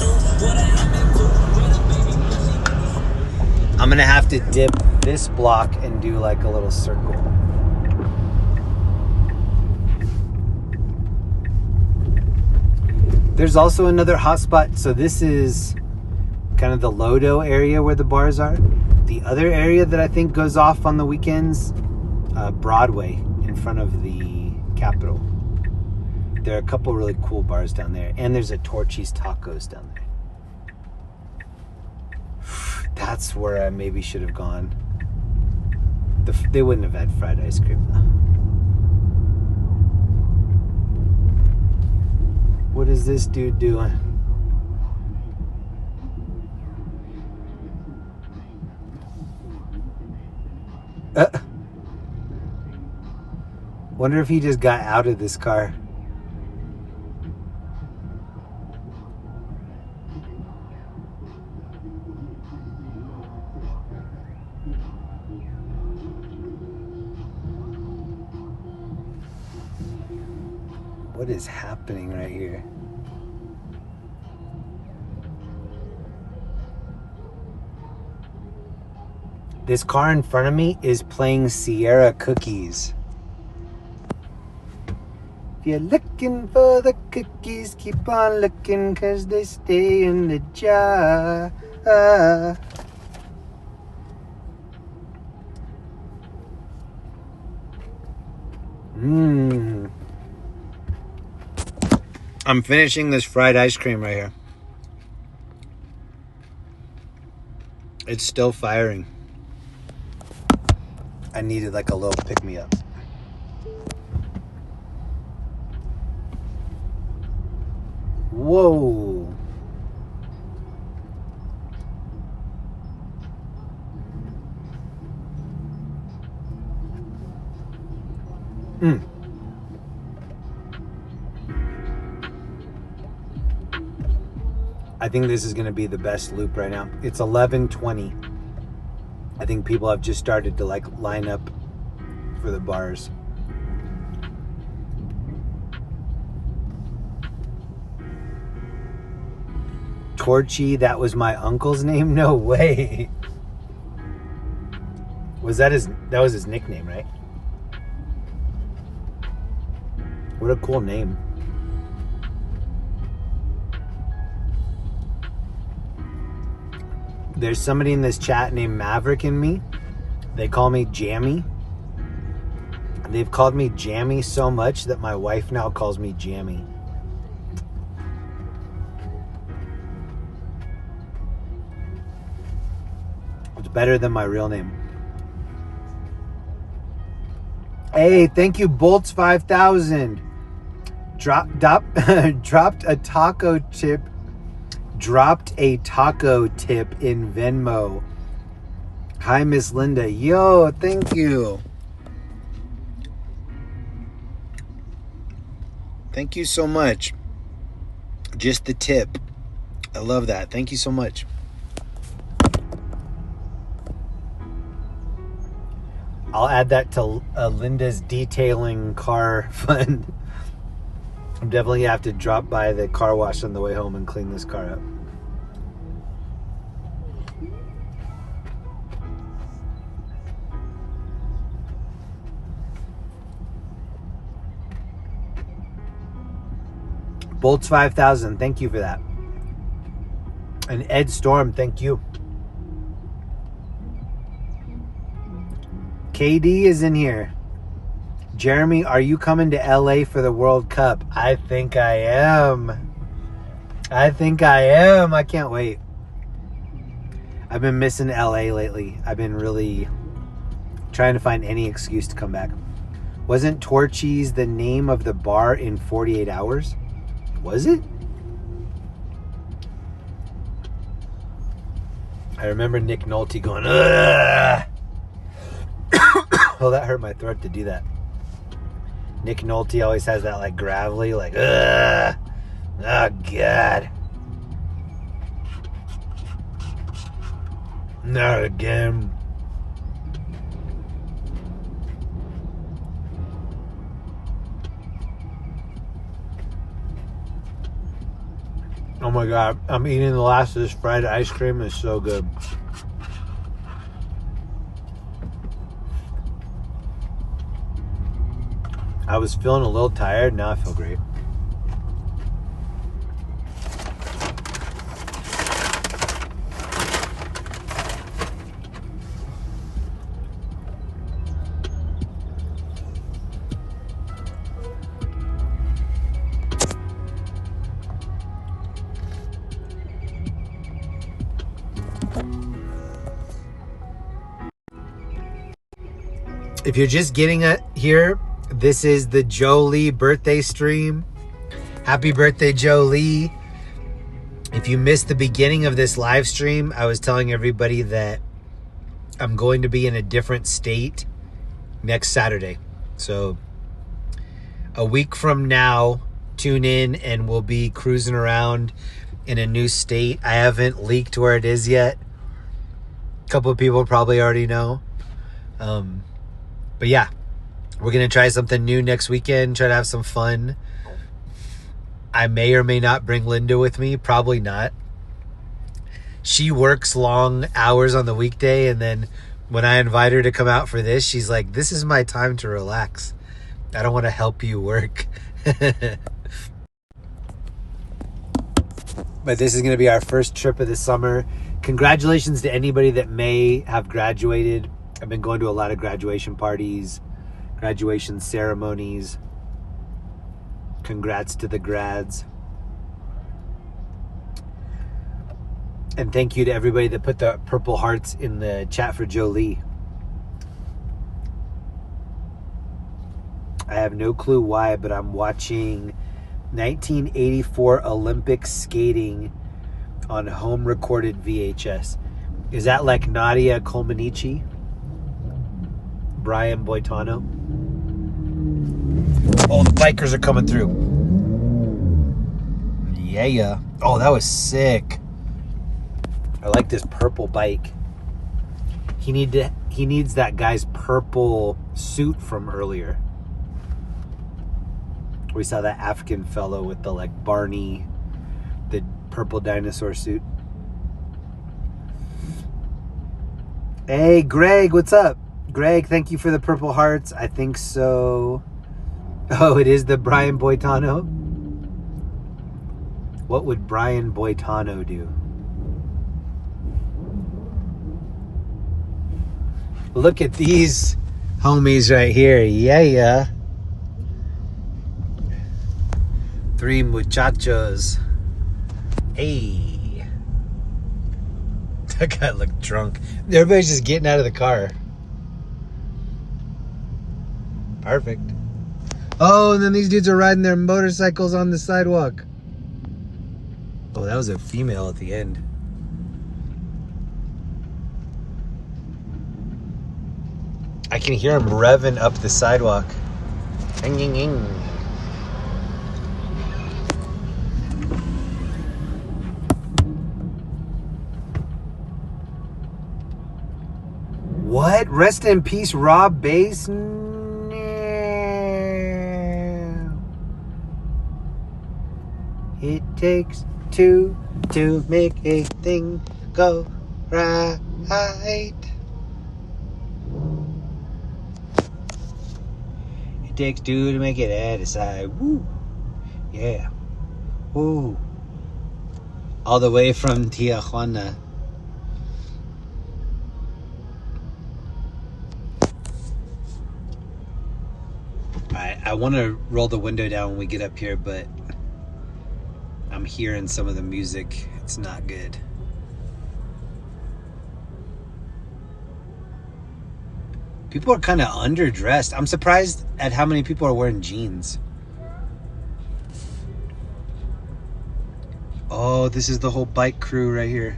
I'm gonna have to dip this block and do like a little circle. There's also another hotspot. So this is kind of the Lodo area where the bars are. The other area that I think goes off on the weekends, Broadway in front of the Capitol. There are a couple really cool bars down there. And there's a Torchy's Tacos down there. That's where I maybe should have gone. They wouldn't have had fried ice cream though. What is this dude doing? Wonder if he just got out of this car. What is happening right here? This car in front of me is playing Sierra Cookies. If you're looking for the cookies, keep on looking, 'cause they stay in the jar. I'm finishing this fried ice cream right here. It's still firing. I needed like a little pick-me-up. Whoa. I think this is going to be the best loop right now. It's 11:20. I think people have just started to like line up for the bars. Torchy, that was my uncle's name? No way. That was his nickname, right? What a cool name. There's somebody in this chat named Maverick and me. They call me Jammy. They've called me Jammy so much that my wife now calls me Jammy. It's better than my real name. Hey, thank you, Bolts 5000. Dropped a taco tip. Dropped a taco tip in Venmo. Hi, Miss Linda. Yo, thank you. Thank you so much. Just the tip. I love that. Thank you so much. I'll add that to Linda's detailing car fund. I'm definitely have to drop by the car wash on the way home and clean this car up. Bolts 5000, thank you for that. And Ed Storm, thank you. KD is in here. Jeremy, are you coming to LA for the World Cup? I think I am. I can't wait. I've been missing LA lately. I've been really trying to find any excuse to come back. Wasn't Torchy's the name of the bar in 48 Hours? Was it? I remember Nick Nolte going, ugh. Oh, that hurt my throat to do that. Nick Nolte always has that like gravelly, like, ugh. Oh, God. Not again. Oh my God, I'm eating the last of this fried ice cream. It's so good. I was feeling a little tired. Now I feel great. If you're just getting it here, this is the Jolie birthday stream. Happy birthday, Jolie. If you missed the beginning of this live stream, I was telling everybody that I'm going to be in a different state next Saturday. So a week from now, tune in and we'll be cruising around in a new state. I haven't leaked where it is yet. A couple of people probably already know. But yeah, we're going to try something new next weekend, try to have some fun. I may or may not bring Linda with me. Probably not. She works long hours on the weekday, and then When I invite her to come out for this, she's like, this is my time to relax. I don't want to help you work. But this is going to be our first trip of the summer. Congratulations to anybody that may have graduated. I've been going to a lot of graduation parties, graduation ceremonies. Congrats to the grads. And thank you to everybody that put the purple hearts in the chat for Jolie. I have no clue why, but I'm watching 1984 Olympic skating on home recorded VHS. Is that like Nadia Comaneci? Brian Boitano? Oh, the bikers are coming through. Yeah. Oh, that was sick. I like this purple bike. He needs that guy's purple suit from earlier. We saw that African fellow with the like Barney, the purple dinosaur suit. Hey, Greg, what's up? Greg, thank you for the purple hearts. I think so. Oh, it is the Brian Boitano? What would Brian Boitano do? Look at these homies right here. Yeah. 3 muchachos. Hey. That guy looked drunk. Everybody's just getting out of the car. Perfect. Oh, and then these dudes are riding their motorcycles on the sidewalk. Oh, that was a female at the end. I can hear him revving up the sidewalk. What? Rest in peace, Rob Bass? No. It takes two to make a thing go right. Takes two to make it at a side. Woo. Yeah. Woo. All the way from Tijuana. I want to roll the window down when we get up here, but I'm hearing some of the music. It's not good. People are kind of underdressed. I'm surprised at how many people are wearing jeans. Oh, this is the whole bike crew right here.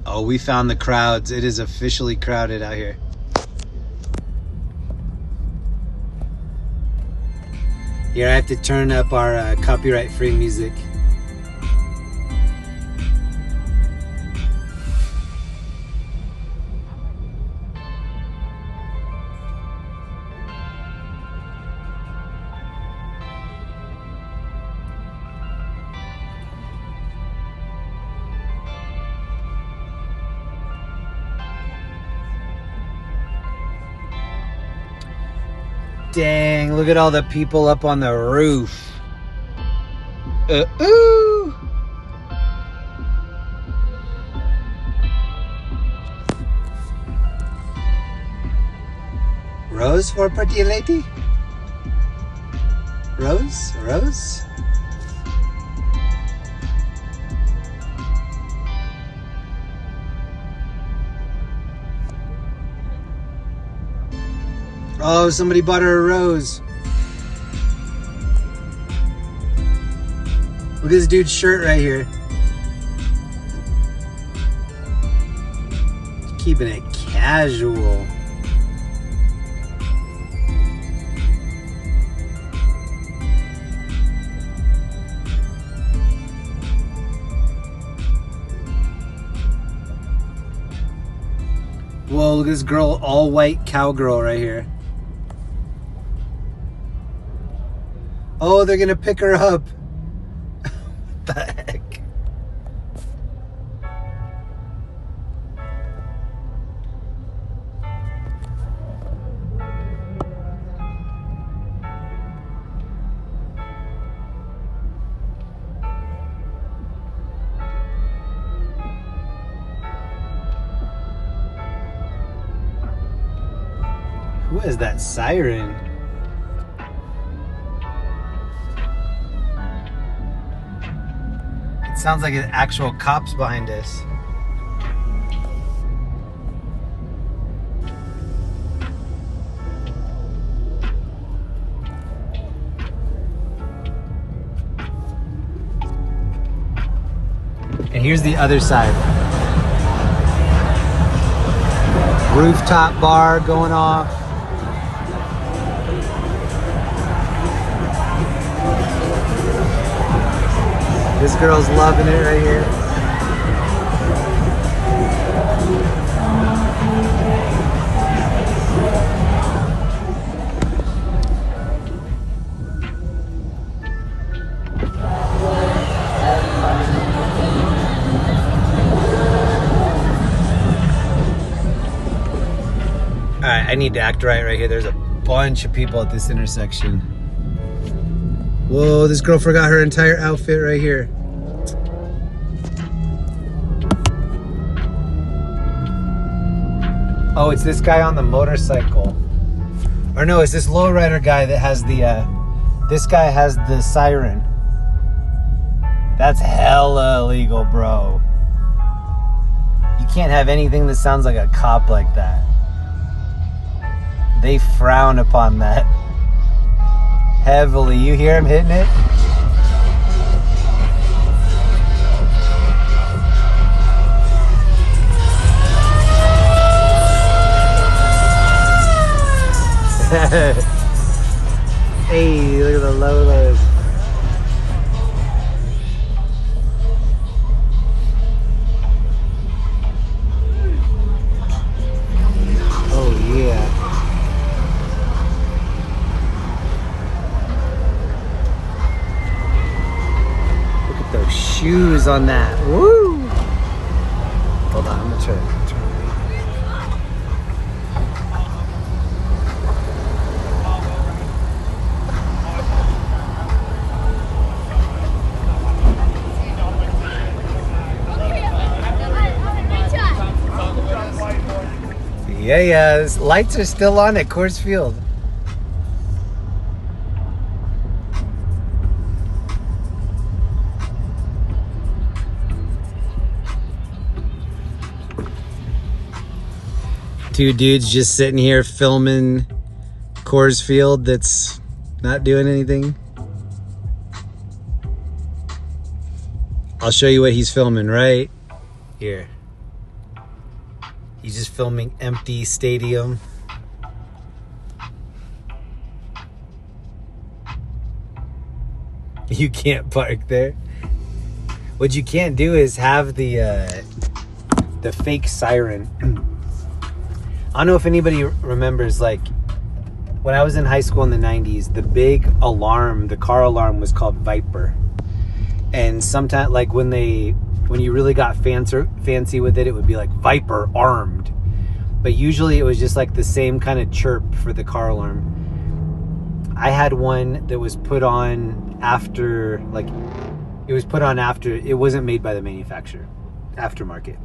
Oh, we found the crowds. It is officially crowded out here. Here, I have to turn up our copyright-free music. Dang, look at all the people up on the roof. Ooh. Rose for pretty lady? Rose? Rose? Oh, somebody bought her a rose. Look at this dude's shirt right here. Keeping it casual. Whoa, look at this girl, all white cowgirl right here. Oh, they're gonna pick her up. What the heck? Who is that siren? It sounds like an actual cops behind us. And here's the other side. Rooftop bar going off. This girl's loving it right here. All right, I need to act right here. There's a bunch of people at this intersection. Whoa, this girl forgot her entire outfit right here. Oh, it's this guy on the motorcycle. Or no, it's this lowrider guy that has the, this guy has the siren. That's hella illegal, bro. You can't have anything that sounds like a cop like that. They frown upon that. Heavily. You hear him hitting it? Hey, look at the Lolas. Oh yeah. Those shoes on that. Woo! Hold on, I'm gonna try to turn. Yeah, these lights are still on at Coors Field. Two dudes just sitting here filming Coors Field that's not doing anything. I'll show you what he's filming right here. He's just filming empty stadium. You can't park there. What you can't do is have the fake siren. I don't know if anybody remembers, like, when I was in high school in the 90s, the big alarm, the car alarm was called Viper. And sometimes, like, when you really got fancy with it, it would be like Viper armed. But usually it was just like the same kind of chirp for the car alarm. I had one that was put on after, like, it wasn't made by the manufacturer, aftermarket.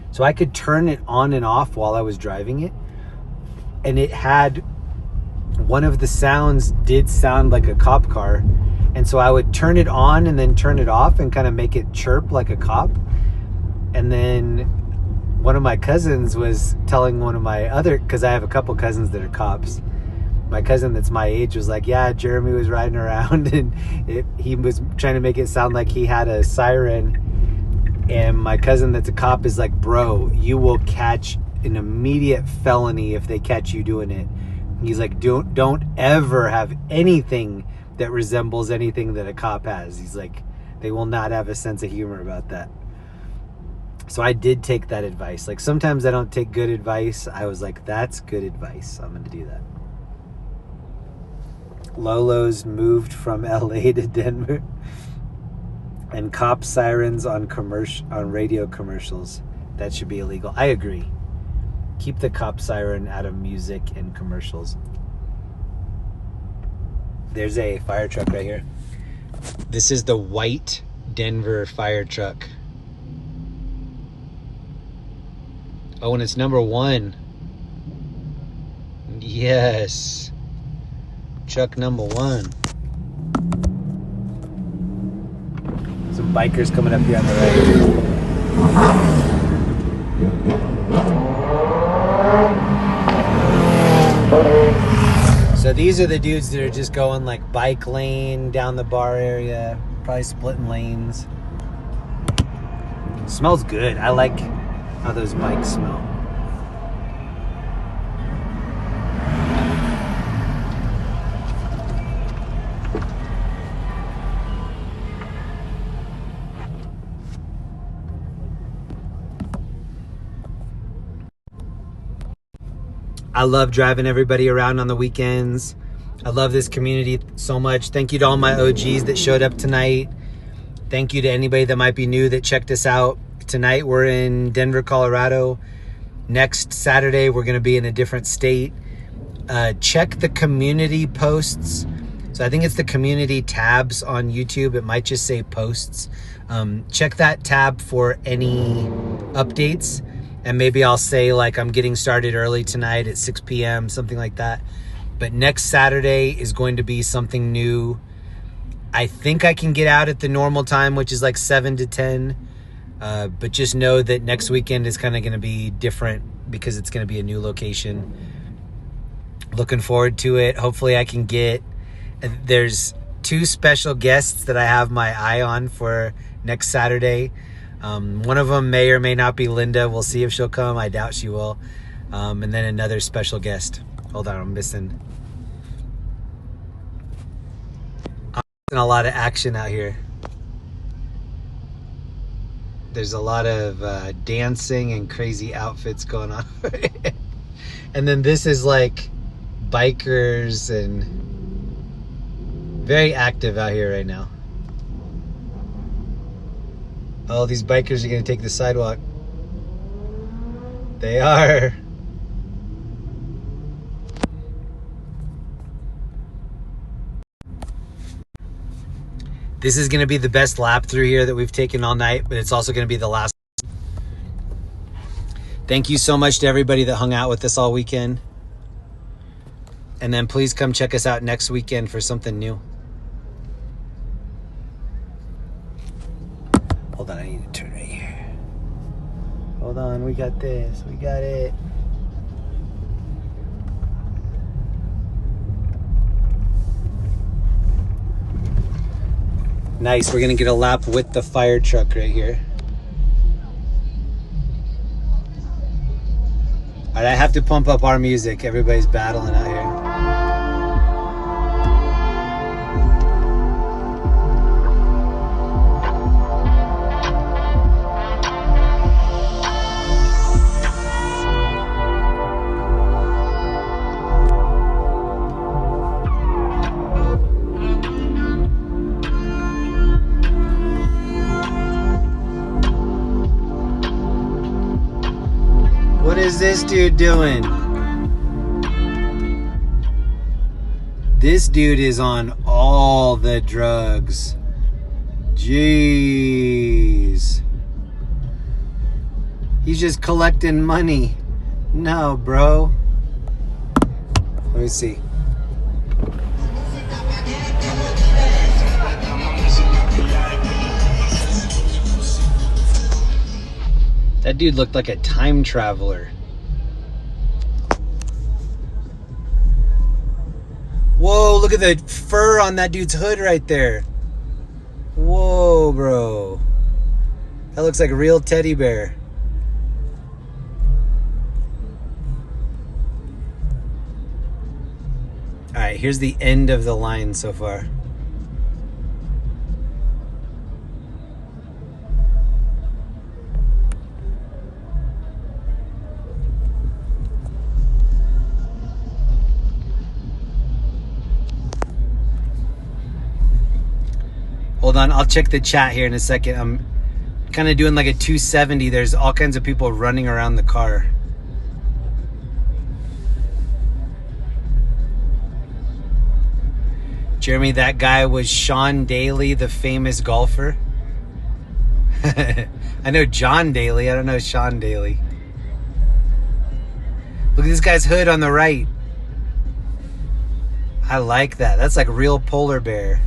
So I could turn it on and off while I was driving it. And it had, one of the sounds did sound like a cop car. And so I would turn it on and then turn it off and kind of make it chirp like a cop. And then one of my cousins was telling one of my other, because I have a couple cousins that are cops. My cousin that's my age was like, yeah, Jeremy was riding around and he was trying to make it sound like he had a siren. And my cousin that's a cop is like, bro, you will catch an immediate felony if they catch you doing it. He's like, don't ever have anything that resembles anything that a cop has. He's like, they will not have a sense of humor about that. So I did take that advice. Like sometimes I don't take good advice. I was like, that's good advice. I'm going to do that. Lolo's moved from LA to Denver. And cop sirens on radio commercials. That should be illegal. I agree. Keep the cop siren out of music and commercials. There's a fire truck right here. This is the white Denver fire truck. Oh, and it's number 1. Yes. Truck number 1. Some bikers coming up here on the right. So these are the dudes that are just going like bike lane down the bar area, probably splitting lanes. It smells good. I like how those bikes smell. I love driving everybody around on the weekends. I love this community so much. Thank you to all my OGs that showed up tonight. Thank you to anybody that might be new that checked us out. Tonight we're in Denver, Colorado. Next Saturday we're going to be in a different state. Check the community posts. So I think it's the community tabs on YouTube. It might just say posts. Check that tab for any updates. And maybe I'll say like I'm getting started early tonight at 6 p.m., something like that. But next Saturday is going to be something new. I think I can get out at the normal time, which is like 7 to 10. But just know that next weekend is kind of going to be different because it's going to be a new location. Looking forward to it. Hopefully I can get... There's 2 special guests that I have my eye on for next Saturday. One of them may or may not be Linda. We'll see if she'll come. I doubt she will. And then another special guest. Hold on, I'm missing a lot of action out here. There's a lot of dancing and crazy outfits going on. And then this is like bikers and very active out here right now. Oh, these bikers are going to take the sidewalk. They are. This is going to be the best lap through here that we've taken all night, but it's also going to be the last. Thank you so much to everybody that hung out with us all weekend. And then please come check us out next weekend for something new. Hold on, I need to turn right here. Hold on, we got this. We got it. Nice, we're gonna get a lap with the fire truck right here. All right, I have to pump up our music. Everybody's battling out here. What is this dude doing? This dude is on all the drugs. Jeez. He's just collecting money. No, bro. Let me see. That dude looked like a time traveler. Whoa, look at the fur on that dude's hood right there. Whoa, bro. That looks like a real teddy bear. All right, here's the end of the line so far. Hold on, I'll check the chat here in a second. I'm kind of doing like a 270. There's all kinds of people running around the car. Jeremy, that guy was Sean Daly, the famous golfer. I know John Daly, I don't know Sean Daly. Look at this guy's hood on the right. I like that. That's like real polar bear.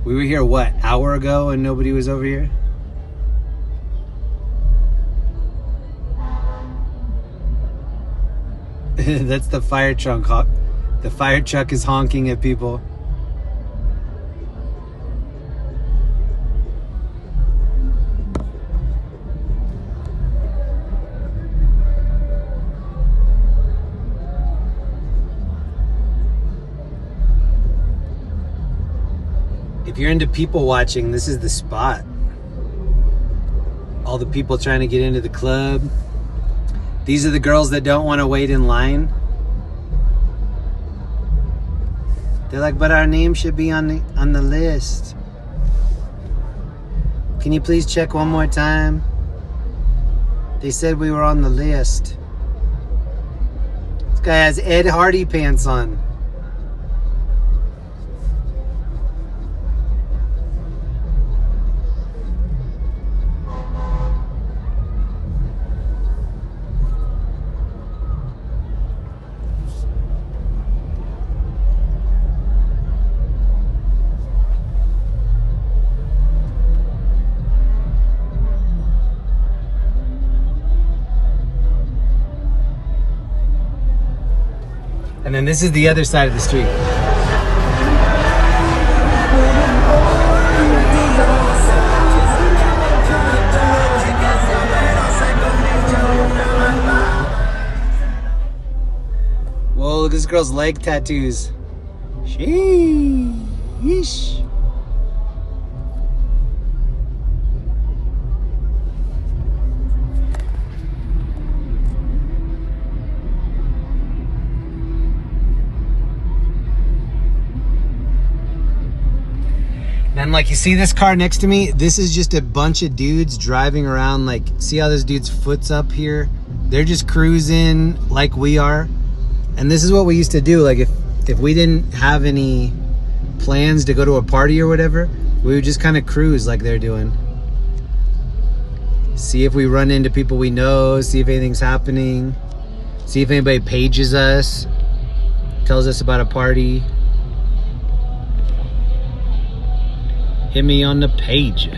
We were here, what, hour ago and nobody was over here? That's the fire truck. The fire truck is honking at people. If you're into people watching, this is the spot. All the people trying to get into the club. These are the girls that don't want to wait in line. They're like, but our name should be on the list. Can you please check one more time? They said we were on the list. This guy has Ed Hardy pants on. And then this is the other side of the street. Whoa, look at this girl's leg tattoos. Sheesh. And like, you see this car next to me? This is just a bunch of dudes driving around. Like, see how this dude's foot's up here? They're just cruising like we are. And this is what we used to do. Like, if we didn't have any plans to go to a party or whatever, we would just kind of cruise like they're doing. See if we run into people we know, see if anything's happening, see if anybody pages us, tells us about a party. Hit me on the page.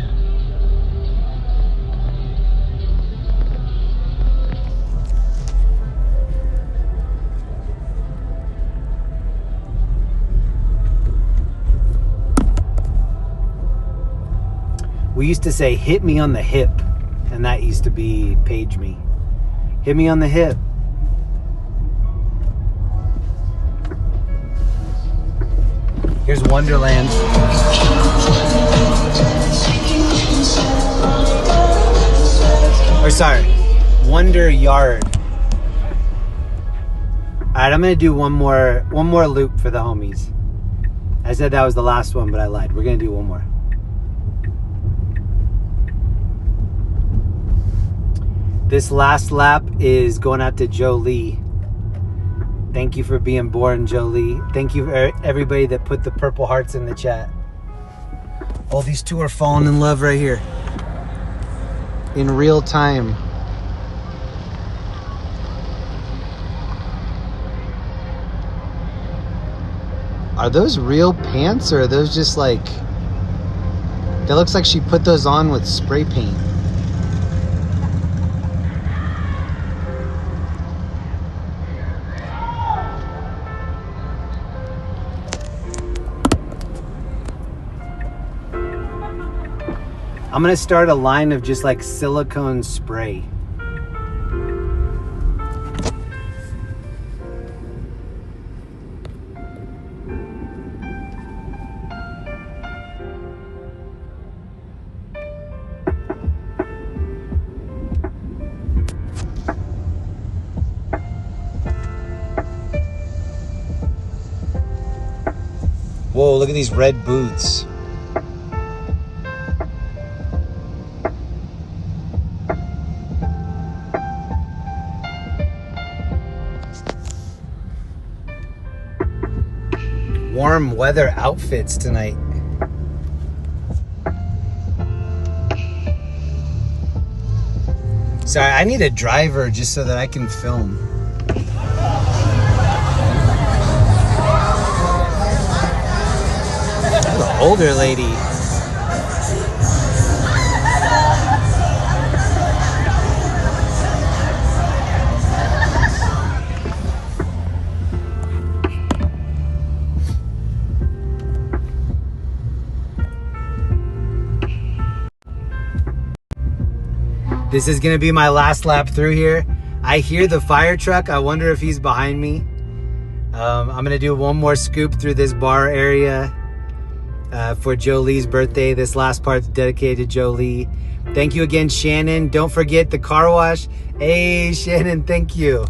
We used to say, hit me on the hip. And that used to be page me. Hit me on the hip. Here's Wonderland. Or sorry, Wonder Yard. Alright, I'm gonna do one more loop for the homies. I said that was the last one, but I lied. We're gonna do one more. This last lap is going out to Jolie. Thank you for being born, Jolie. Thank you for everybody that put the purple hearts in the chat. Oh, these two are falling in love right here. In real time. Are those real pants or are those just like... That looks like she put those on with spray paint. I'm gonna start a line of just like silicone spray. Whoa, look at these red boots. Warm weather outfits tonight. Sorry, I need a driver just so that I can film. The older lady. This is gonna be my last lap through here. I hear the fire truck. I wonder if he's behind me. I'm gonna do one more scoop through this bar area for Jolie's birthday. This last part's dedicated to Jolie. Thank you again, Shannon. Don't forget the car wash. Hey, Shannon, thank you.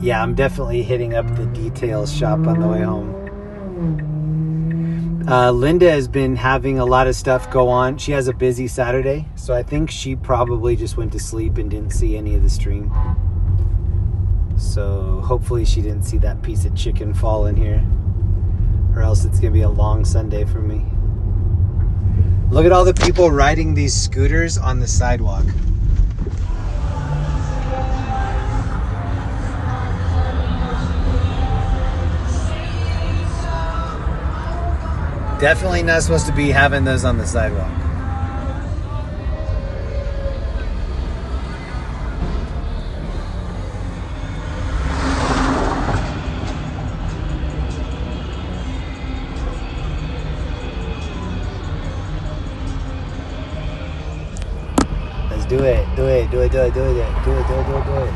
Yeah, I'm definitely hitting up the details shop on the way home. Linda has been having a lot of stuff go on. She has a busy Saturday, so I think she probably just went to sleep and didn't see any of the stream. So hopefully she didn't see that piece of chicken fall in here, or else it's gonna be a long Sunday for me. Look at all the people riding these scooters on the sidewalk. Definitely not supposed to be having those on the sidewalk. Let's do it. Do it. Do it. Do it. Do it. Do it. Do it. Do it. Do it. Do it.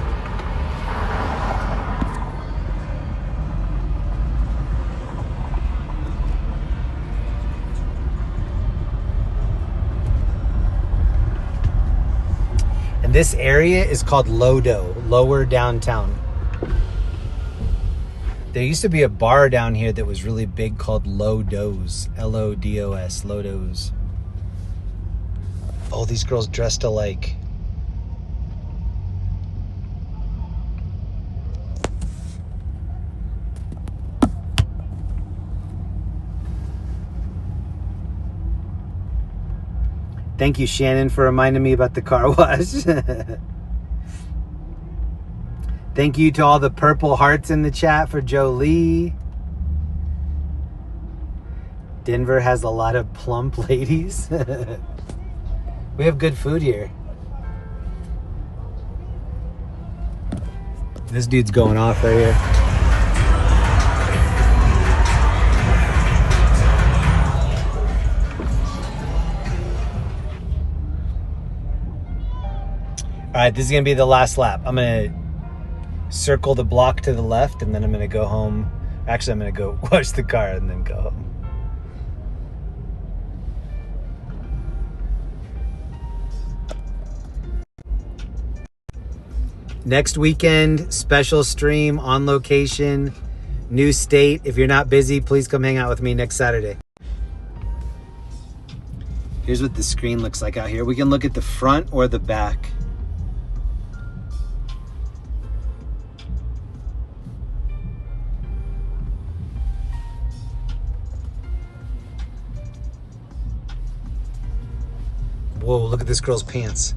This area is called Lodo, Lower Downtown. There used to be a bar down here that was really big called Lodos, L-O-D-O-S, Lodos. Oh, these girls dressed alike. Thank you, Shannon, for reminding me about the car wash. Thank you to all the purple hearts in the chat for Jolie. Denver has a lot of plump ladies. We have good food here. This dude's going off right here. All right, this is gonna be the last lap. I'm gonna circle the block to the left, and then I'm gonna go home. Actually, I'm gonna go wash the car and then go home. Next weekend, special stream on location, new state. If you're not busy, please come hang out with me next Saturday. Here's what the screen looks like out here. We can look at the front or the back. Whoa, look at this girl's pants.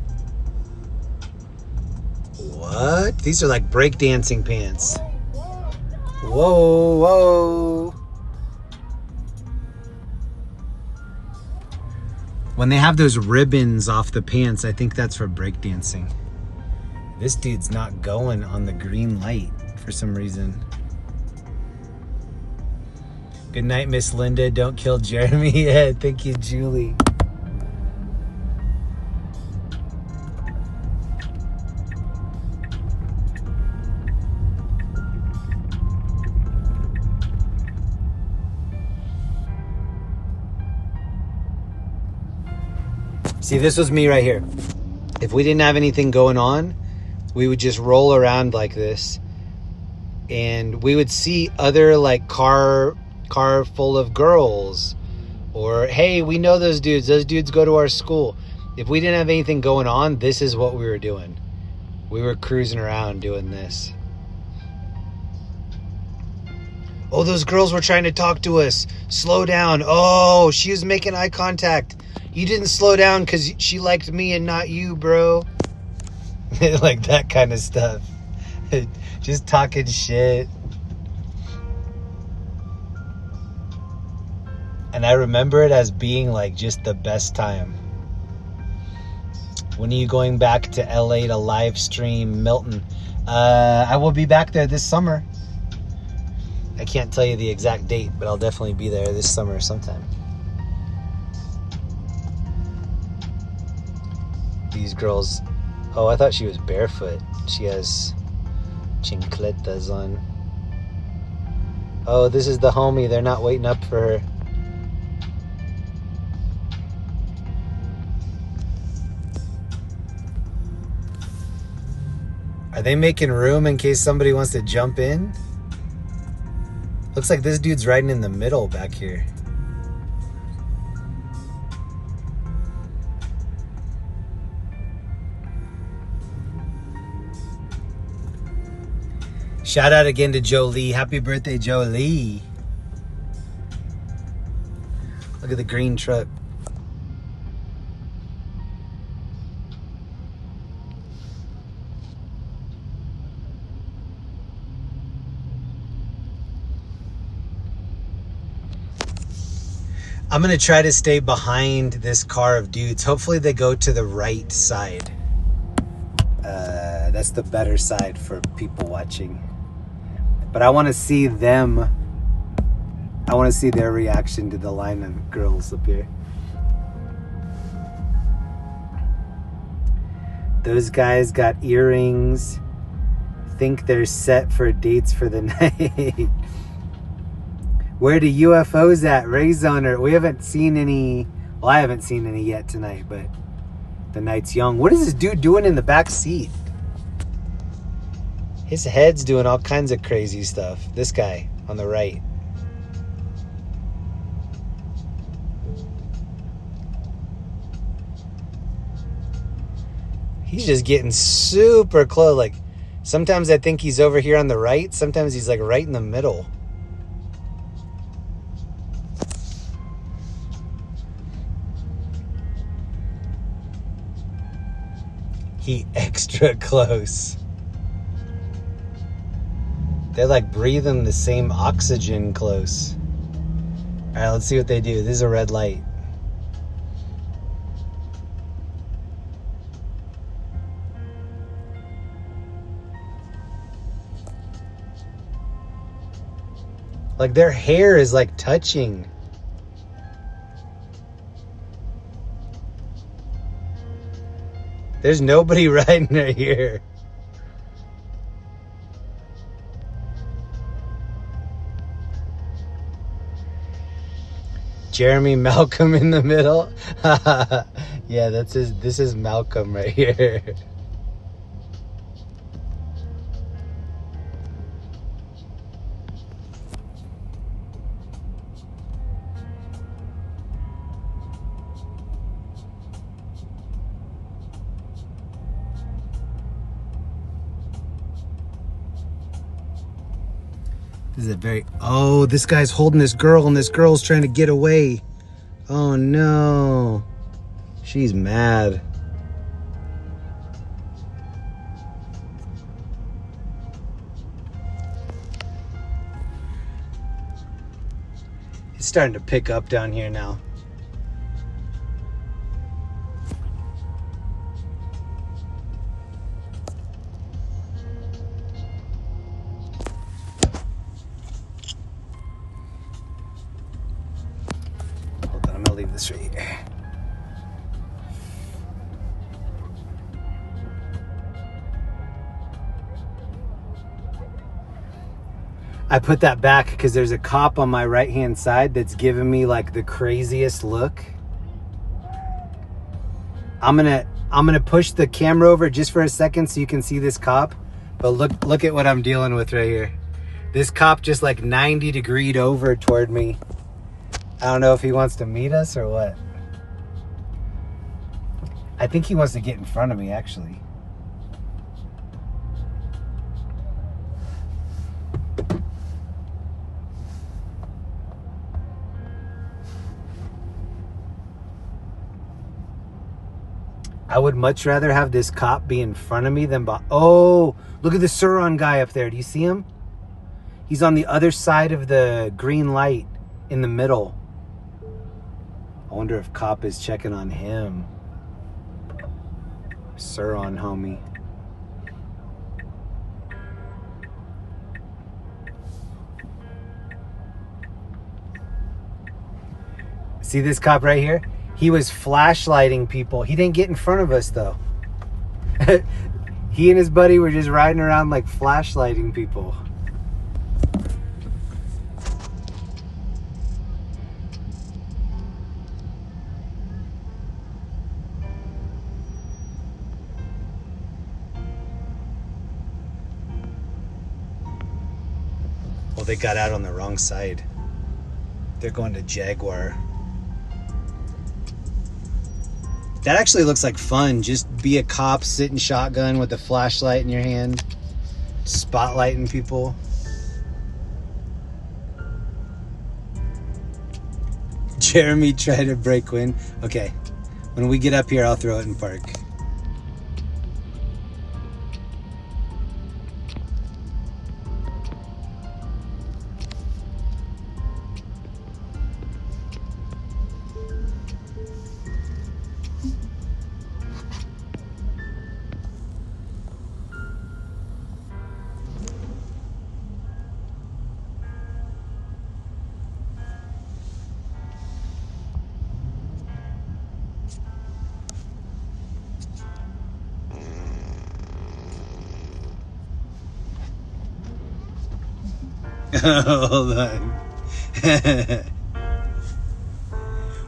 What? These are like breakdancing pants. Whoa, whoa. When they have those ribbons off the pants, I think that's for breakdancing. This dude's not going on the green light for some reason. Good night, Miss Linda. Don't kill Jeremy. Yeah, thank you, Julie. See, this was me right here. If we didn't have anything going on, we would just roll around like this, and we would see other like car full of girls, or hey, we know those dudes go to our school. If we didn't have anything going on, this is what we were doing. We were cruising around doing this. Oh, those girls were trying to talk to us. Slow down. Oh, she was making eye contact. You didn't slow down because she liked me and not you, bro. Like that kind of stuff. Just talking shit. And I remember it as being like just the best time. When are you going back to LA to live stream Milton? I will be back there this summer. I can't tell you the exact date, but I'll definitely be there this summer sometime. These girls... Oh, I thought she was barefoot. She has chancletas on. Oh, this is the homie. They're not waiting up for her. Are they making room in case somebody wants to jump in? Looks like this dude's riding in the middle back here. Shout out again to Jolie. Happy birthday, Jolie. Look at the green truck. I'm gonna try to stay behind this car of dudes. Hopefully they go to the right side. That's the better side for people watching. But I want to see them. I want to see their reaction to the line of girls up here. Those guys got earrings. Think they're set for dates for the night. Where the UFOs at? Rayzoner. We haven't seen any. Well, I haven't seen any yet tonight, but the night's young. What is this dude doing in the back seat? His head's doing all kinds of crazy stuff. This guy on the right. He's just getting super close. Like, sometimes I think he's over here on the right. Sometimes he's like right in the middle. He extra close. They're like breathing the same oxygen close. All right, let's see what they do. This is a red light. Like their hair is like touching. There's nobody riding right here. Jeremy Malcolm in the middle. Yeah, that's his. This is Malcolm right here. This is a very... Oh, this guy's holding this girl and this girl's trying to get away. Oh, no. She's mad. It's starting to pick up down here now. Leave this right here. I put that back because there's a cop on my right hand side that's giving me like the craziest look. I'm I'm gonna push the camera over just for a second so you can see this cop. But look at what I'm dealing with right here. This cop just like 90 degreed over toward me. I don't know if he wants to meet us or what. I think he wants to get in front of me, actually. I would much rather have this cop be in front of me than oh, look at the Suron guy up there. Do you see him? He's on the other side of the green light in the middle. I wonder if cop is checking on him. Suron, homie. See this cop right here? He was flashlighting people. He didn't get in front of us though. He and his buddy were just riding around like flashlighting people. Well, they got out on the wrong side. They're going to Jaguar. That actually looks like fun. Just be a cop sitting shotgun with a flashlight in your hand, spotlighting people. Jeremy tried to break wind. Okay, when we get up here, I'll throw it in park. Hold on.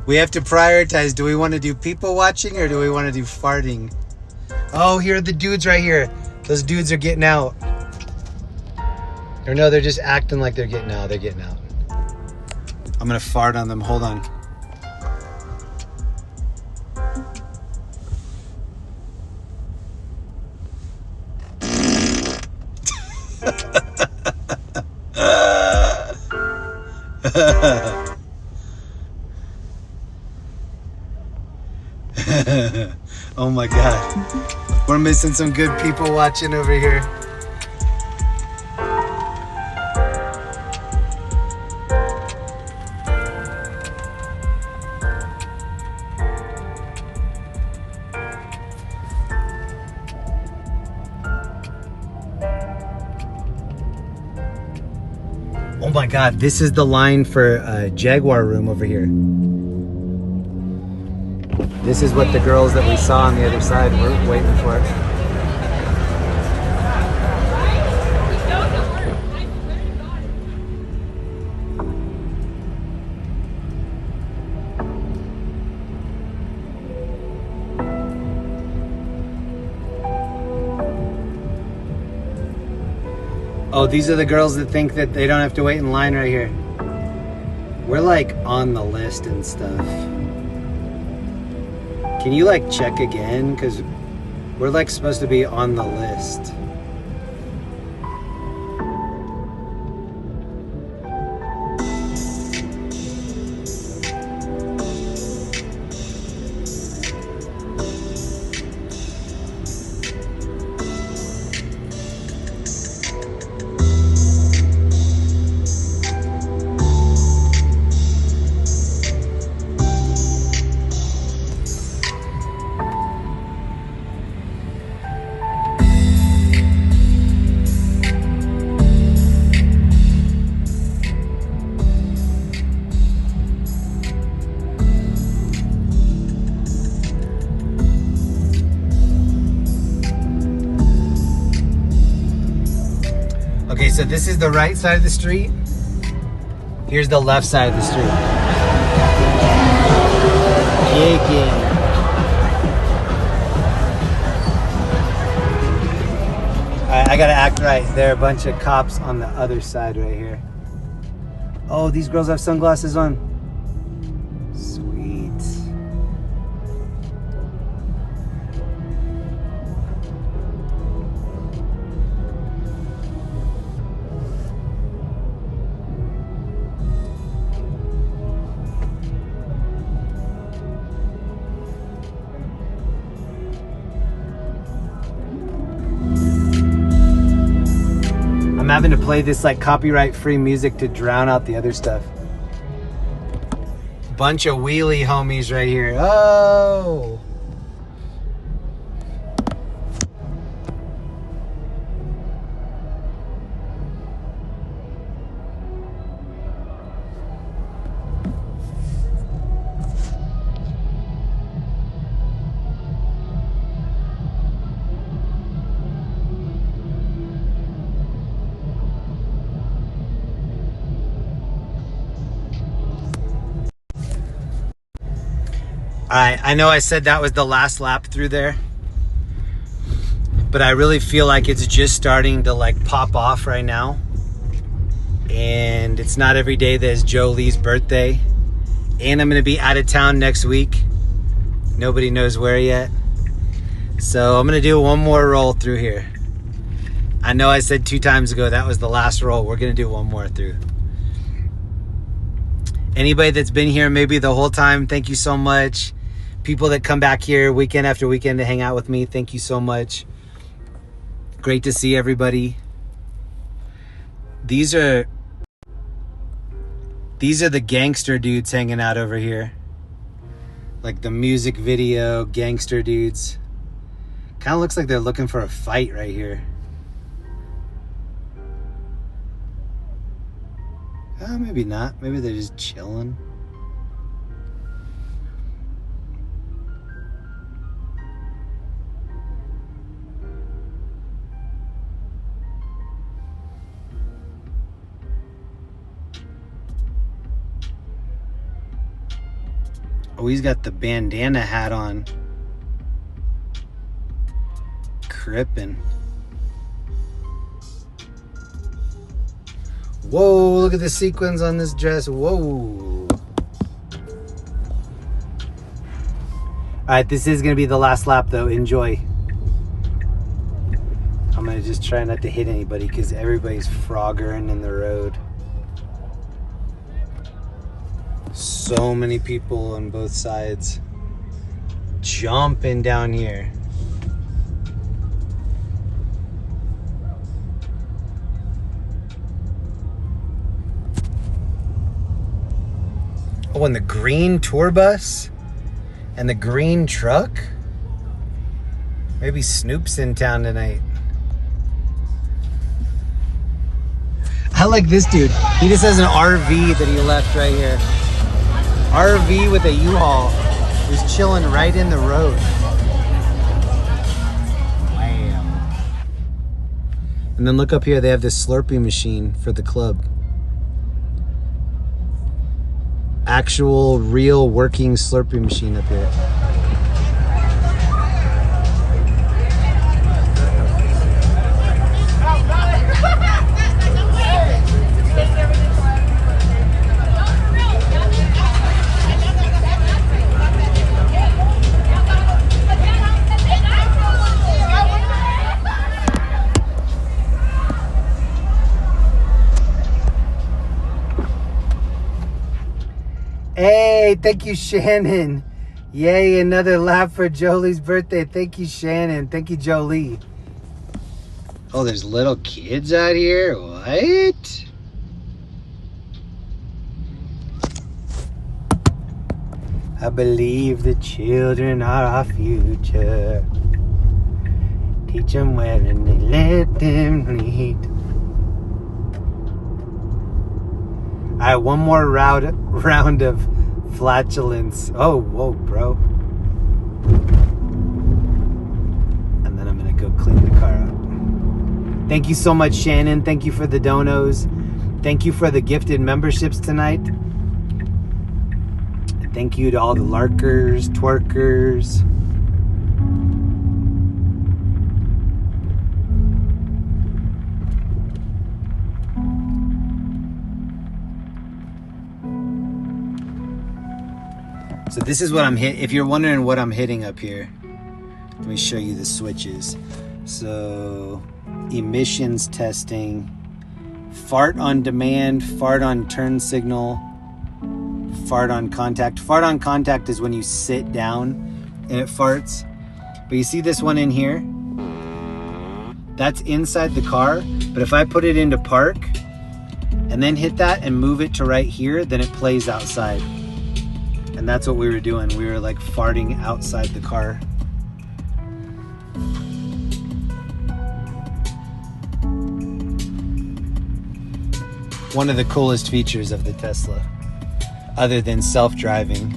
We have to prioritize. Do we want to do people watching or do we want to do farting? Oh, here are the dudes right here. Those dudes are getting out. Or no, they're just acting like they're getting out. They're getting out. I'm going to fart on them. Hold on. Oh my God. We're missing some good people watching over here. Oh my God, this is the line for Jaguar room over here. This is what the girls that we saw on the other side were waiting for. Oh, these are the girls that think that they don't have to wait in line right here. We're like on the list and stuff. Can you like check again? Because we're like supposed to be on the list. Okay, so this is the right side of the street. Here's the left side of the street. Kicking. Right, there are a bunch of cops on the other side right here. Oh, these girls have sunglasses on. Sweet. I'm having to play this like copyright-free music to drown out the other stuff. Bunch of wheelie homies right here. Oh! Alright, I know I said that was the last lap through there, but I really feel like it's just starting to like pop off right now. And it's not every day that is Jolie's birthday. And I'm going to be out of town next week. Nobody knows where yet. So I'm going to do one more roll through here. I know I said 2 times ago that was the last roll. We're going to do one more through. Anybody that's been here maybe the whole time, thank you so much. People that come back here weekend after weekend to hang out with me, thank you so much. Great to see everybody. These are the gangster dudes hanging out over here. Like the music video gangster dudes. Kind of looks like they're looking for a fight right here. Maybe not. Maybe they're just chilling. Oh, he's got the bandana hat on. Crippin'. Whoa, look at the sequins on this dress. Whoa. Alright, this is going to be the last lap though. Enjoy. I'm going to just try not to hit anybody because everybody's froggering in the road. So many people on both sides jumping down here. Oh, and the green tour bus and the green truck. Maybe Snoop's in town tonight. I like this dude. He just has an RV that he left right here. RV with a U-Haul. He's chilling right in the road. Wow. And then look up here, they have this Slurpee machine for the club. Actual, real, working Slurpee machine up here. Hey, thank you, Shannon. Yay, another lap for Jolie's birthday. Thank you, Shannon. Thank you, Jolie. Oh, there's little kids out here? What? I believe the children are our future. Teach them well and they let them lead. All right, one more round of flatulence. Oh, whoa, bro. And then I'm gonna go clean the car up. Thank you so much, Shannon. Thank you for the donos. Thank you for the gifted memberships tonight. And thank you to all the larkers, twerkers. this is what I'm hit. If you're wondering what I'm hitting up here, let me show you the switches. So, emissions testing, fart on demand, fart on turn signal, fart on contact. Fart on contact is when you sit down and it farts. But you see this one in here? That's inside the car. But if I put it into park and then hit that and move it to right here, then it plays outside. And that's what we were doing. We were like farting outside the car. One of the coolest features of the Tesla, other than self-driving,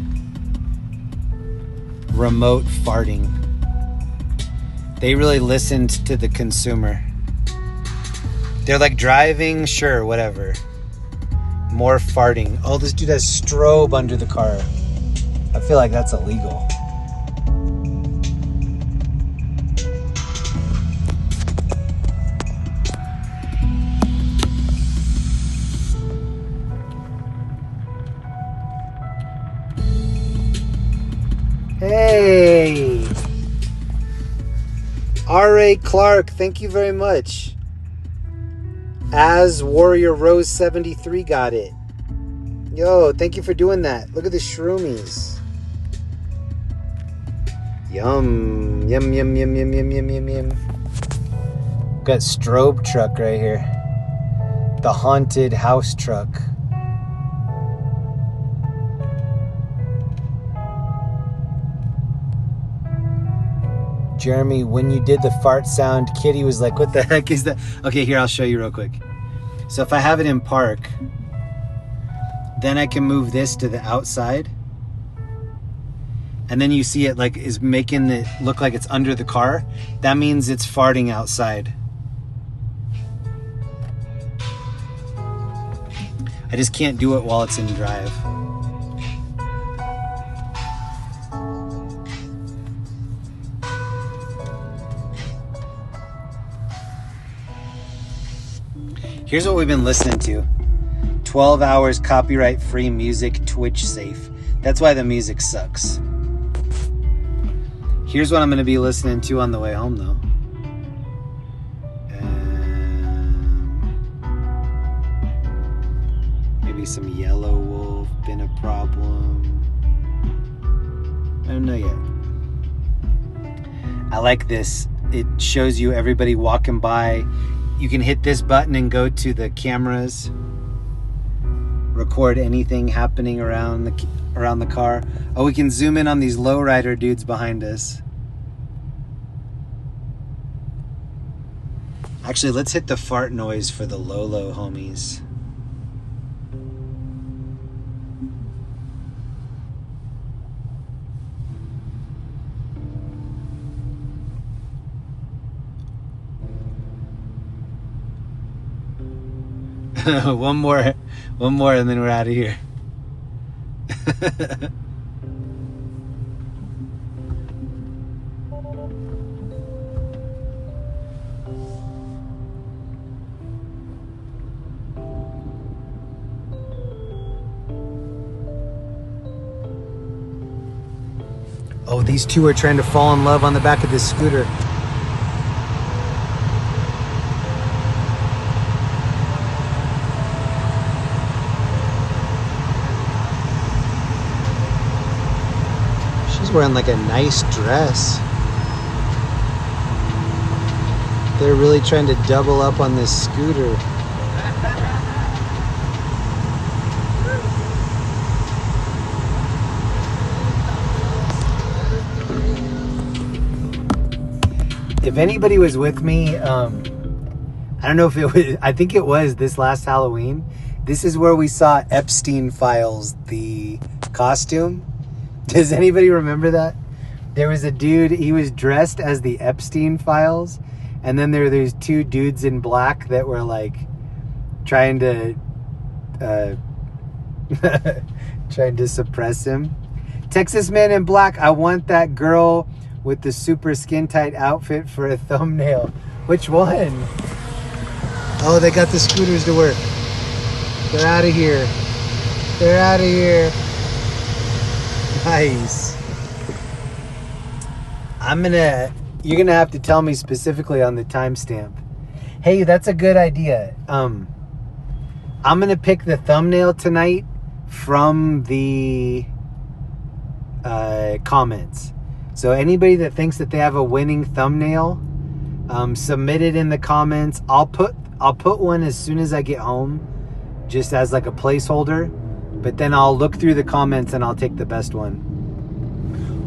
remote farting. They really listened to the consumer. They're like, driving, sure, whatever. More farting. Oh, this dude has strobe under the car. I feel like that's illegal. Hey! R.A. Clark, thank you very much. As Warrior Rose 73 got it. Yo, thank you for doing that. Look at the shroomies. Yum. Yum, yum, yum, yum, yum, yum, yum, yum. Got strobe truck right here. The haunted house truck. Jeremy, when you did the fart sound, Kitty was like, what the heck is that? Okay, here, I'll show you real quick. So if I have it in park, then I can move this to the outside. And then you see it like is making it look like it's under the car. That means it's farting outside. I just can't do it while it's in drive. Here's what we've been listening to. 12 hours copyright-free music, Twitch safe. That's why the music sucks. Here's what I'm going to be listening to on the way home, though. Maybe some Yellow Wolf, Been a Problem. I don't know yet. I like this. It shows you everybody walking by. You can hit this button and go to the cameras, record anything happening around the car. Oh, we can zoom in on these lowrider dudes behind us. Actually, let's hit the fart noise for the Lolo homies. one more and then we're out of here. Oh, these two are trying to fall in love on the back of this scooter. Wearing like a nice dress. They're really trying to double up on this scooter. If anybody was with me, I don't know if it was, I think it was this last Halloween. This is where we saw Epstein Files, the costume. Does anybody remember that? There was a dude, he was dressed as the Epstein Files, and then there were these two dudes in black that were like trying to trying to suppress him. Texas Man in Black, I want that girl with the super skin tight outfit for a thumbnail. Which one? Oh, they got the scooters to work. They're out of here. They're out of here. Nice. You're gonna have to tell me specifically on the timestamp. Hey, that's a good idea. I'm gonna pick the thumbnail tonight from the comments. So anybody that thinks that they have a winning thumbnail, submit it in the comments. I'll put one as soon as I get home, just as like a placeholder. But then I'll look through the comments and I'll take the best one.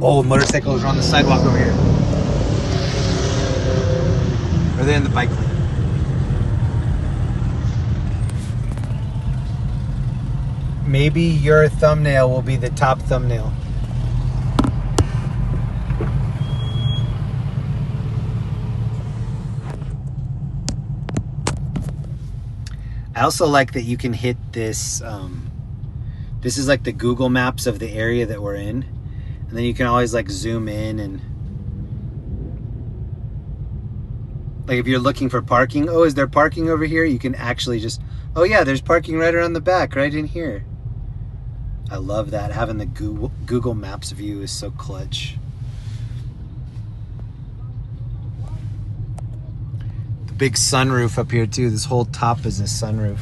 Oh, motorcycles are on the sidewalk over here. Or they're in the bike lane. Maybe your thumbnail will be the top thumbnail. I also like that you can hit this. This is like the Google Maps of the area that we're in. And then you can always like zoom in and like if you're looking for parking, oh, is there parking over here? You can actually just, oh yeah, there's parking right around the back, right in here. I love that. Having the Google Maps view is so clutch. The big sunroof up here too. This whole top is a sunroof.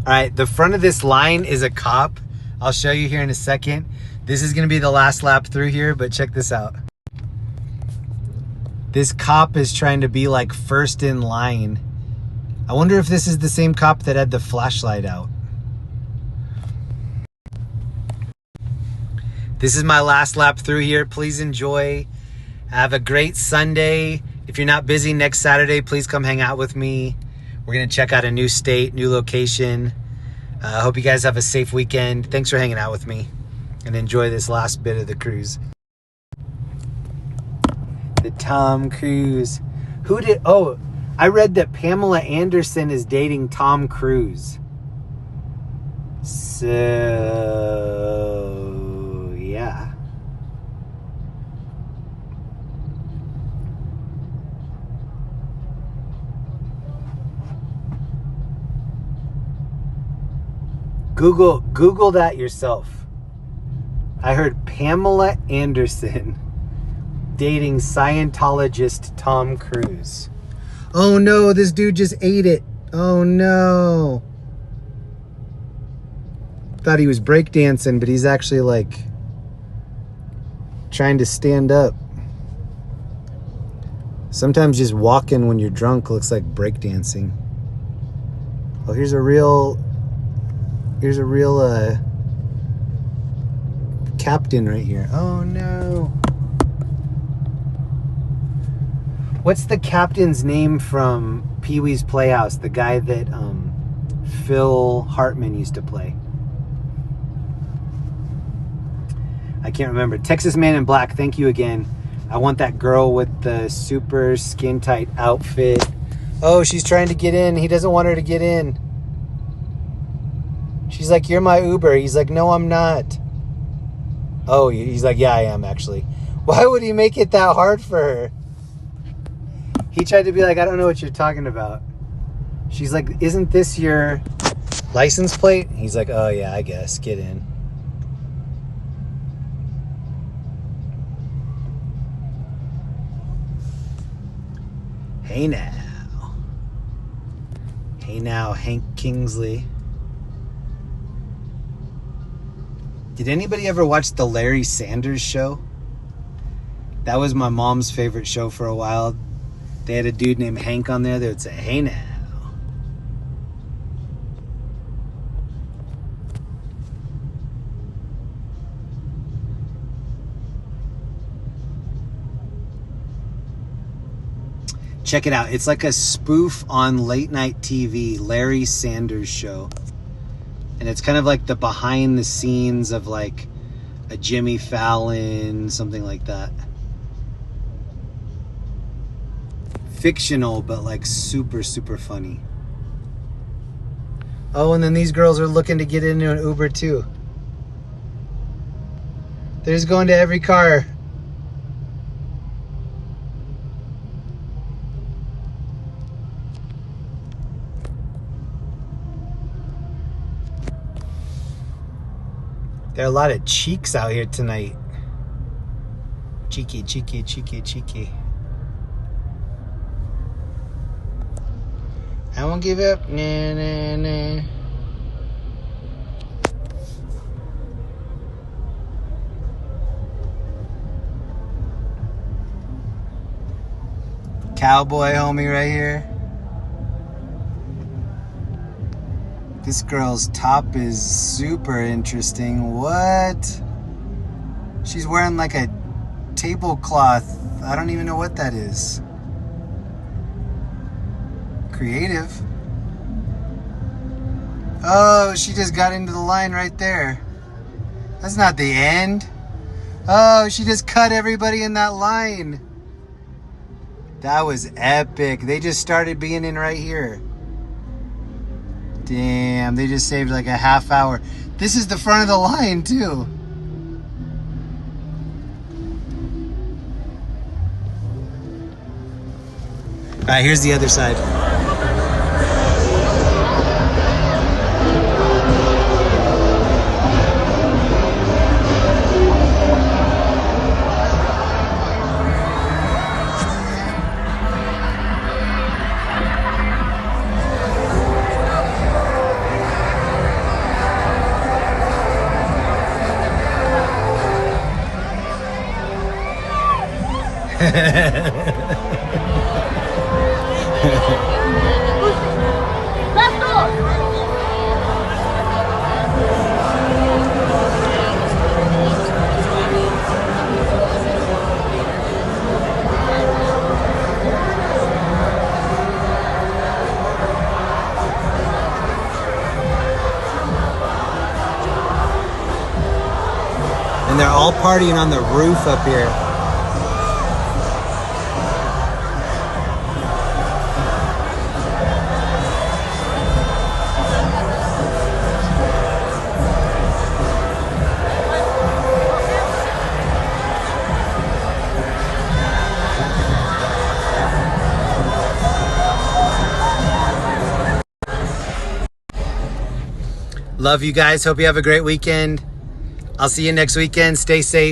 All right, the front of this line is a cop. I'll show you here in a second. This is gonna be the last lap through here, but check this out. This cop is trying to be like first in line. I wonder if this is the same cop that had the flashlight out. This is my last lap through here. Please enjoy. Have a great Sunday. If you're not busy next Saturday, please come hang out with me. We're gonna check out a new state, new location. I hope you guys have a safe weekend. Thanks for hanging out with me and enjoy this last bit of the cruise. The Tom Cruise. Oh, I read that Pamela Anderson is dating Tom Cruise. So, yeah. Google that yourself. I heard Pamela Anderson dating Scientologist Tom Cruise. Oh no, this dude just ate it. Oh no. Thought he was breakdancing, but he's actually like trying to stand up. Sometimes just walking when you're drunk looks like breakdancing. Oh, here's a real captain right here. Oh no. What's the captain's name from Pee-wee's Playhouse? The guy that Phil Hartman used to play. I can't remember. Texas Man in Black, thank you again. I want that girl with the super skin tight outfit. Oh, she's trying to get in. He doesn't want her to get in. She's like, you're my Uber. He's like, no, I'm not. Oh, he's like, yeah, I am actually. Why would he make it that hard for her? He tried to be like, I don't know what you're talking about. She's like, isn't this your license plate? He's like, oh yeah, I guess. Get in. Hey now. Hey now, Hank Kingsley. Did anybody ever watch the Larry Sanders Show? That was my mom's favorite show for a while. They had a dude named Hank on there that would say, hey now. Check it out. It's like a spoof on late night TV, Larry Sanders Show. And it's kind of like the behind the scenes of like a Jimmy Fallon, something like that. Fictional, but like super, super funny. Oh, and then these girls are looking to get into an Uber too. They're just going to every car. There are a lot of cheeks out here tonight. Cheeky, cheeky, cheeky, cheeky. I won't give up. Nah, nah, nah. Cowboy homie right here. This girl's top is super interesting. What? She's wearing like a tablecloth. I don't even know what that is. Creative. Oh, she just got into the line right there. That's not the end. Oh, she just cut everybody in that line. That was epic. They just started being in right here. Damn, they just saved like a half hour. This is the front of the line too. All right, here's the other side. And they're all partying on the roof up here. Love you guys. Hope you have a great weekend. I'll see you next weekend. Stay safe.